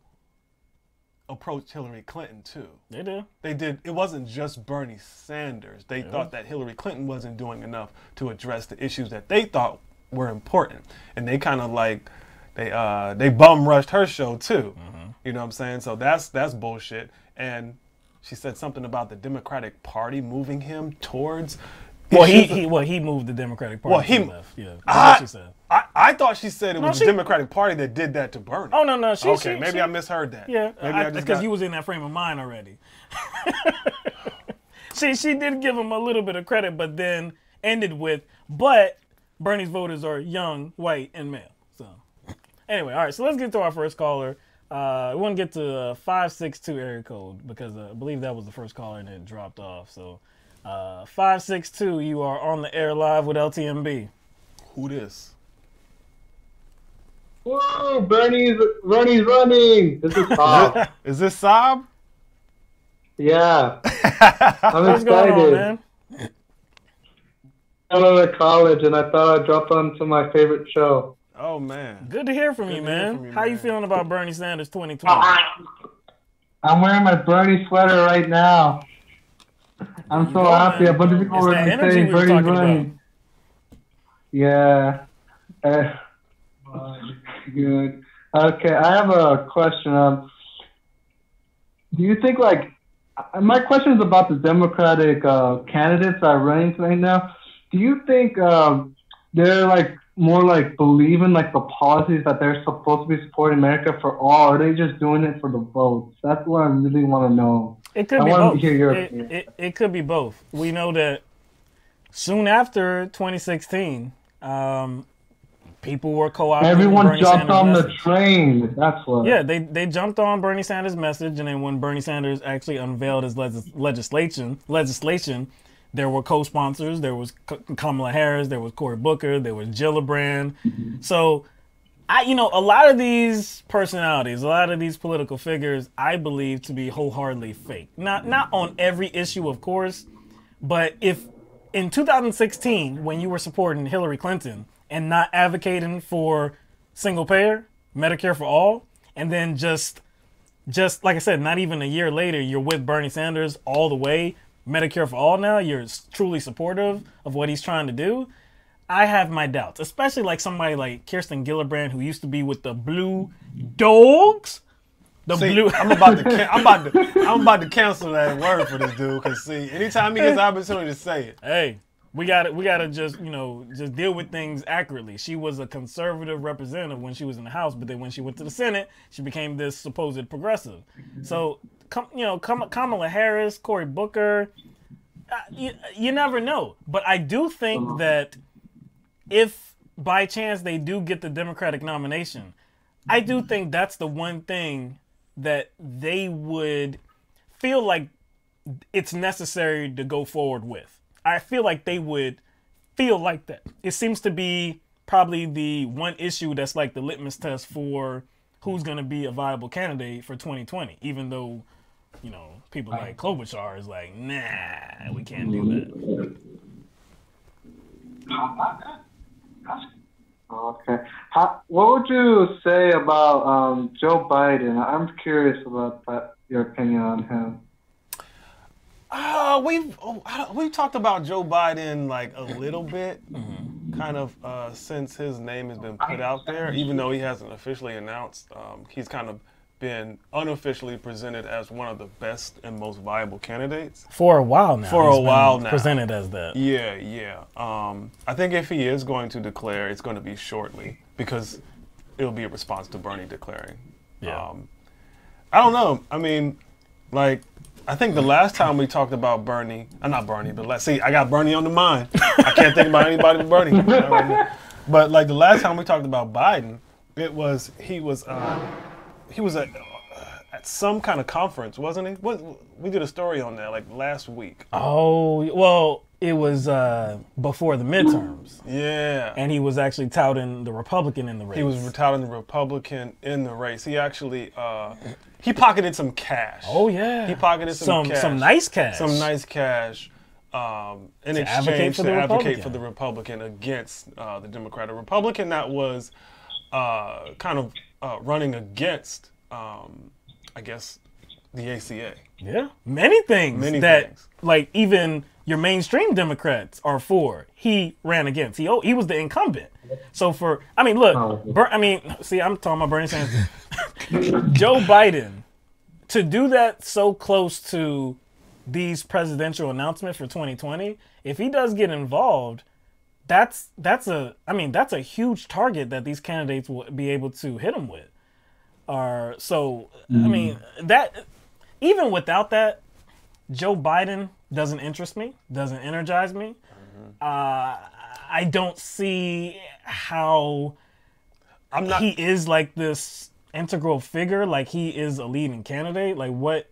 approached Hillary Clinton, too. They did. They did. It wasn't just Bernie Sanders. They thought that Hillary Clinton wasn't doing enough to address the issues that they thought were important, and they kind of like they bum rushed her show too. You know what I'm saying? So that's bullshit. And she said something about the Democratic Party moving him towards. Well, he moved the Democratic Party. Well, he left. Yeah, that's what she said. I thought she said it was the Democratic Party that did that to Bernie. Oh no, maybe I misheard that. Yeah, because you was in that frame of mind already. she did give him a little bit of credit, but then ended with, but Bernie's voters are young, white, and male. So anyway, all right, so let's get to our first caller. We want to get to 562 area code because I believe that was the first caller and it dropped off. So 562, you are on the air live with LTMB. Who this? Whoa, Bernie's running. This is Saab. Is this Saab? Yeah. I'm What's excited. going on, man? I'm at college, and I thought I'd drop onto my favorite show. Oh, man. Good to hear from you, man. How you feeling about Bernie Sanders 2020? I'm wearing my Bernie sweater right now. I'm so happy. A bunch of people were saying Bernie's running. Yeah. Good. Okay, I have a question. Do you think, my question is about the Democratic candidates that are running right now. Do you think they're more believing the policies that they're supposed to be supporting America for all, or are they just doing it for the votes? That's what I really want to know. It could be both. It could be both. We know that soon after 2016, people were co-opting everyone Bernie jumped Sanders' on message. the train. That's what. Yeah, they jumped on Bernie Sanders' message, and then when Bernie Sanders actually unveiled his legislation, there were co-sponsors. There was Kamala Harris. There was Cory Booker. There was Gillibrand. So, a lot of these personalities, a lot of these political figures, I believe to be wholeheartedly fake. Not on every issue, of course, but if in 2016, when you were supporting Hillary Clinton and not advocating for single payer, Medicare for all, and then just like I said, not even a year later, you're with Bernie Sanders all the way, Medicare for all now, you're truly supportive of what he's trying to do. I have my doubts, especially somebody like Kirsten Gillibrand, who used to be with the Blue Dogs. I'm about to cancel that word for this dude, because anytime he gets the opportunity to say it. Hey, we gotta just deal with things accurately. She was a conservative representative when she was in the House, but then when she went to the Senate, she became this supposed progressive. So Kamala Harris, Cory Booker, you never know. But I do think that if by chance they do get the Democratic nomination, I do think that's the one thing that they would feel like it's necessary to go forward with. I feel like they would feel like that. It seems to be probably the one issue that's like the litmus test for who's going to be a viable candidate for 2020, even though, you know, people like Klobuchar is like, nah, we can't do that. Okay. What would you say about Joe Biden? I'm curious about that, your opinion on him. We've talked about Joe Biden like a little bit, kind of since his name has been put out there, even though he hasn't officially announced. He's kind of been unofficially presented as one of the best and most viable candidates. For a while now. For a while now. Presented as that. Yeah. I think if he is going to declare, it's going to be shortly because it'll be a response to Bernie declaring. Yeah. I don't know. I mean, like, I think the last time we talked about Bernie, not Bernie, but let's see, I got Bernie on the mind. I can't think about anybody but Bernie. But like the last time we talked about Biden, he was at some kind of conference, wasn't he? We did a story on that like last week. Oh, well, it was before the midterms. Yeah. And he was actually touting the Republican in the race. He was touting the Republican in the race. He actually he pocketed some cash. Oh yeah. He pocketed some cash. Some nice cash. Some nice cash. In exchange to advocate for the Republican against the Democrat. A Republican that was kind of running against, I guess, the ACA. Yeah, many things like even your mainstream Democrats are for. He ran against. He was the incumbent. So look, see, I'm talking about Bernie Sanders. Joe Biden, to do that so close to these presidential announcements for 2020, if he does get involved, that's a huge target that these candidates will be able to hit him with. I mean, that even without that, Joe Biden doesn't interest me, doesn't energize me. I don't see how he is like this integral figure, like he is a leading candidate. Like what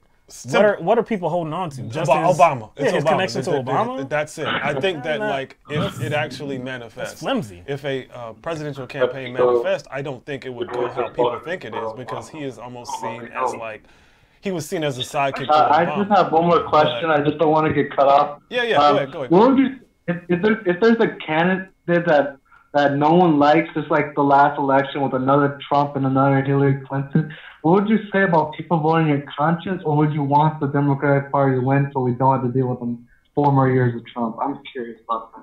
are people holding on to? Just Obama. His connection to Obama? That's it. I think that like if it actually manifests, it's flimsy. If a presidential campaign manifests, I don't think it would go how people think it is, because he is almost seen as like, he was seen as a sidekick to Obama. I just have one more question. I just don't want to get cut off. Yeah, go ahead. What would you, if there's a candidate that no one likes, just like the last election with another Trump and another Hillary Clinton, what would you say about people voting your conscience, or would you want the Democratic Party to win so we don't have to deal with them 4 more years of Trump? I'm curious about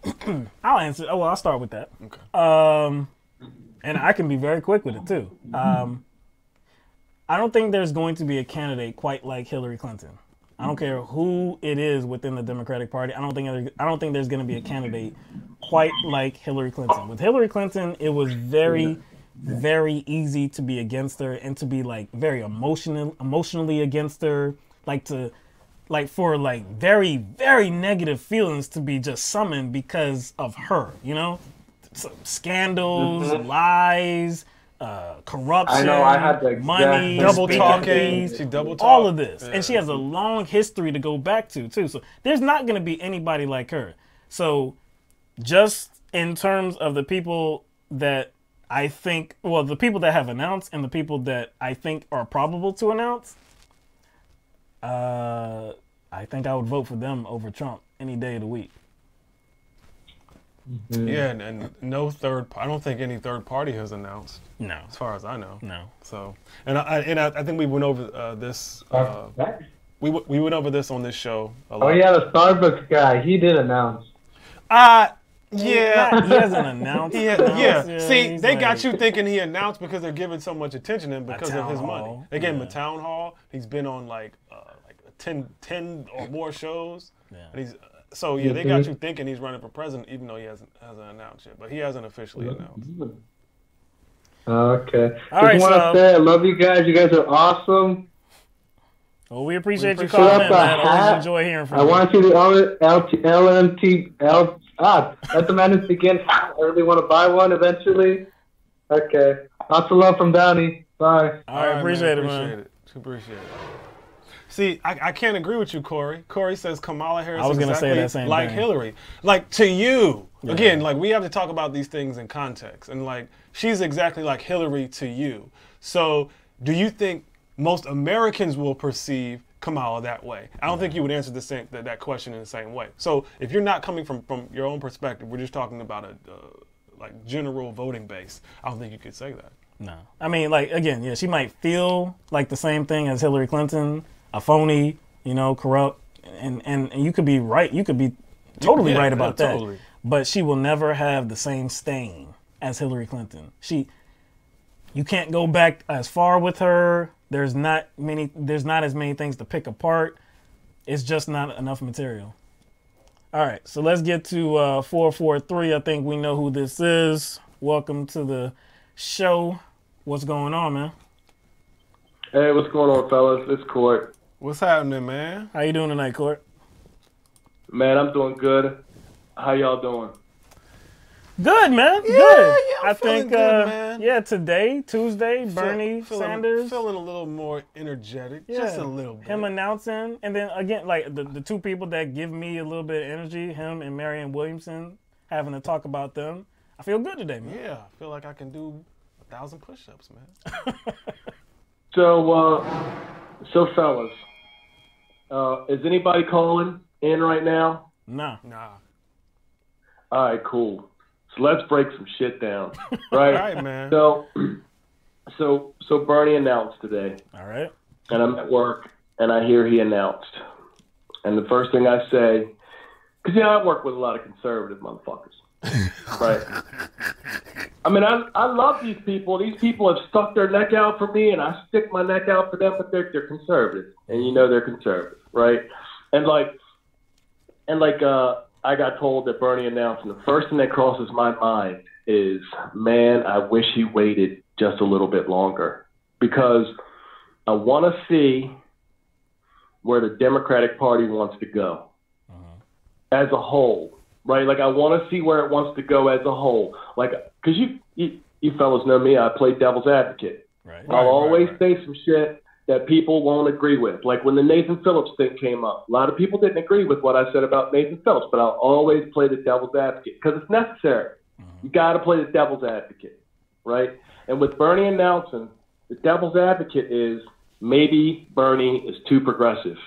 that. I'll start with that. Okay. And I can be very quick with it too. I don't think there's going to be a candidate quite like Hillary Clinton. I don't care who it is within the Democratic Party. I don't think there's going to be a candidate quite like Hillary Clinton. With Hillary Clinton, it was very, very easy to be against her and to be like very emotionally against her, for very, very negative feelings to be just summoned because of her. You know, some scandals, lies. Corruption, I know, I had money, double talking, all of this. Yeah. And she has a long history to go back to, too. So there's not going to be anybody like her. So just in terms of the people that I think, the people that have announced and the people that I think are probable to announce, I think I would vote for them over Trump any day of the week. Mm-hmm. Yeah, and no I don't think any third party has announced. No, as far as I know. No. So, I think we went over this. We went over this on this show a lot. Oh yeah, the Starbucks guy, he did announce. Yeah, he hasn't announced. Yeah. See, they got you thinking he announced because they're giving so much attention to him because of his money. They gave him a town hall. He's been on like 10 or more shows. Yeah. And So they got you thinking he's running for president, even though he hasn't announced yet. But he hasn't officially announced. Okay. All right, want to say I love you guys. You guys are awesome. Well, we appreciate you calling in, man. Always enjoy hearing from you. I want to see the let the madness begin. I really want to buy one eventually. Okay. Lots of love from Downey. Bye. All right, appreciate it, man. Appreciate it. See, I can't agree with you, Corey. Corey says Kamala Harris I was gonna exactly say that same like thing. Hillary. Like, to you. Yeah. Again, like, we have to talk about these things in context. And, like, she's exactly like Hillary to you. So, do you think most Americans will perceive Kamala that way? I don't think you would answer that question in the same way. So, if you're not coming from your own perspective, we're just talking about a like general voting base, I don't think you could say that. No. I mean, like, again, yeah, she might feel like the same thing as Hillary Clinton, a phony, corrupt, and you could be right. You could be totally right about that. Totally. But she will never have the same stain as Hillary Clinton. You can't go back as far with her. There's not as many things to pick apart. It's just not enough material. All right, so let's get to 443. I think we know who this is. Welcome to the show. What's going on, man? Hey, what's going on, fellas? It's Court. What's happening, man? How you doing tonight, Court? Man, I'm doing good. How y'all doing? Good, man. Yeah, good. Yeah, I think, good, man. Yeah, today, Tuesday, Bernie Sanders. Feeling a little more energetic, just a little bit. Him announcing, and then again, like the two people that give me a little bit of energy, him and Marianne Williamson, having to talk about them. I feel good today, man. Yeah, I feel like I can do 1,000 push-ups, man. So fellas, is anybody calling in right now? Nah. All right, cool. So let's break some shit down, right? All right, man. So Bernie announced today. All right. And I'm at work, and I hear he announced. And the first thing I say, because, I work with a lot of conservative motherfuckers, right? I mean, I love these people. These people have stuck their neck out for me, and I stick my neck out for them, but they're conservative. And they're conservative, right? I got told that Bernie announced, and the first thing that crosses my mind is, man, I wish he waited just a little bit longer, because I want to see where the Democratic Party wants to go as a whole, right? Like, I want to see where it wants to go as a whole. Like, because you fellas know me, I play devil's advocate. Right. I'll always say some shit that people won't agree with. Like when the Nathan Phillips thing came up, a lot of people didn't agree with what I said about Nathan Phillips, but I'll always play the devil's advocate because it's necessary. You got to play the devil's advocate, right? And with Bernie announcing, the devil's advocate is maybe Bernie is too progressive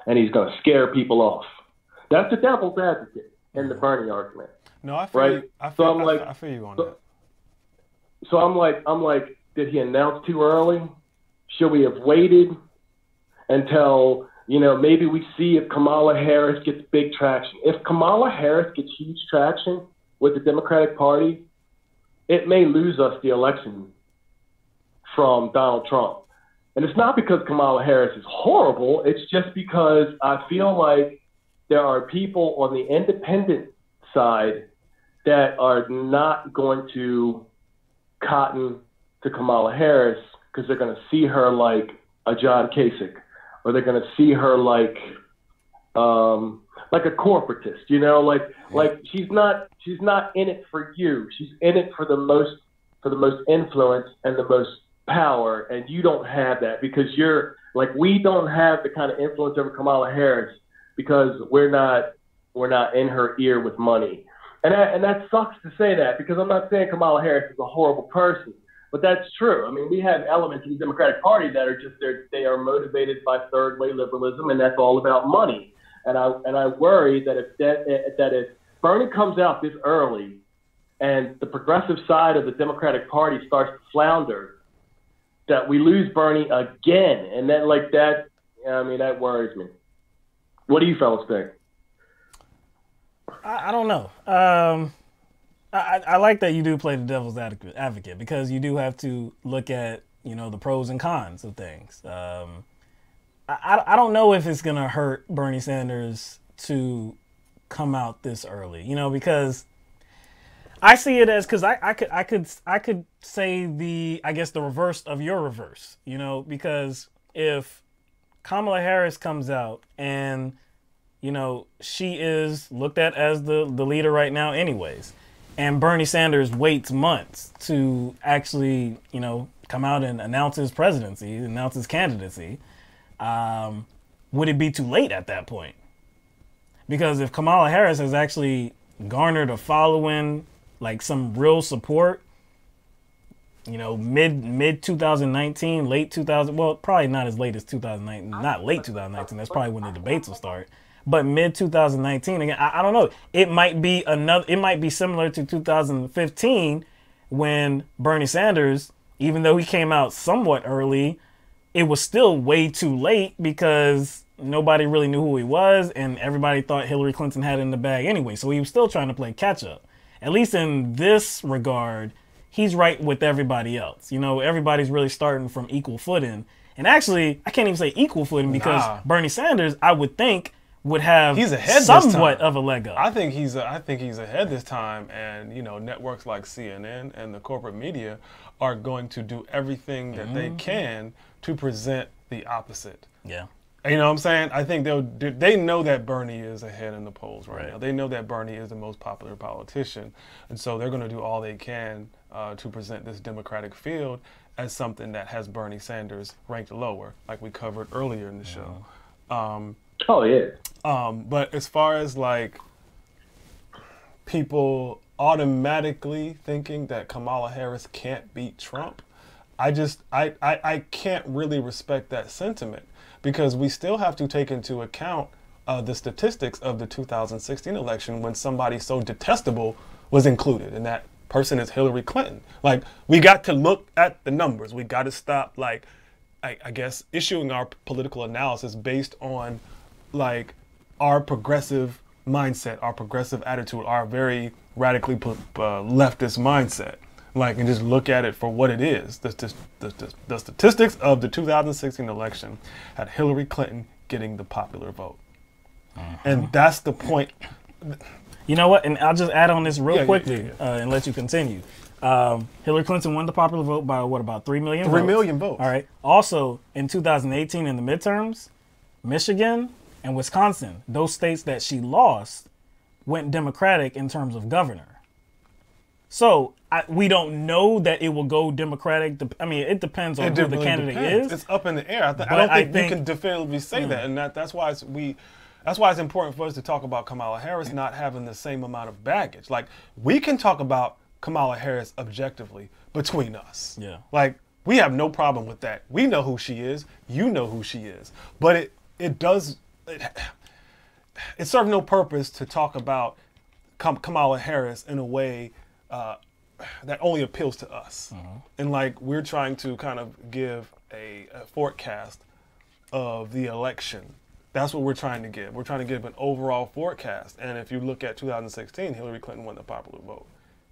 and he's going to scare people off. That's the devil's advocate in the Bernie argument. No, I feel you. I feel you on that. So I'm like, did he announce too early? Should we have waited until, maybe we see if Kamala Harris gets big traction? If Kamala Harris gets huge traction with the Democratic Party, it may lose us the election from Donald Trump. And it's not because Kamala Harris is horrible. It's just because I feel like there are people on the independent side that are not going to cotton to Kamala Harris because they're going to see her like a John Kasich, or they're going to see her like a corporatist, like she's not in it for you. She's in it for the most influence and the most power, and you don't have that because we don't have the kind of influence over Kamala Harris because we're not in her ear with money. And that sucks to say that because I'm not saying Kamala Harris is a horrible person. But that's true. I mean, we have elements in the Democratic Party that are they are motivated by third way liberalism, and that's all about money. And I worry that if Bernie comes out this early, and the progressive side of the Democratic Party starts to flounder, that we lose Bernie again, and then that worries me. What do you fellas think? I don't know. I like that you do play the devil's advocate because you do have to look at, the pros and cons of things. I don't know if it's going to hurt Bernie Sanders to come out this early, because I see it as, because I could say the reverse of your reverse, because if Kamala Harris comes out and, you know, she is looked at as the leader right now anyways. And Bernie Sanders waits months to actually, you know, come out and announce his presidency, announce his candidacy. Would it be too late at that point? Because if Kamala Harris has actually garnered a following, like some real support, you know, mid 2019, late 2000, well, probably not as late as 2019, not late 2019. That's probably when the debates will start. But mid 2019, again, I don't know. It might be similar to 2015 when Bernie Sanders, even though he came out somewhat early, it was still way too late because nobody really knew who he was and everybody thought Hillary Clinton had it in the bag anyway. So he was still trying to play catch up. At least in this regard, he's right with everybody else. You know, everybody's really starting from equal footing. And actually, I can't even say equal footing because Bernie Sanders, I would think, would have somewhat of a leg up. I think he's ahead this time, and you know, networks like CNN and the corporate media are going to do everything that they can to present the opposite. Yeah. You know what I'm saying? I think they know that Bernie is ahead in the polls right now. They know that Bernie is the most popular politician, and so they're going to do all they can to present this Democratic field as something that has Bernie Sanders ranked lower, like we covered earlier in the show. Oh yeah. But as far as like people automatically thinking that Kamala Harris can't beat Trump, I can't really respect that sentiment because we still have to take into account the statistics of the 2016 election when somebody so detestable was included, and that person is Hillary Clinton. Like, we got to look at the numbers. We got to stop, like, I guess, issuing our political analysis based on like our progressive mindset, our progressive attitude, our very radically leftist mindset, like, and just look at it for what it is. The statistics of the 2016 election had Hillary Clinton getting the popular vote. And that's the point. You know what? And I'll just add on this real quickly and let you continue. Hillary Clinton won the popular vote by what, about 3 million votes? 3 million votes. All right. Also, in 2018 in the midterms, Michigan and Wisconsin, those states that she lost, went Democratic in terms of governor. So we don't know that it will go Democratic. I mean, it depends on who the candidate is. It's up in the air. I don't think you can definitively say that, and that's why it's important for us to talk about Kamala Harris not having the same amount of baggage. Like, we can talk about Kamala Harris objectively between us. Yeah. Like, we have no problem with that. We know who she is. You know who she is. But it serves no purpose to talk about Kamala Harris in a way that only appeals to us. And like, we're trying to kind of give a forecast of the election. That's what we're trying to give. We're trying to give an overall forecast. And if you look at 2016, Hillary Clinton won the popular vote.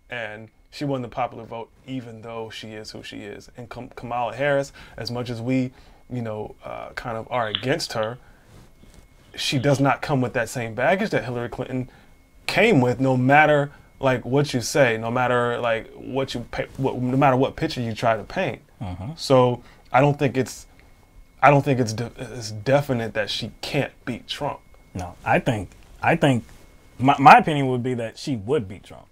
And she won the popular vote even though she is who she is. And Kamala Harris, as much as we, you know, kind of are against her, she does not come with that same baggage that Hillary Clinton came with, no matter like what you say, no matter like no matter what picture you try to paint. So I don't think it's definite that she can't beat Trump. No, I think my opinion would be that she would beat Trump.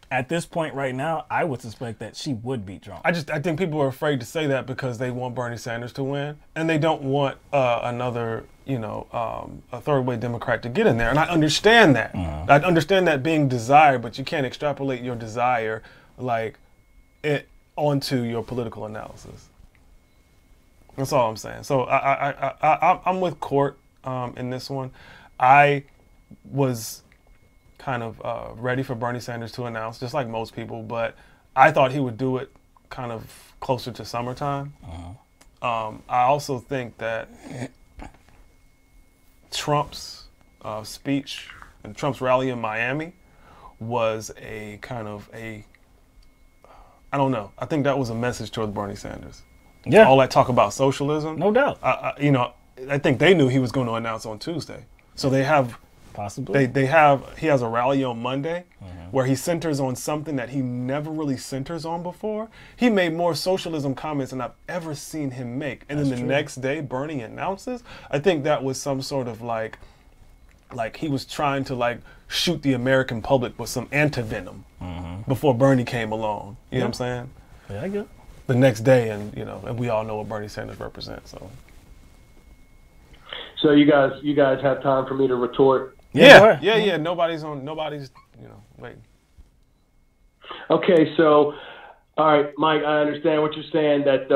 At this point right now, I would suspect that she would beat Trump. I think people are afraid to say that because they want Bernie Sanders to win, and they don't want another, you know, a third-way Democrat to get in there. And I understand that. I understand that being desired, but you can't extrapolate your desire like it onto your political analysis. That's all I'm saying. So I'm with Court in this one. I was kind of ready for Bernie Sanders to announce, just like most people, but I thought he would do it kind of closer to summertime. I also think that Trump's speech and Trump's rally in Miami was a kind of I don't know. I think that was a message toward Bernie Sanders. Yeah. All that talk about socialism. No doubt. You know, I think they knew he was going to announce on Tuesday. So they have possibly he has a rally on Monday, where he centers on something that he never really centers on before. He made more socialism comments than I've ever seen him make. And then the next day, Bernie announces, I think that was some sort of like he was trying to like shoot the American public with some antivenom before Bernie came along. You know what I'm saying? Yeah, I get it. The next day, and you know, and we all know what Bernie Sanders represents. So you guys have time for me to retort? Yeah. Nobody's, waiting. Okay, so, all right, Mike, I understand what you're saying, that,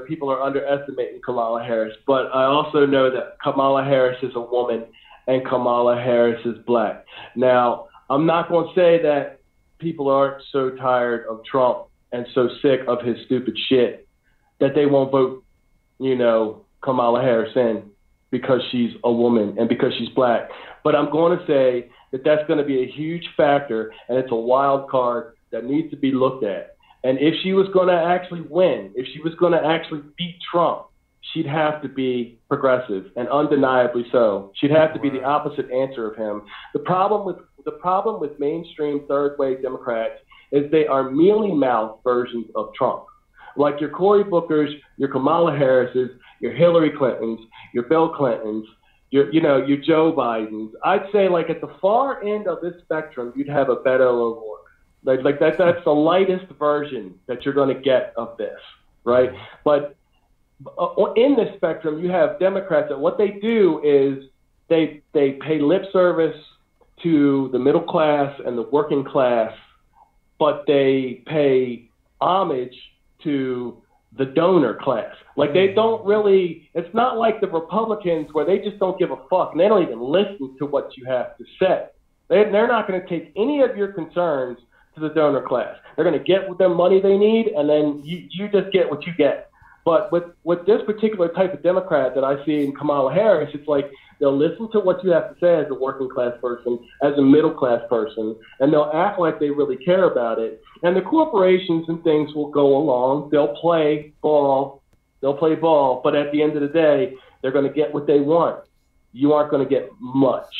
people are underestimating Kamala Harris, but I also know that Kamala Harris is a woman and Kamala Harris is black. Now, I'm not going to say that people aren't so tired of Trump and so sick of his stupid shit that they won't vote, Kamala Harris in because she's a woman and because she's black. But I'm going to say that that's going to be a huge factor, and it's a wild card that needs to be looked at. And if she was going to actually win, if she was going to actually beat Trump, she'd have to be progressive, and undeniably so. She'd have to be the opposite answer of him. The problem with mainstream third-wave Democrats is they are mealy-mouthed versions of Trump. Like your Cory Bookers, your Kamala Harrises, your Hillary Clintons, your Bill Clintons, your Joe Bidens. I'd say like at the far end of this spectrum, you'd have a Beto O'Rourke. Like that's the lightest version that you're going to get of this, right? But in this spectrum, you have Democrats that what they do is they pay lip service to the middle class and the working class, but they pay homage to the donor class. Like they don't really, it's not like the Republicans where they just don't give a fuck and they don't even listen to what you have to say. They're not going to take any of your concerns to the donor class. They're going to get the money they need, and then you just get what you get. But with this particular type of Democrat that I see in Kamala Harris, it's like they'll listen to what you have to say as a working class person, as a middle class person, and they'll act like they really care about it. And the corporations and things will go along. They'll play ball. But at the end of the day, they're going to get what they want. You aren't going to get much,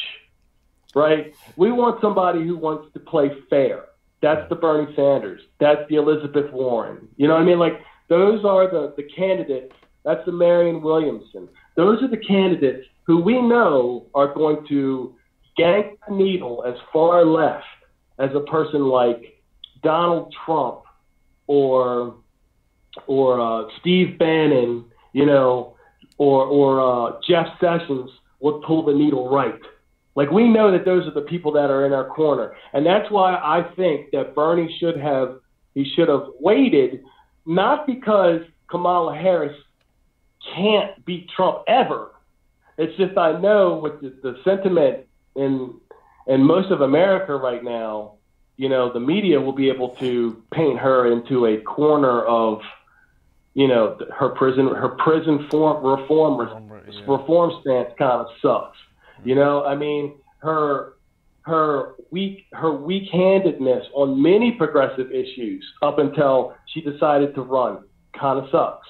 right? We want somebody who wants to play fair. That's the Bernie Sanders. That's the Elizabeth Warren. You know what I mean? Like, those are the candidates. That's the Marianne Williamson. Those are the candidates who we know are going to gank the needle as far left as a person like Donald Trump or Steve Bannon, or Jeff Sessions would pull the needle right. Like, we know that those are the people that are in our corner. And that's why I think that Bernie should have waited, not because Kamala Harris can't beat Trump ever. It's just I know with the sentiment in most of America right now, the media will be able to paint her into a corner of, her prison reform stance kind of sucks. I mean, her weak-handedness on many progressive issues up until she decided to run kind of sucks.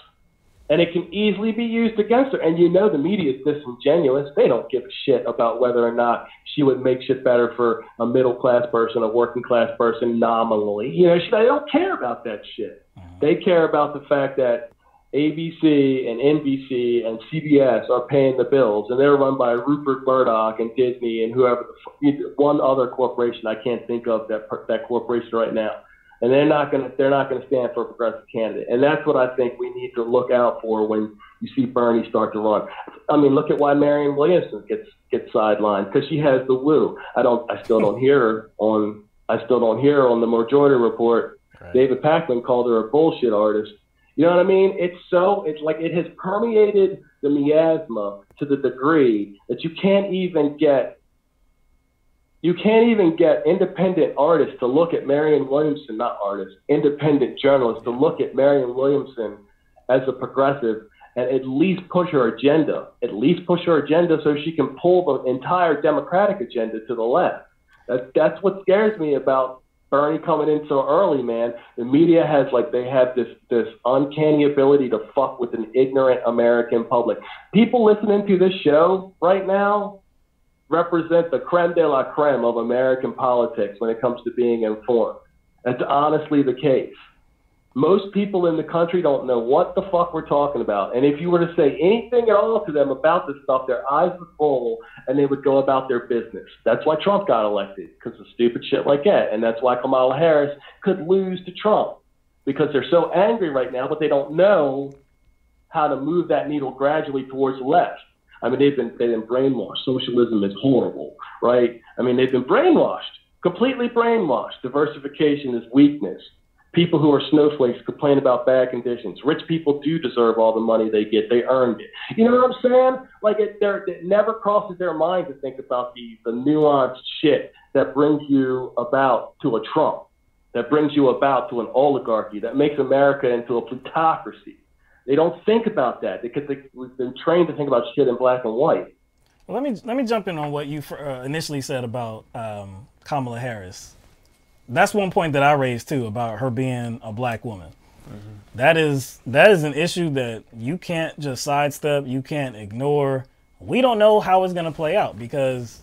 And it can easily be used against her. And the media is disingenuous. They don't give a shit about whether or not she would make shit better for a middle-class person, a working-class person nominally. They don't care about that shit. They care about the fact that ABC and NBC and CBS are paying the bills, and they're run by Rupert Murdoch and Disney and whoever, one other corporation I can't think of that corporation right now. And they're not going to stand for a progressive candidate. And that's what I think we need to look out for when you see Bernie start to run. I mean, look at why Marianne Williamson gets sidelined, because she has the woo. I still don't hear her on the Majority Report. Right. David Pakman called her a bullshit artist. You know what I mean? It's like it has permeated the miasma to the degree that you can't even get independent artists to look at Marianne Williamson, not artists, independent journalists to look at Marianne Williamson as a progressive and at least push her agenda so she can pull the entire Democratic agenda to the left. That's what scares me about Bernie coming in so early, man. The media has this uncanny ability to fuck with an ignorant American public. People listening to this show right now, represent the creme de la creme of American politics when it comes to being informed. That's honestly the case. Most people in the country don't know what the fuck we're talking about. And if you were to say anything at all to them about this stuff, their eyes would roll and they would go about their business. That's why Trump got elected, because of stupid shit like that. And that's why Kamala Harris could lose to Trump, because they're so angry right now, but they don't know how to move that needle gradually towards the left. I mean, they've been brainwashed. Socialism is horrible, right? I mean, they've been brainwashed, completely brainwashed. Diversification is weakness. People who are snowflakes complain about bad conditions. Rich people do deserve all the money they get. They earned it. You know what I'm saying? Like, it never crosses their mind to think about the nuanced shit that brings you about to a Trump, that brings you about to an oligarchy, that makes America into a plutocracy. They don't think about that because we've been trained to think about shit in black and white. Well, let me jump in on what you initially said about Kamala Harris. That's one point that I raised too, about her being a black woman. Mm-hmm. That is an issue that you can't just sidestep, you can't ignore. We don't know how it's going to play out because,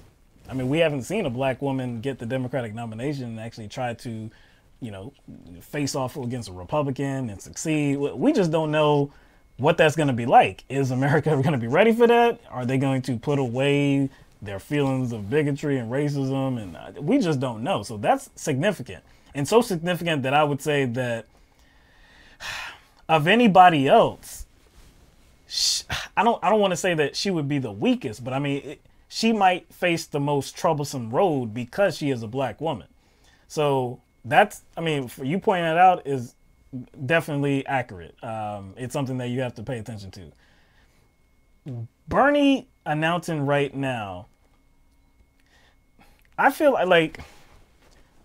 I mean, we haven't seen a black woman get the Democratic nomination and actually try to, you know, face off against a Republican and succeed. We just don't know what that's going to be like. Is America going to be ready for that? Are they going to put away their feelings of bigotry and racism? And we just don't know. So that's significant. And so significant that I would say that of anybody else, I don't want to say that she would be the weakest, but I mean, she might face the most troublesome road because she is a black woman. So that's, I mean, for you pointing that out is definitely accurate. It's something that you have to pay attention to. Bernie announcing right now, I feel like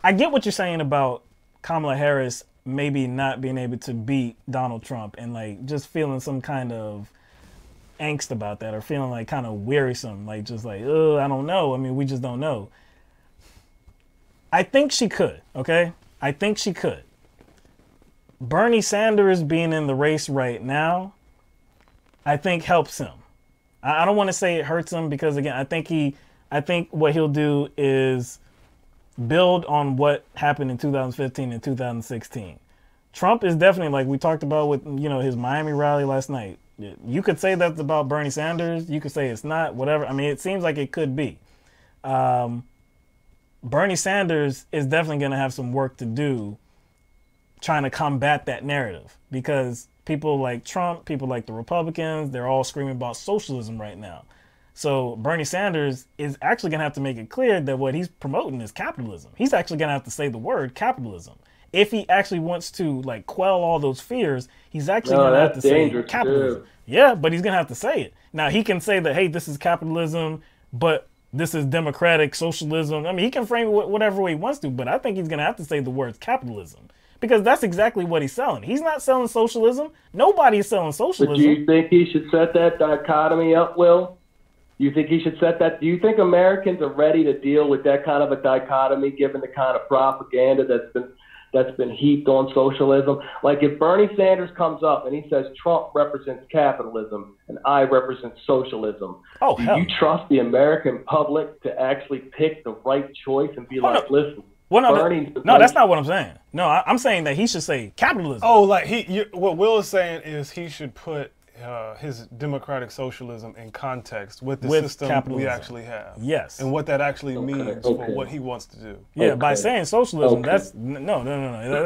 I get what you're saying about Kamala Harris maybe not being able to beat Donald Trump and like just feeling some kind of angst about that or feeling like kind of wearisome, like just like, oh, I don't know. I mean, we just don't know. I think she could, okay? I think she could. Bernie Sanders being in the race right now, I think helps him. I don't want to say it hurts him because, again, I think what he'll do is build on what happened in 2015 and 2016. Trump is definitely, like we talked about with, you know, his Miami rally last night. You could say that's about Bernie Sanders. You could say it's not, whatever. I mean, it seems like it could be. Bernie Sanders is definitely going to have some work to do trying to combat that narrative because people like Trump, people like the Republicans, they're all screaming about socialism right now. So Bernie Sanders is actually going to have to make it clear that what he's promoting is capitalism. He's actually going to have to say the word capitalism. If he actually wants to like quell all those fears, he's actually going to have to say capitalism. Too. Yeah, but he's going to have to say it. Now he can say that, hey, this is capitalism, but this is democratic socialism. I mean, he can frame it whatever way he wants to, but I think he's going to have to say the words capitalism because that's exactly what he's selling. He's not selling socialism. Nobody is selling socialism. But do you think he should set that dichotomy up, Will? You think he should set that? Do you think Americans are ready to deal with that kind of a dichotomy, given the kind of propaganda that's been heaped on socialism? Like if Bernie Sanders comes up and he says Trump represents capitalism and I represent socialism, do you trust the American public to actually pick the right choice and be listen? Well, no, that's not what I'm saying. No, I'm saying that he should say capitalism. Oh, like what Will is saying is he should put his democratic socialism in context with the system capitalism we actually have. Yes. And what that actually means for what he wants to do. Yeah, by saying socialism, that's no.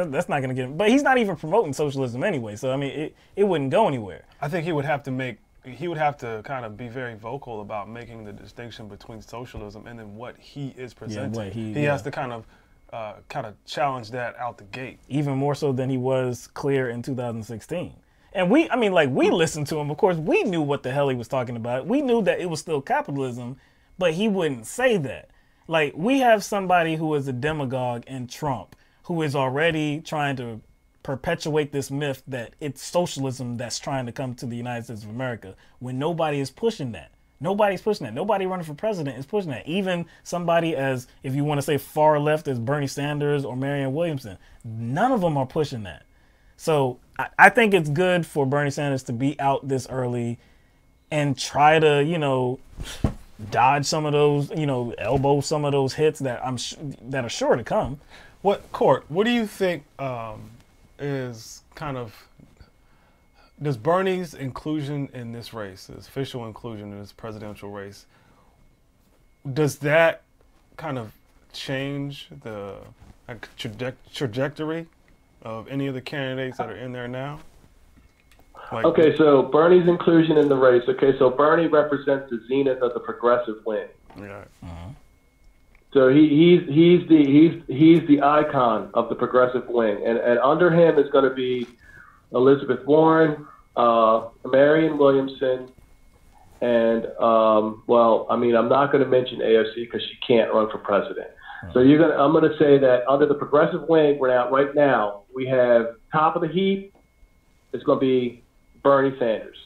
That's not going to get him. But he's not even promoting socialism anyway. So, I mean, it wouldn't go anywhere. I think he would have to kind of be very vocal about making the distinction between socialism and then what he is presenting. Yeah, he has to kind of challenge that out the gate. Even more so than he was clear in 2016. And we listened to him. Of course, we knew what the hell he was talking about. We knew that it was still capitalism, but he wouldn't say that. Like, we have somebody who is a demagogue in Trump, who is already trying to perpetuate this myth that it's socialism that's trying to come to the United States of America, when nobody is pushing that. Nobody's pushing that. Nobody running for president is pushing that. Even somebody as, if you want to say far left, as Bernie Sanders or Marianne Williamson, none of them are pushing that. So I think it's good for Bernie Sanders to be out this early and try to, dodge some of those, elbow some of those hits that that are sure to come. What do you think is kind of, does Bernie's inclusion in this race, his official inclusion in this presidential race, does that kind of change the trajectory of any of the candidates that are in there now? Okay, so Bernie's inclusion in the race. Okay, so Bernie represents the zenith of the progressive wing. Yeah. So he's the icon of the progressive wing, and under him is going to be Elizabeth Warren, Marianne Williamson, and I'm not going to mention AOC because she can't run for president. So I'm going to say that under the progressive wing, right now we have top of the heap is going to be Bernie Sanders.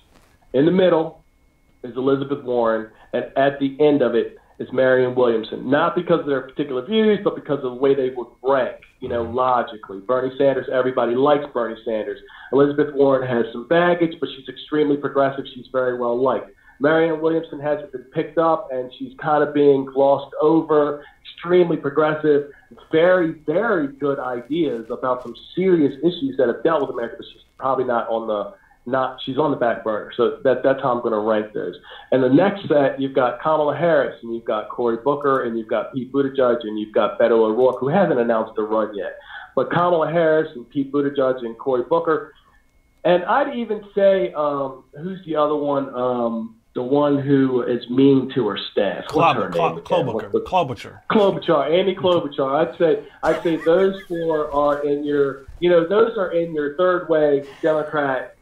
In the middle is Elizabeth Warren, and at the end of it is Marianne Williamson. Not because of their particular views, but because of the way they would rank, logically. Bernie Sanders, everybody likes Bernie Sanders. Elizabeth Warren has some baggage, but she's extremely progressive. She's very well liked. Marianne Williamson hasn't been picked up, and she's kind of being glossed over. Extremely progressive, very, very good ideas about some serious issues that have dealt with America, but she's probably she's on the back burner. So that's how I'm going to rank those. And the next set, you've got Kamala Harris, and you've got Cory Booker, and you've got Pete Buttigieg, and you've got Beto O'Rourke, who hasn't announced a run yet. But Kamala Harris and Pete Buttigieg and Cory Booker. And I'd even say, who's the other one? The one who is mean to her staff. What's her name? Klobuchar. Amy Klobuchar. I'd say those four are in your, those are in your third way Democrat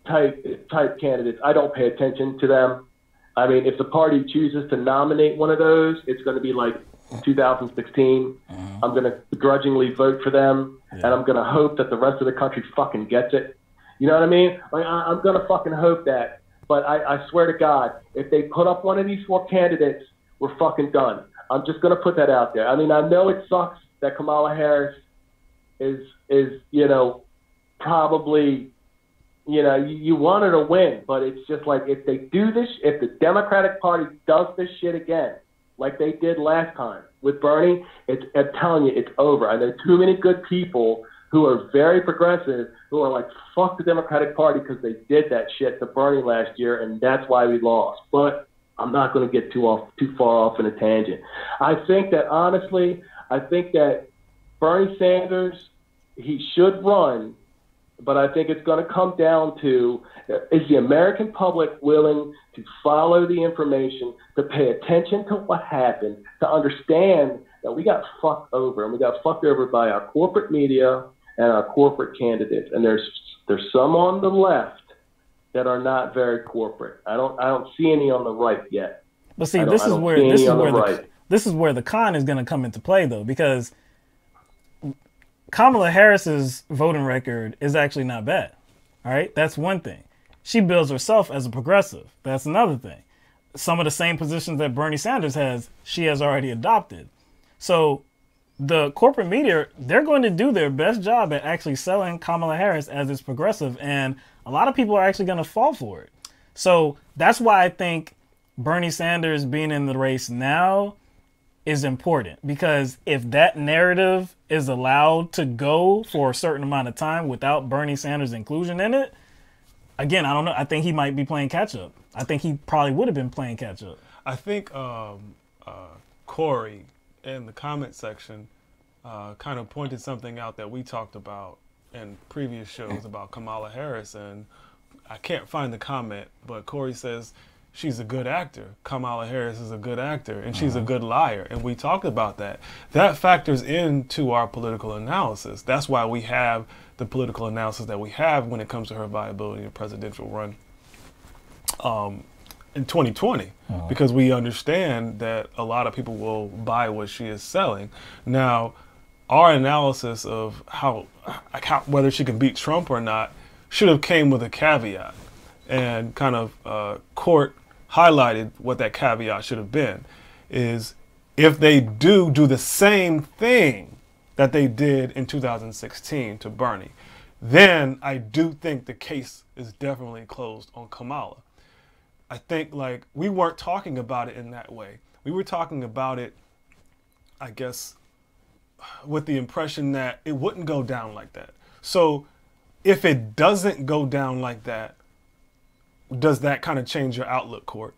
type candidates. I don't pay attention to them. I mean, if the party chooses to nominate one of those, it's going to be like 2016. I'm going to begrudgingly vote for them, and I'm going to hope that the rest of the country fucking gets it. You know what I mean? I'm going to fucking hope that. But I swear to God, if they put up one of these four candidates, we're fucking done. I'm just going to put that out there. I mean, I know it sucks that Kamala Harris is probably, you want her to win, but it's just like if they do this, if the Democratic Party does this shit again, like they did last time with Bernie, I'm telling you, it's over. I know too many good people who are very progressive, who are like, fuck the Democratic Party because they did that shit to Bernie last year, and that's why we lost. But I'm not going to get too far off in a tangent. I think that Bernie Sanders, he should run, but I think it's going to come down to, is the American public willing to follow the information, to pay attention to what happened, to understand that we got fucked over, and we got fucked over by our corporate media and our corporate candidates. And there's some on the left that are not very corporate. I don't see any on the right yet. But see, this is where the con is going to come into play, though, because Kamala Harris's voting record is actually not bad. All right, that's one thing. She bills herself as a progressive. That's another thing. Some of the same positions that Bernie Sanders has, she has already adopted. So the corporate media, they're going to do their best job at actually selling Kamala Harris as this progressive, and a lot of people are actually going to fall for it. So that's why I think Bernie Sanders being in the race now is important, because if that narrative is allowed to go for a certain amount of time without Bernie Sanders' inclusion in it, again, I don't know. I think he might be playing catch up. I think he probably would have been playing catch up. I think Corey in the comment section kind of pointed something out that we talked about in previous shows about Kamala Harris, and I can't find the comment, but Corey says she's a good actor. Kamala Harris is a good actor, and she's a good liar, and we talked about that. That factors into our political analysis. That's why we have the political analysis that we have when it comes to her viability in a presidential run in 2020, because we understand that a lot of people will buy what she is selling. Now, our analysis of how whether she can beat Trump or not should have came with a caveat, and kind of Court highlighted what that caveat should have been, is if they do the same thing that they did in 2016 to Bernie, then I do think the case is definitely closed on Kamala. I think like we weren't talking about it in that way. We were talking about it, I guess, with the impression that it wouldn't go down like that. So if it doesn't go down like that, does that kind of change your outlook, Court?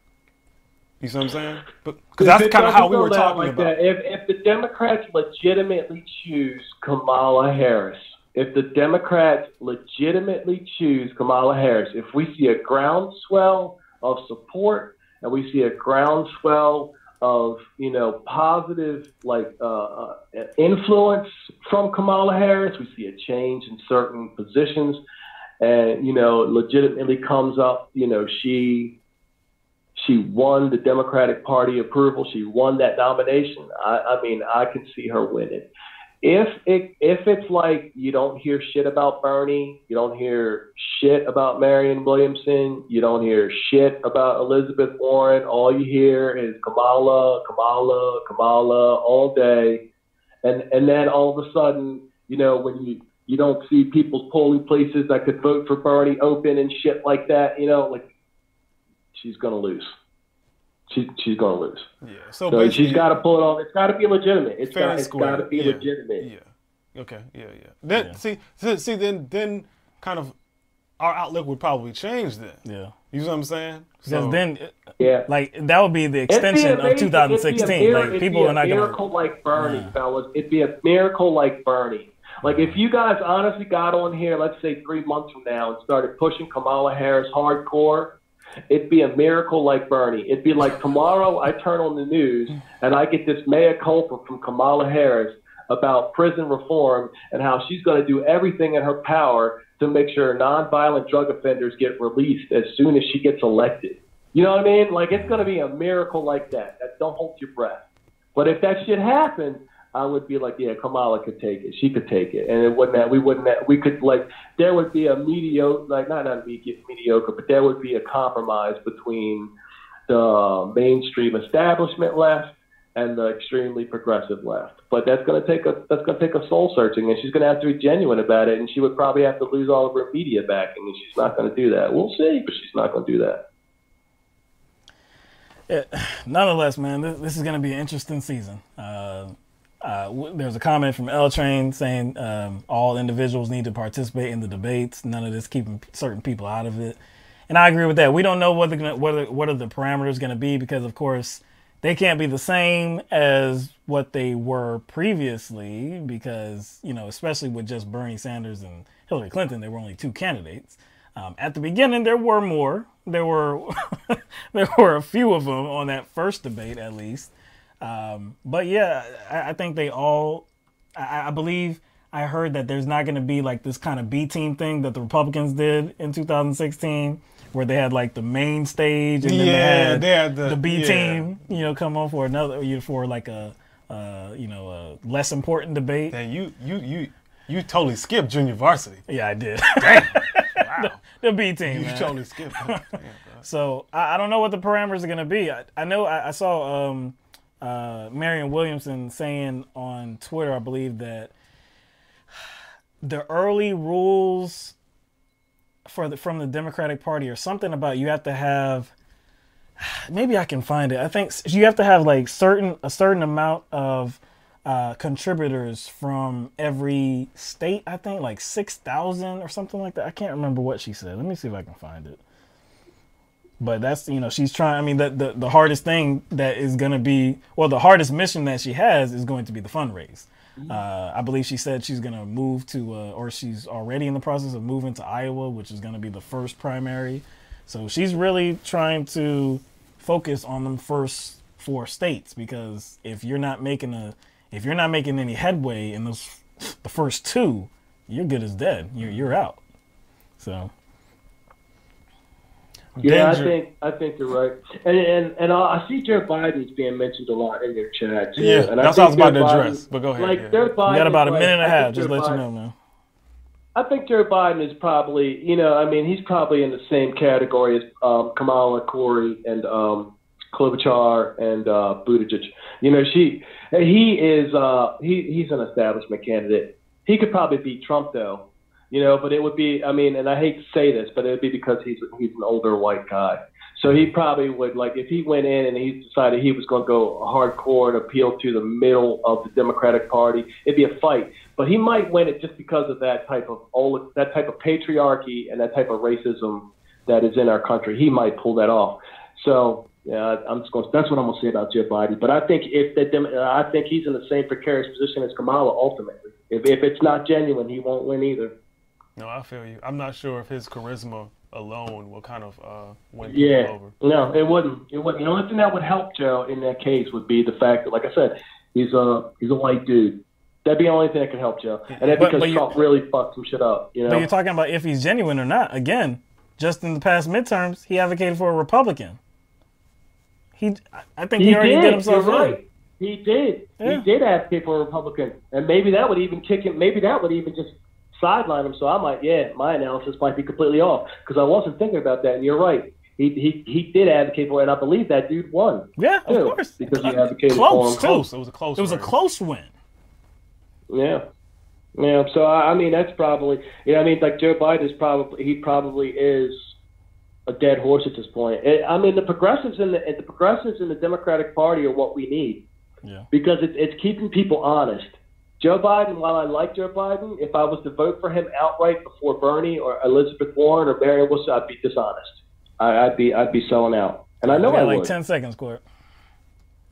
You see what I'm saying? Because that's kind of how we were talking about. If the Democrats legitimately choose Kamala Harris, if we see a groundswell of support and we see a groundswell of, you know, positive influence from Kamala Harris, we see a change in certain positions, and, you know, legitimately comes up, you know, she won the Democratic Party approval. She won that nomination. I mean, I can see her winning. If it's like you don't hear shit about Bernie, you don't hear shit about Marianne Williamson, you don't hear shit about Elizabeth Warren, all you hear is Kamala all day, and then all of a sudden, you know, when you don't see people's polling places that could vote for Bernie open and shit like that, you know, like she's gonna lose. She's gonna lose. Yeah. So she's got to pull it off. It's got to be legitimate. It's got to be legitimate. Yeah. Okay. Yeah. Then see, then kind of our outlook would probably change then. Yeah. You know what I'm saying? Because then, like that would be the extension of 2016. Like people are not going to. It'd be a miracle like Bernie, fellas. It'd be a miracle like Bernie. Like if you guys honestly got on here, let's say 3 months from now, and started pushing Kamala Harris hardcore, it'd be a miracle like Bernie. It'd be like tomorrow I turn on the news and I get this mea culpa from Kamala Harris about prison reform and how she's going to do everything in her power to make sure nonviolent drug offenders get released as soon as she gets elected. You know what I mean? Like it's going to be a miracle like that. Don't hold your breath. But if that shit happened, I would be like, yeah, Kamala could take it. She could take it. And it wouldn't, we could like, there would be a mediocre, like not mediocre, but there would be a compromise between the mainstream establishment left and the extremely progressive left. But that's going to take a soul searching, and she's going to have to be genuine about it. And she would probably have to lose all of her media backing, and she's not going to do that. We'll see, but she's not going to do that. Yeah, nonetheless, man, this is going to be an interesting season. There's a comment from L Train saying all individuals need to participate in the debates. None of this keeping certain people out of it. And I agree with that. We don't know what are the parameters going to be because, of course, they can't be the same as what they were previously because, you know, especially with just Bernie Sanders and Hillary Clinton, there were only two candidates. At the beginning, there were more. There were there were a few of them on that first debate, at least. But yeah, I think they all, I believe I heard that there's not going to be like this kind of B team thing that the Republicans did in 2016 where they had like the main stage and then they had the B team, you know, come on for like a less important debate. And you totally skipped junior varsity. Yeah, I did. Damn. Wow. The B team. You totally skipped. Damn, so I don't know what the parameters are going to be. I know I saw Marianne Williamson saying on Twitter, I believe, that the early rules from the Democratic Party or something about you have to have, maybe I can find it. I think you have to have like a certain amount of contributors from every state. I think like 6,000 or something like that. I can't remember what she said. Let me see if I can find it. But that's, you know, she's trying, I mean, the hardest thing that is going to be, well, the hardest mission that she has is going to be the fundraise. I believe she said she's going to move to, or she's already in the process of moving to Iowa, which is going to be the first primary. So she's really trying to focus on them first 4 states, because if you're not making any headway in the first 2, you're good as dead. You're out. So. Yeah, I think you're right, and I see Joe Biden's being mentioned a lot in your chat too. Yeah, and that's what I was about to address. But go ahead. Like yeah. Joe Biden, we got about a minute and a half. Just let you know, man. I think Joe Biden is probably, you know, I mean, he's probably in the same category as Kamala, Corey, and Klobuchar and Buttigieg. You know, he's an establishment candidate. He could probably beat Trump though. You know, but it would be, I mean, and I hate to say this, but it would be because he's an older white guy. So he probably would, like, if he went in and he decided he was going to go hardcore and appeal to the middle of the Democratic Party, it'd be a fight. But he might win it just because of that type of patriarchy and that type of racism that is in our country. He might pull that off. So that's what I'm going to say about Joe Biden. But I think I think he's in the same precarious position as Kamala ultimately. If it's not genuine, he won't win either. No, I feel you. I'm not sure if his charisma alone will kind of win people over. No, it wouldn't. The only thing that would help Joe in that case would be the fact that, like I said, he's a white dude. That'd be the only thing that could help Joe. And that's because Trump really fucked some shit up. You know? But you're talking about if he's genuine or not. Again, just in the past midterms, he advocated for a Republican. I think he already did himself in. Right. He did. Yeah. He did advocate for a Republican. And maybe that would even kick him. Maybe that would even just sideline him. So I might, my analysis might be completely off because I wasn't thinking about that. And you're right. He did advocate for it, and I believe that dude won. Yeah, of course. Because he advocated for him. Close. It was a close. It was a close win. Yeah. Yeah. So I mean, that's probably. Like Joe Biden is probably is a dead horse at this point. I mean, the progressives in the Democratic Party are what we need. Yeah. Because it's keeping people honest. Joe Biden, while I like Joe Biden, if I was to vote for him outright before Bernie or Elizabeth Warren or Marianne Williamson, I'd be dishonest. I'd be selling out, and I know I would. 10 seconds, Court.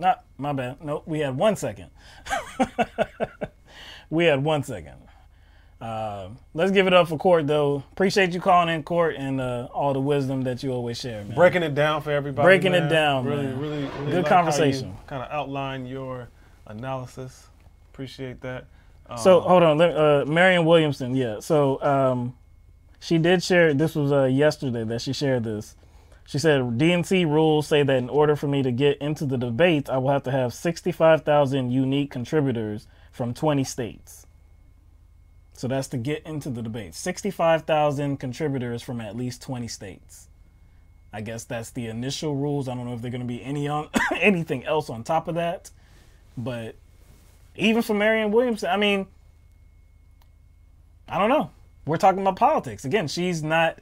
Not my bad. Nope, we had 1 second. We had 1 second. Let's give it up for Court, though. Appreciate you calling in, Court, and all the wisdom that you always share, man. Breaking it down for everybody. Breaking man. it down, really, man. Really good like conversation. Kind of outline your analysis. Appreciate that. So hold on, Marianne Williamson. Yeah. So she did share. This was yesterday that she shared this. She said DNC rules say that in order for me to get into the debates, I will have to have 65,000 unique contributors from 20 states. So that's to get into the debates. 65,000 contributors from at least 20 states. I guess that's the initial rules. I don't know if they're going to be anything else on top of that, but. Even for Marianne Williamson, I mean, I don't know. We're talking about politics. Again, she's not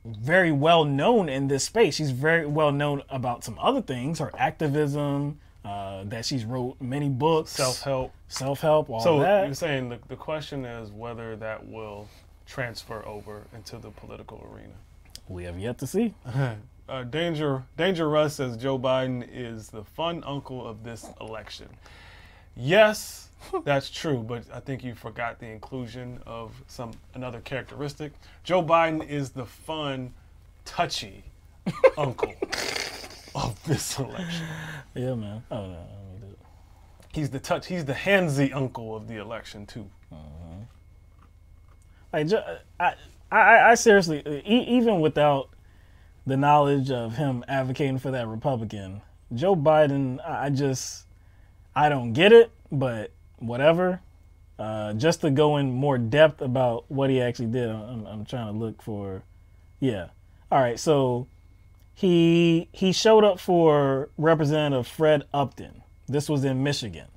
very well known in this space. She's very well known about some other things, her activism, that she's wrote many books. Self-help, all that. So you're saying the question is whether that will transfer over into the political arena. We have yet to see. Danger Russ says Joe Biden is the fun uncle of this election. Yes, that's true, but I think you forgot the inclusion of another characteristic. Joe Biden is the fun, touchy uncle of this election. Yeah, man. Oh no, he's the handsy uncle of the election too. I seriously, even without the knowledge of him advocating for that Republican, Joe Biden, I don't get it, but whatever. Just to go in more depth about what he actually did, I'm trying to look for, yeah. All right, so he showed up for Representative Fred Upton. This was in Michigan.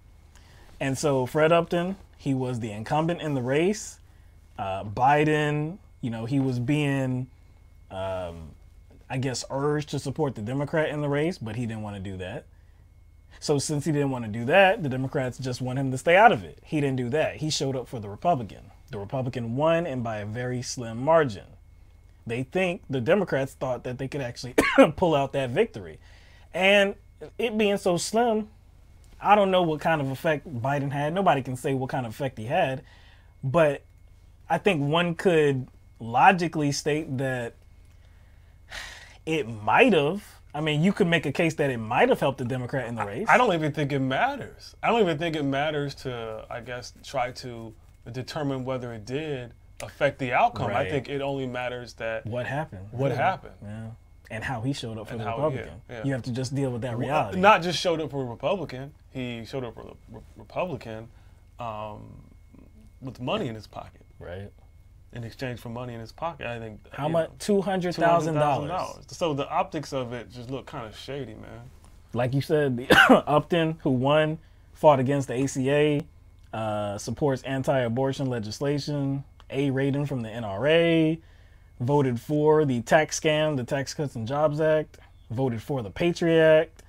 And so Fred Upton, he was the incumbent in the race. Biden, he was being, I guess, urged to support the Democrat in the race, but he didn't want to do that. So since he didn't want to do that, the Democrats just want him to stay out of it. He didn't do that. He showed up for the Republican. The Republican won, and by a very slim margin. The Democrats thought that they could actually pull out that victory. And it being so slim, I don't know what kind of effect Biden had. Nobody can say what kind of effect he had. But I think one could logically state that it might have. I mean, you could make a case that it might have helped the Democrat in the race. I don't even think it matters. I don't even think it matters to, I guess, try to determine whether it did affect the outcome. Right. I think it only matters that what happened. What happened. Yeah. And how he showed up for the Republican. Yeah. You have to just deal with that reality. Not just showed up for a Republican. He showed up for the Republican with money in his pocket. Right. In exchange for money in his pocket, I think. How much? $200,000. So the optics of it just look kind of shady, man. Like you said, Upton, who won, fought against the ACA, supports anti-abortion legislation, A rating from the NRA, voted for the tax scam, the Tax Cuts and Jobs Act, voted for the Patriot Act,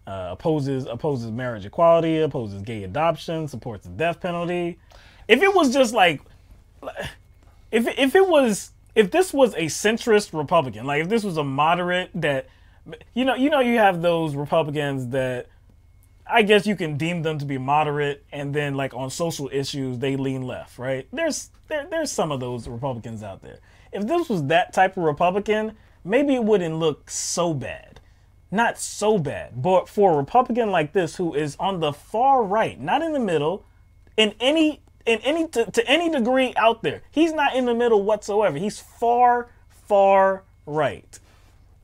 opposes marriage equality, opposes gay adoption, supports the death penalty. If it was just like, if this was a centrist Republican, like if this was a moderate that, you have those Republicans that I guess you can deem them to be moderate, and then like on social issues they lean left, right? There's some of those Republicans out there. If this was that type of Republican, maybe it wouldn't look so bad. Not so bad. But for a Republican like this who is on the far right, not in the middle, to any degree out there, he's not in the middle whatsoever. He's far, far right.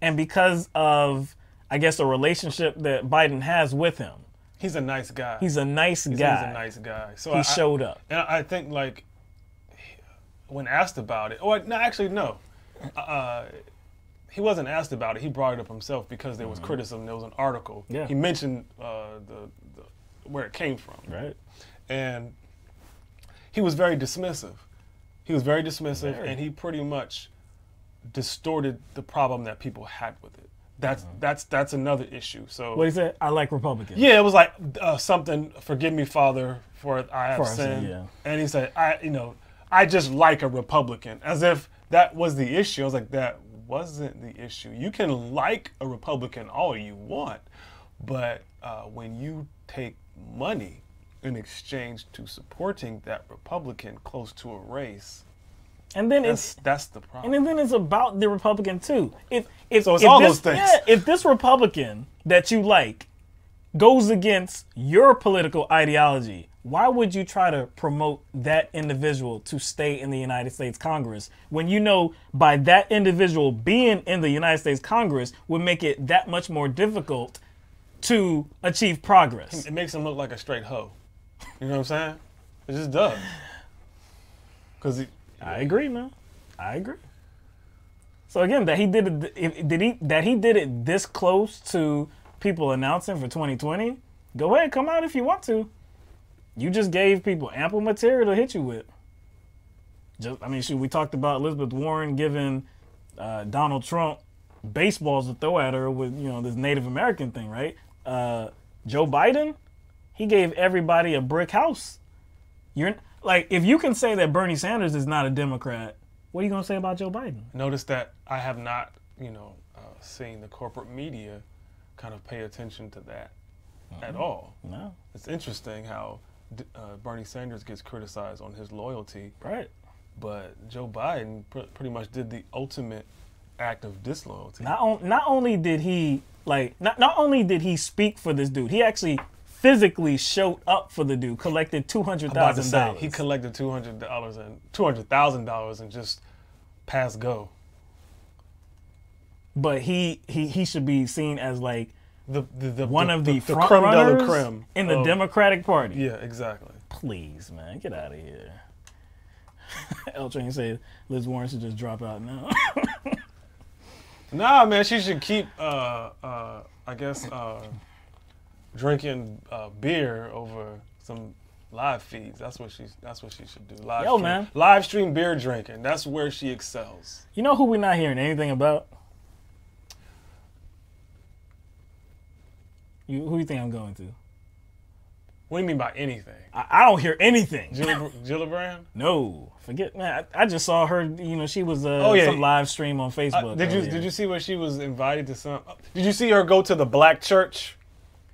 And because of, I guess, a relationship that Biden has with him. He's a nice guy. He's a nice guy. He's a nice guy. So he showed up. And I think, like, when asked about it, no. He wasn't asked about it. He brought it up himself because there was criticism. There was an article. Yeah. He mentioned where it came from. Right. And he was very dismissive. And he pretty much distorted the problem that people had with it. That's another issue. So what he said, I like Republicans. Yeah, it was like something. Forgive me, Father, for I have sinned. Yeah. And he said, I just like a Republican, as if that was the issue. I was like, that wasn't the issue. You can like a Republican all you want, but when you take money in exchange to supporting that Republican close to a race, and then that's the problem. And then it's about the Republican too. If those things. Yeah, if this Republican that you like goes against your political ideology, why would you try to promote that individual to stay in the United States Congress when you know by that individual being in the United States Congress would make it that much more difficult to achieve progress? It makes him look like a straight hoe. You know what I'm saying? It just does. I agree, man. I agree. So again, that he did it this close to people announcing for 2020. Go ahead, come out if you want to. You just gave people ample material to hit you with. We talked about Elizabeth Warren giving Donald Trump baseballs to throw at her with this Native American thing, right? Joe Biden, he gave everybody a brick house. If you can say that Bernie Sanders is not a Democrat, what are you going to say about Joe Biden? Notice that I have not, seen the corporate media kind of pay attention to that at all. No. It's interesting how Bernie Sanders gets criticized on his loyalty. Right. But Joe Biden pretty much did the ultimate act of disloyalty. Not only did he speak for this dude, he actually physically showed up for the dude, collected $200,000. He collected $200,000 and just passed go. But he should be seen as like one of the front creme de la runners creme in the Democratic Party. Yeah, exactly. Please, man, get out of here. L Train said Liz Warren should just drop out now. Nah, man, she should keep drinking beer over some live feeds. That's what she should do. Live stream beer drinking. That's where she excels. You know who we're not hearing anything about? Who do you think I'm going to? What do you mean by anything? I don't hear anything. Gillibrand? No, forget, man. I just saw her. She was some live stream on Facebook. Did you see where she was invited to some? Did you see her go to the black church?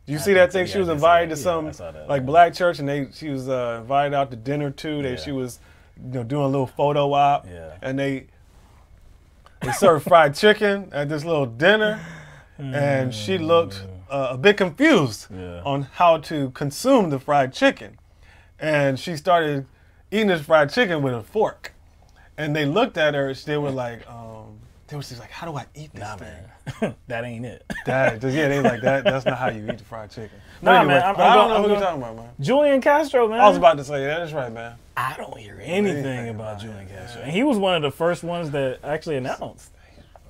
Did you see that thing? She was invited to some black church, and she was invited out to dinner too. She was doing a little photo op, and they served fried chicken at this little dinner, and she looked a bit confused on how to consume the fried chicken, and she started eating this fried chicken with a fork, and they looked at her. They were like, how do I eat this thing? Man. That ain't it. They like that. That's not how you eat the fried chicken. Nah, man. I don't know who you're talking about, man. Julian Castro, man. I was about to say that is right, man. I don't hear anything about Julian Castro, and he was one of the first ones that actually announced.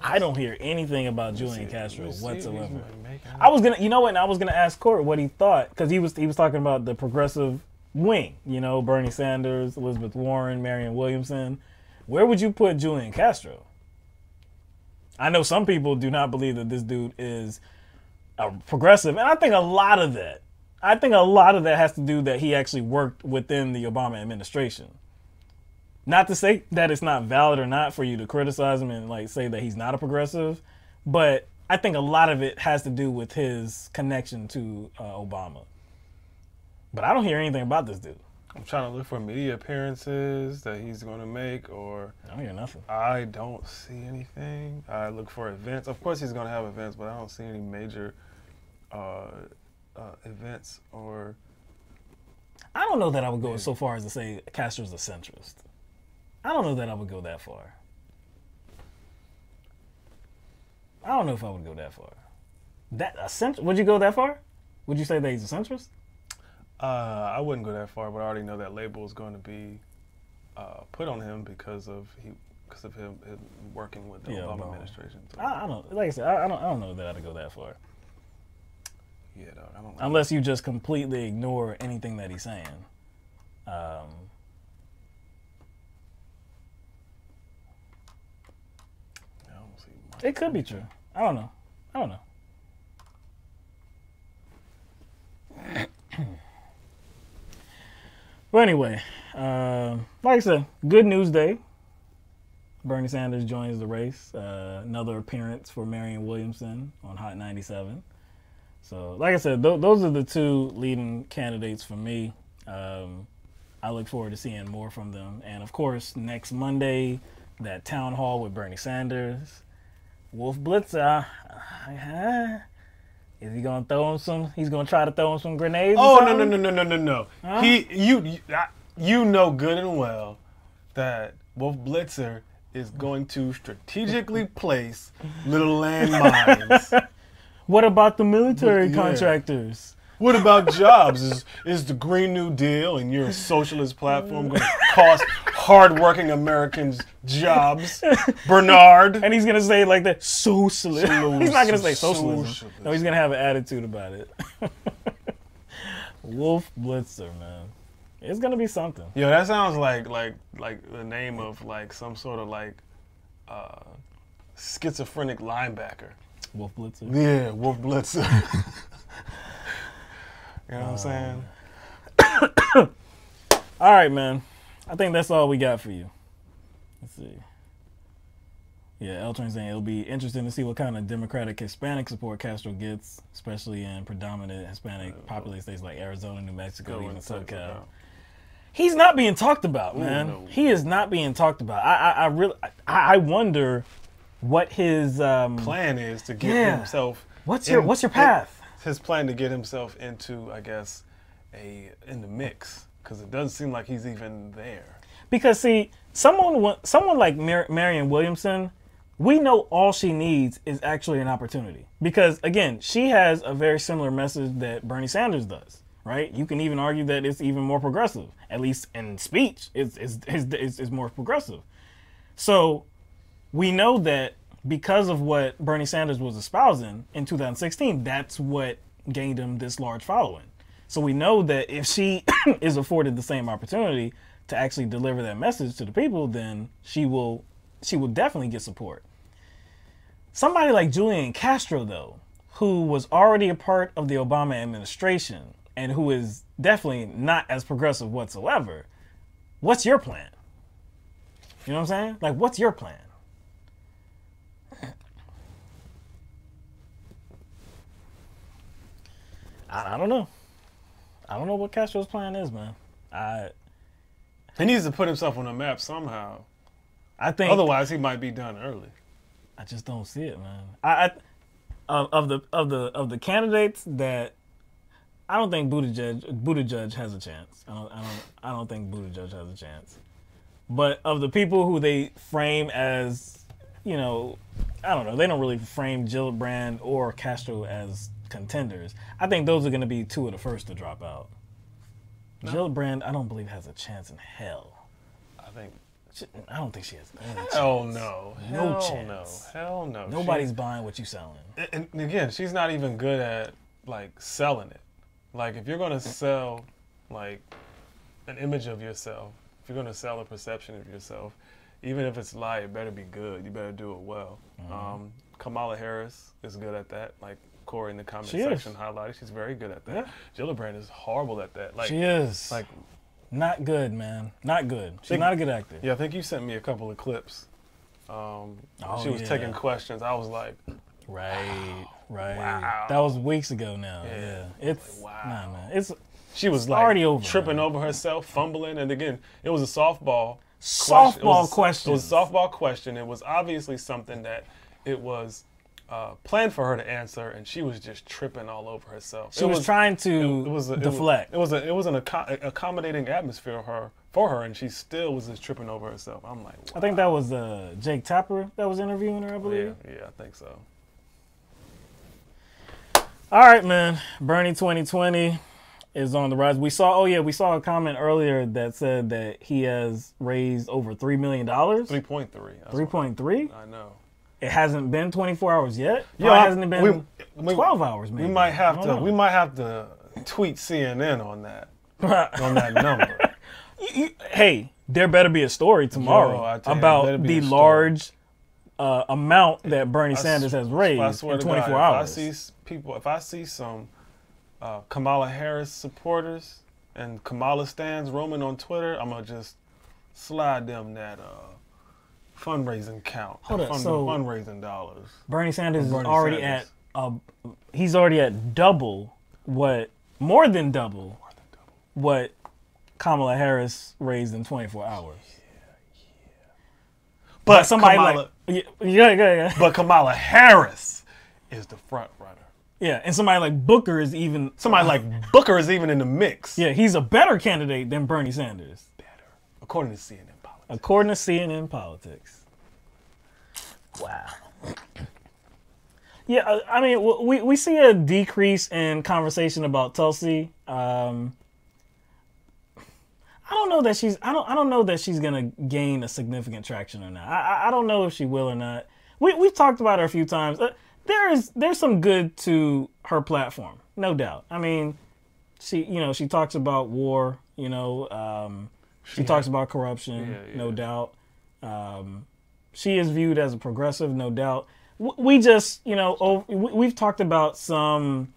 I don't hear anything about Julian Castro whatsoever. I was gonna ask Court what he thought, because he was talking about the progressive wing. Bernie Sanders, Elizabeth Warren, Marianne Williamson. Where would you put Julian Castro? I know some people do not believe that this dude is a progressive, and I think a lot of that has to do that he actually worked within the Obama administration. Not to say that it's not valid or not for you to criticize him and like say that he's not a progressive, but I think a lot of it has to do with his connection to Obama. But I don't hear anything about this dude. I'm trying to look for media appearances that he's going to make, or I don't hear nothing. I don't see anything. I look for events. Of course, he's going to have events, but I don't see any major events or. I don't know that I would go so far as to say Castro's a centrist. I don't know that I would go that far. I don't know if I would go that far. Would you go that far? Would you say that he's a centrist? I wouldn't go that far, but I already know that label is going to be put on him because of him working with the Obama administration. So. I don't, like I said, I don't know that I'd go that far. Yeah, dog, I don't. Unless you just completely ignore anything that he's saying. It could be true. I don't know. But anyway, like I said, good news day. Bernie Sanders joins the race. Another appearance for Marianne Williamson on Hot 97. So, like I said, those are the two leading candidates for me. I look forward to seeing more from them. And, of course, next Monday, that town hall with Bernie Sanders. Wolf Blitzer, is he gonna throw him some? He's gonna try to throw him some grenades. Oh no! Huh? You know good and well that Wolf Blitzer is going to strategically place little landmines. What about the military contractors? What about jobs? Is the Green New Deal and your socialist platform going to cost hardworking Americans jobs? Bernard. And he's going to say like that, socialist. He's not going to say socialism. No, he's going to have an attitude about it. Wolf Blitzer, man. It's going to be something. Yo, that sounds like the name of like some sort of like schizophrenic linebacker. Wolf Blitzer? Yeah, Wolf Blitzer. You know what I'm saying? All right, man. I think that's all we got for you. Let's see. Yeah, L Train saying it'll be interesting to see what kind of Democratic Hispanic support Castro gets, especially in predominant Hispanic populated states like Arizona, New Mexico, even SoCal. He's not being talked about, man. No. He is not being talked about. I wonder what his plan is to get himself. What's your path? His plan to get himself into, I guess, in the mix, because it doesn't seem like he's even there. Because see, someone like Marianne Williamson, we know all she needs is actually an opportunity. Because again, she has a very similar message that Bernie Sanders does, right? You can even argue that it's even more progressive, at least in speech. It's more progressive. So we know that. Because of what Bernie Sanders was espousing in 2016, that's what gained him this large following. So we know that if she is afforded the same opportunity to actually deliver that message to the people, then she will definitely get support. Somebody like Julian Castro, though, who was already a part of the Obama administration and who is definitely not as progressive whatsoever, what's your plan? You know what I'm saying? Like, what's your plan? I don't know. I don't know what Castro's plan is, man. He needs to put himself on the map somehow. I think otherwise he might be done early. I just don't see it, man. Of the candidates that I don't think Buttigieg has a chance. I don't think Buttigieg has a chance. But of the people who they frame as, you know, I don't know, they don't really frame Gillibrand or Castro as contenders. I think those are going to be two of the first to drop out. No. Gillibrand, I don't believe has a chance in hell. I don't think she has any chance. Hell no. No chance. Hell no. Nobody's buying what you're selling. And again, she's not even good at like selling it. Like if you're going to sell like an image of yourself, if you're going to sell a perception of yourself, even if it's lie, it better be good. You better do it well. Kamala Harris is good at that. Like Corey in the comment section highlighted, she's very good at that. Yeah. Gillibrand is horrible at that. Like she is. Like not good, man. Not good. She's not a good actor. Yeah, I think you sent me a couple of clips. She was taking questions. I was like, right. Wow. That was weeks ago now. Yeah. It's nah, man. She was like already over, tripping over herself, fumbling, and again, it was a softball question. It was a softball question. It was obviously something that it was planned for her to answer, and she was just tripping all over herself. She was trying to deflect. It was an accommodating atmosphere for her, and she still was just tripping over herself. I'm like, wow. I think that was Jake Tapper that was interviewing her, I believe. Yeah, I think so. All right, man. Bernie 2020 is on the rise. We saw a comment earlier that said that he has raised over $3 million. 3.3. 3.3? I know. It hasn't been 24 hours yet. Yeah, it hasn't been 12 hours. Maybe we might have to tweet CNN on that number. Hey, there better be a story tomorrow about the large amount that Bernie Sanders has raised in 24 hours. If I see some Kamala Harris supporters and Kamala stands roaming on Twitter, I'm gonna just slide them that fundraising count. Fundraising dollars. Bernie Sanders is already at he's already at more than double what Kamala Harris raised in 24 hours. But somebody But Kamala Harris is the front runner. Yeah, and somebody like Booker is even in the mix. Yeah, he's a better candidate than Bernie Sanders. According to CNN Politics. Wow. Yeah, I mean, we see a decrease in conversation about Tulsi. I don't know that she's gonna gain a significant traction or not. I don't know if she will or not. We've talked about her a few times. There's some good to her platform, no doubt. I mean, she talks about war. She talks about corruption, no doubt. She is viewed as a progressive, no doubt. We just, we've talked about some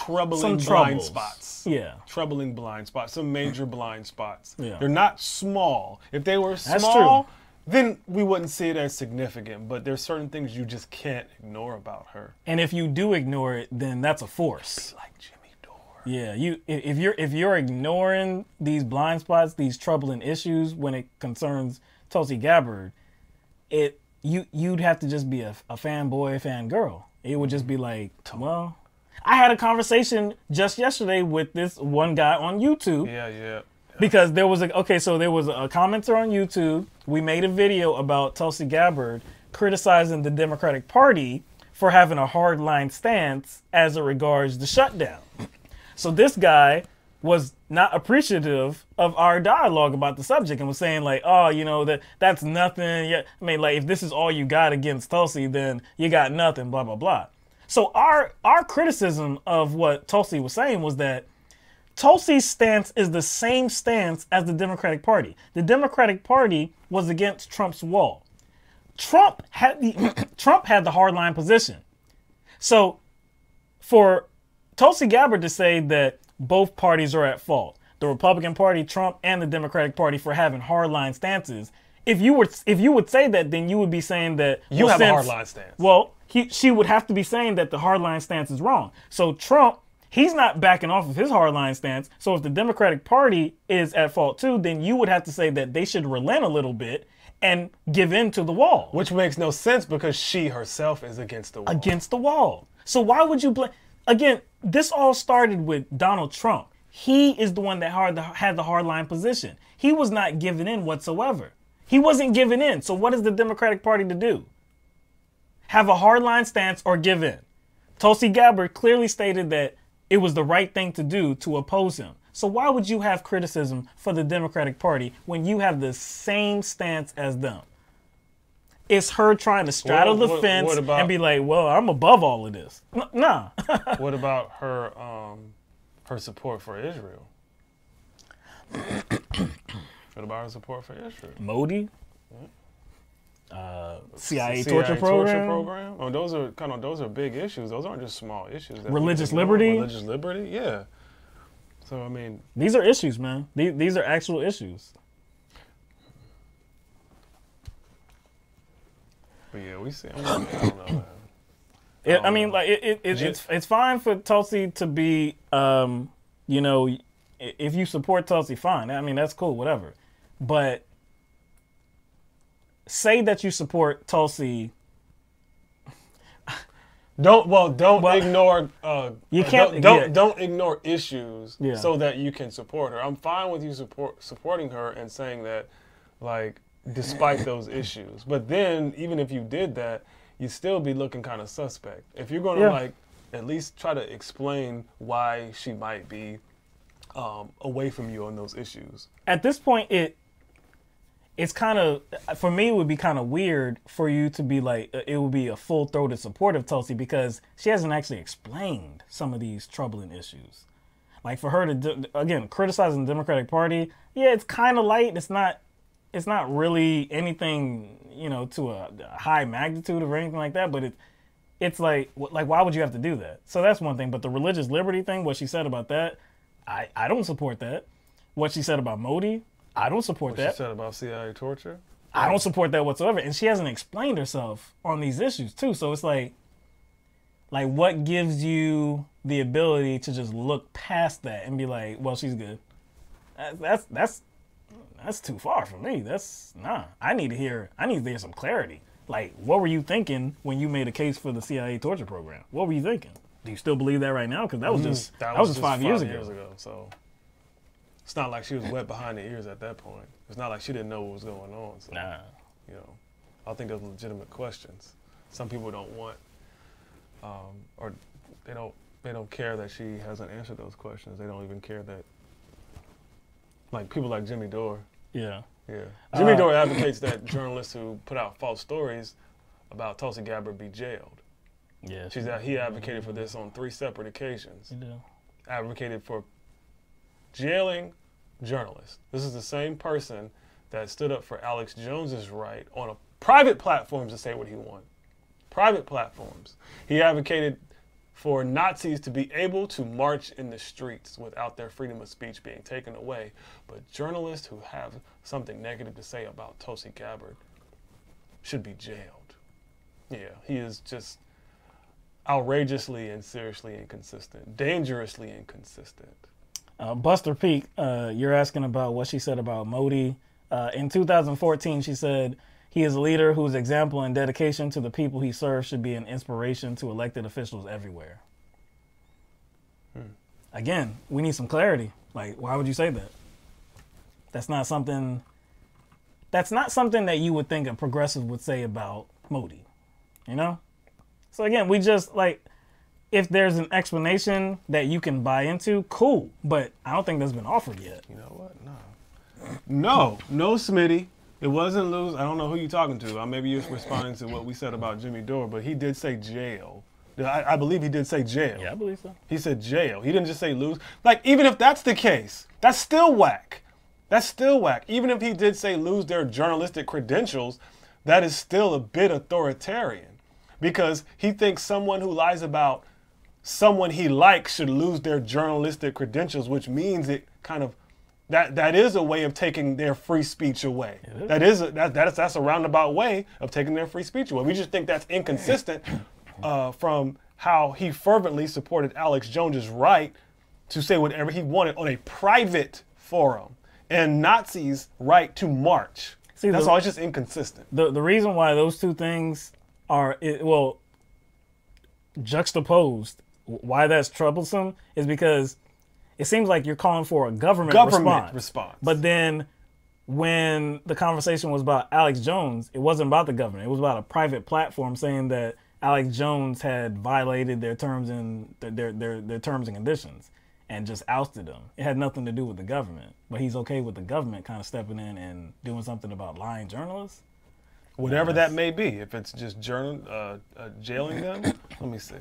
blind spots. Yeah. Troubling blind spots, some major blind spots. Yeah. They're not small. If they were small, then we wouldn't see it as significant. But there's certain things you just can't ignore about her. And if you do ignore it, then that's a force. Be like Jimmy Dore. Yeah, if you're ignoring these blind spots, these troubling issues when it concerns Tulsi Gabbard, you'd have to just be a fanboy, fangirl. It would just be like, well, I had a conversation just yesterday with this one guy on YouTube. Yeah. Because there was a commenter on YouTube. We made a video about Tulsi Gabbard criticizing the Democratic Party for having a hardline stance as it regards the shutdown. So this guy was not appreciative of our dialogue about the subject and was saying like, oh, that's nothing. Yeah, I mean, like, if this is all you got against Tulsi, then you got nothing, blah, blah, blah. So our criticism of what Tulsi was saying was that Tulsi's stance is the same stance as the Democratic Party. The Democratic Party was against Trump's wall. Trump had the hardline position. So for Tulsi Gabbard to say that both parties are at fault, the Republican Party, Trump, and the Democratic Party for having hardline stances, if you would say that, then you would be saying that you have a hardline stance. Well, she would have to be saying that the hardline stance is wrong. So Trump, he's not backing off of his hardline stance. So if the Democratic Party is at fault too, then you would have to say that they should relent a little bit and give in to the wall. Which makes no sense because she herself is against the wall. Against the wall. So why would you blame? Again, this all started with Donald Trump. He is the one that had the hardline position. He was not giving in whatsoever. He wasn't giving in. So what is the Democratic Party to do? Have a hardline stance or give in? Tulsi Gabbard clearly stated that it was the right thing to do to oppose him. So why would you have criticism for the Democratic Party when you have the same stance as them? It's her trying to straddle the fence and be like, well, I'm above all of this. Nah. What about her support for Israel? What about her support for Israel? Modi? CIA torture program. Oh, those are big issues. Those aren't just small issues. Religious liberty. Religious liberty, yeah. So I mean, these are issues, man. These are actual issues. But yeah, we see. I don't know. I mean, like it's fine for Tulsi to be, you know, if you support Tulsi, fine. I mean, that's cool, whatever. But say that you support Tulsi. Don't ignore. You can't. Don't ignore issues so that you can support her. I'm fine with you supporting her and saying that, like, despite those issues. But then, even if you did that, you'd still be looking kind of suspect. If you're going to like at least try to explain why she might be away from you on those issues. At this point, it's kind of, for me, it would be kind of weird for you to be like, it would be a full-throated support of Tulsi because she hasn't actually explained some of these troubling issues. Like for her to, again, criticizing the Democratic Party, yeah, it's kind of light. It's not really anything, you know, to a high magnitude or anything like that, but it's like why would you have to do that? So that's one thing. But the religious liberty thing, what she said about that, I don't support that. What she said about Modi, I don't support that. What she said about CIA torture? I don't support that whatsoever. And she hasn't explained herself on these issues too. So it's like what gives you the ability to just look past that and be like, well, she's good. That's too far for me. I need to hear some clarity. Like, what were you thinking when you made a case for the CIA torture program? What were you thinking? Do you still believe that right now? Because that was just 5 years ago. So it's not like she was wet behind the ears at that point. It's not like she didn't know what was going on. So, nah. You know, I think those are legitimate questions. Some people don't want, or they don't care that she hasn't answered those questions. They don't even care that, like people like Jimmy Dore. Yeah. Yeah. Jimmy Dore advocates that journalists who put out false stories about Tulsi Gabbard be jailed. Yeah. He advocated for this on 3 separate occasions. He did. Advocated for jailing journalists. This is the same person that stood up for Alex Jones's right on a private platform to say what he wanted. Private platforms. He advocated for Nazis to be able to march in the streets without their freedom of speech being taken away. But journalists who have something negative to say about Tulsi Gabbard should be jailed. Yeah, he is just outrageously and seriously inconsistent, dangerously inconsistent. Buster Peak, you're asking about what she said about Modi. In 2014, she said, he is a leader whose example and dedication to the people he serves should be an inspiration to elected officials everywhere. Again, we need some clarity. Like, why would you say that? That's not something that you would think a progressive would say about Modi, you know? So again, we just, like, if there's an explanation that you can buy into, cool. But I don't think that's been offered yet. You know what? No, Smitty. It wasn't lose. I don't know who you're talking to. Maybe you're responding to what we said about Jimmy Dore, but he did say jail. I believe he did say jail. Yeah, I believe so. He said jail. He didn't just say lose. Like, even if that's the case, that's still whack. That's still whack. Even if he did say lose their journalistic credentials, that is still a bit authoritarian because he thinks someone who lies about someone he likes should lose their journalistic credentials, which means it kind of that is a way of taking their free speech away. That's a roundabout way of taking their free speech away. We just think that's inconsistent from how he fervently supported Alex Jones's right to say whatever he wanted on a private forum and Nazis' right to march. See, that's all. It's just inconsistent. The reason why those two things are juxtaposed, why that's troublesome, is because it seems like you're calling for a government response. But then when the conversation was about Alex Jones, it wasn't about the government. It was about a private platform saying that Alex Jones had violated their terms and their terms and conditions and just ousted him. It had nothing to do with the government. But he's okay with the government kind of stepping in and doing something about lying journalists. Whatever that may be. If it's just jailing them, let me see.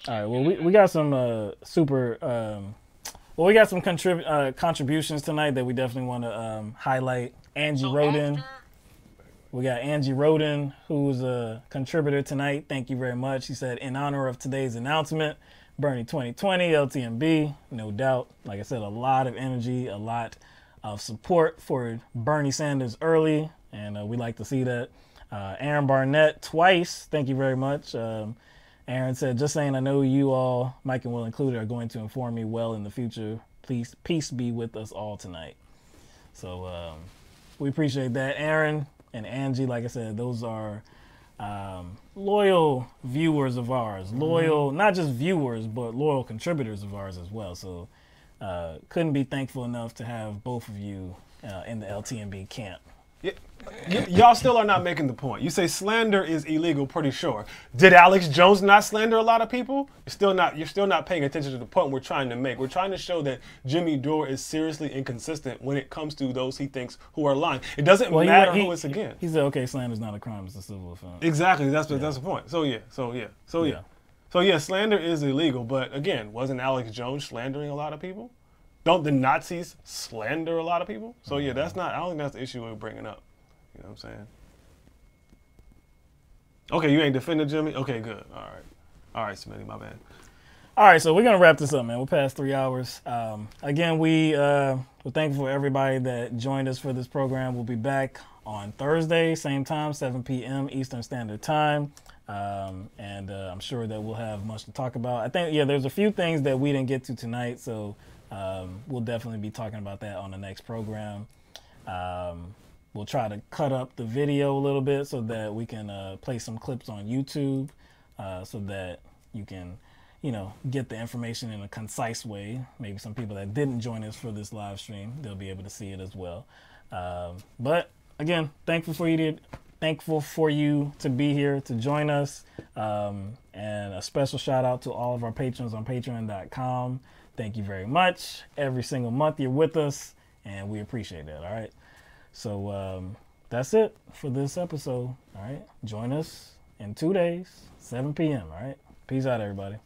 All right. Well, we got some we got some contributions tonight that we definitely want to highlight. Angie Roden. We got Angie Roden, who's a contributor tonight. Thank you very much. She said, in honor of today's announcement, Bernie 2020, LTMB, no doubt. Like I said, a lot of energy, a lot of support for Bernie Sanders early, and we like to see that. Aaron Barnett twice. Thank you very much. Aaron said, just saying, I know you all, Mike and Will included, are going to inform me well in the future. Please, peace be with us all tonight. So we appreciate that. Aaron and Angie, like I said, those are loyal viewers of ours. Loyal, not just viewers, but loyal contributors of ours as well. So couldn't be thankful enough to have both of you in the LTMB camp. Y'all still are not making the point. You say slander is illegal, pretty sure. Did Alex Jones not slander a lot of people? You're still not paying attention to the point we're trying to make. We're trying to show that Jimmy Dore is seriously inconsistent when it comes to those he thinks who are lying. It doesn't matter who it's against. He said, okay, slander is not a crime, it's a civil offense. Exactly, that's the point. So yeah, slander is illegal, but again, wasn't Alex Jones slandering a lot of people? Don't the Nazis slander a lot of people? So yeah, I don't think that's the issue we're bringing up. You know what I'm saying? Okay, you ain't defending Jimmy? Okay, good. All right, Smitty, my bad. All right, so we're going to wrap this up, man. We're past 3 hours. Again, we're thankful for everybody that joined us for this program. We'll be back on Thursday, same time, 7 p.m. Eastern Standard Time. And I'm sure that we'll have much to talk about. I think, there's a few things that we didn't get to tonight, so we'll definitely be talking about that on the next program. We'll try to cut up the video a little bit so that we can play some clips on YouTube so that you can, get the information in a concise way. Maybe some people that didn't join us for this live stream, they'll be able to see it as well. But again, thankful for you to be here, to join us. And a special shout out to all of our patrons on patreon.com. Thank you very much. Every single month you're with us, and we appreciate that, all right? So that's it for this episode, all right? Join us in 2 days, 7 p.m., all right? Peace out, everybody.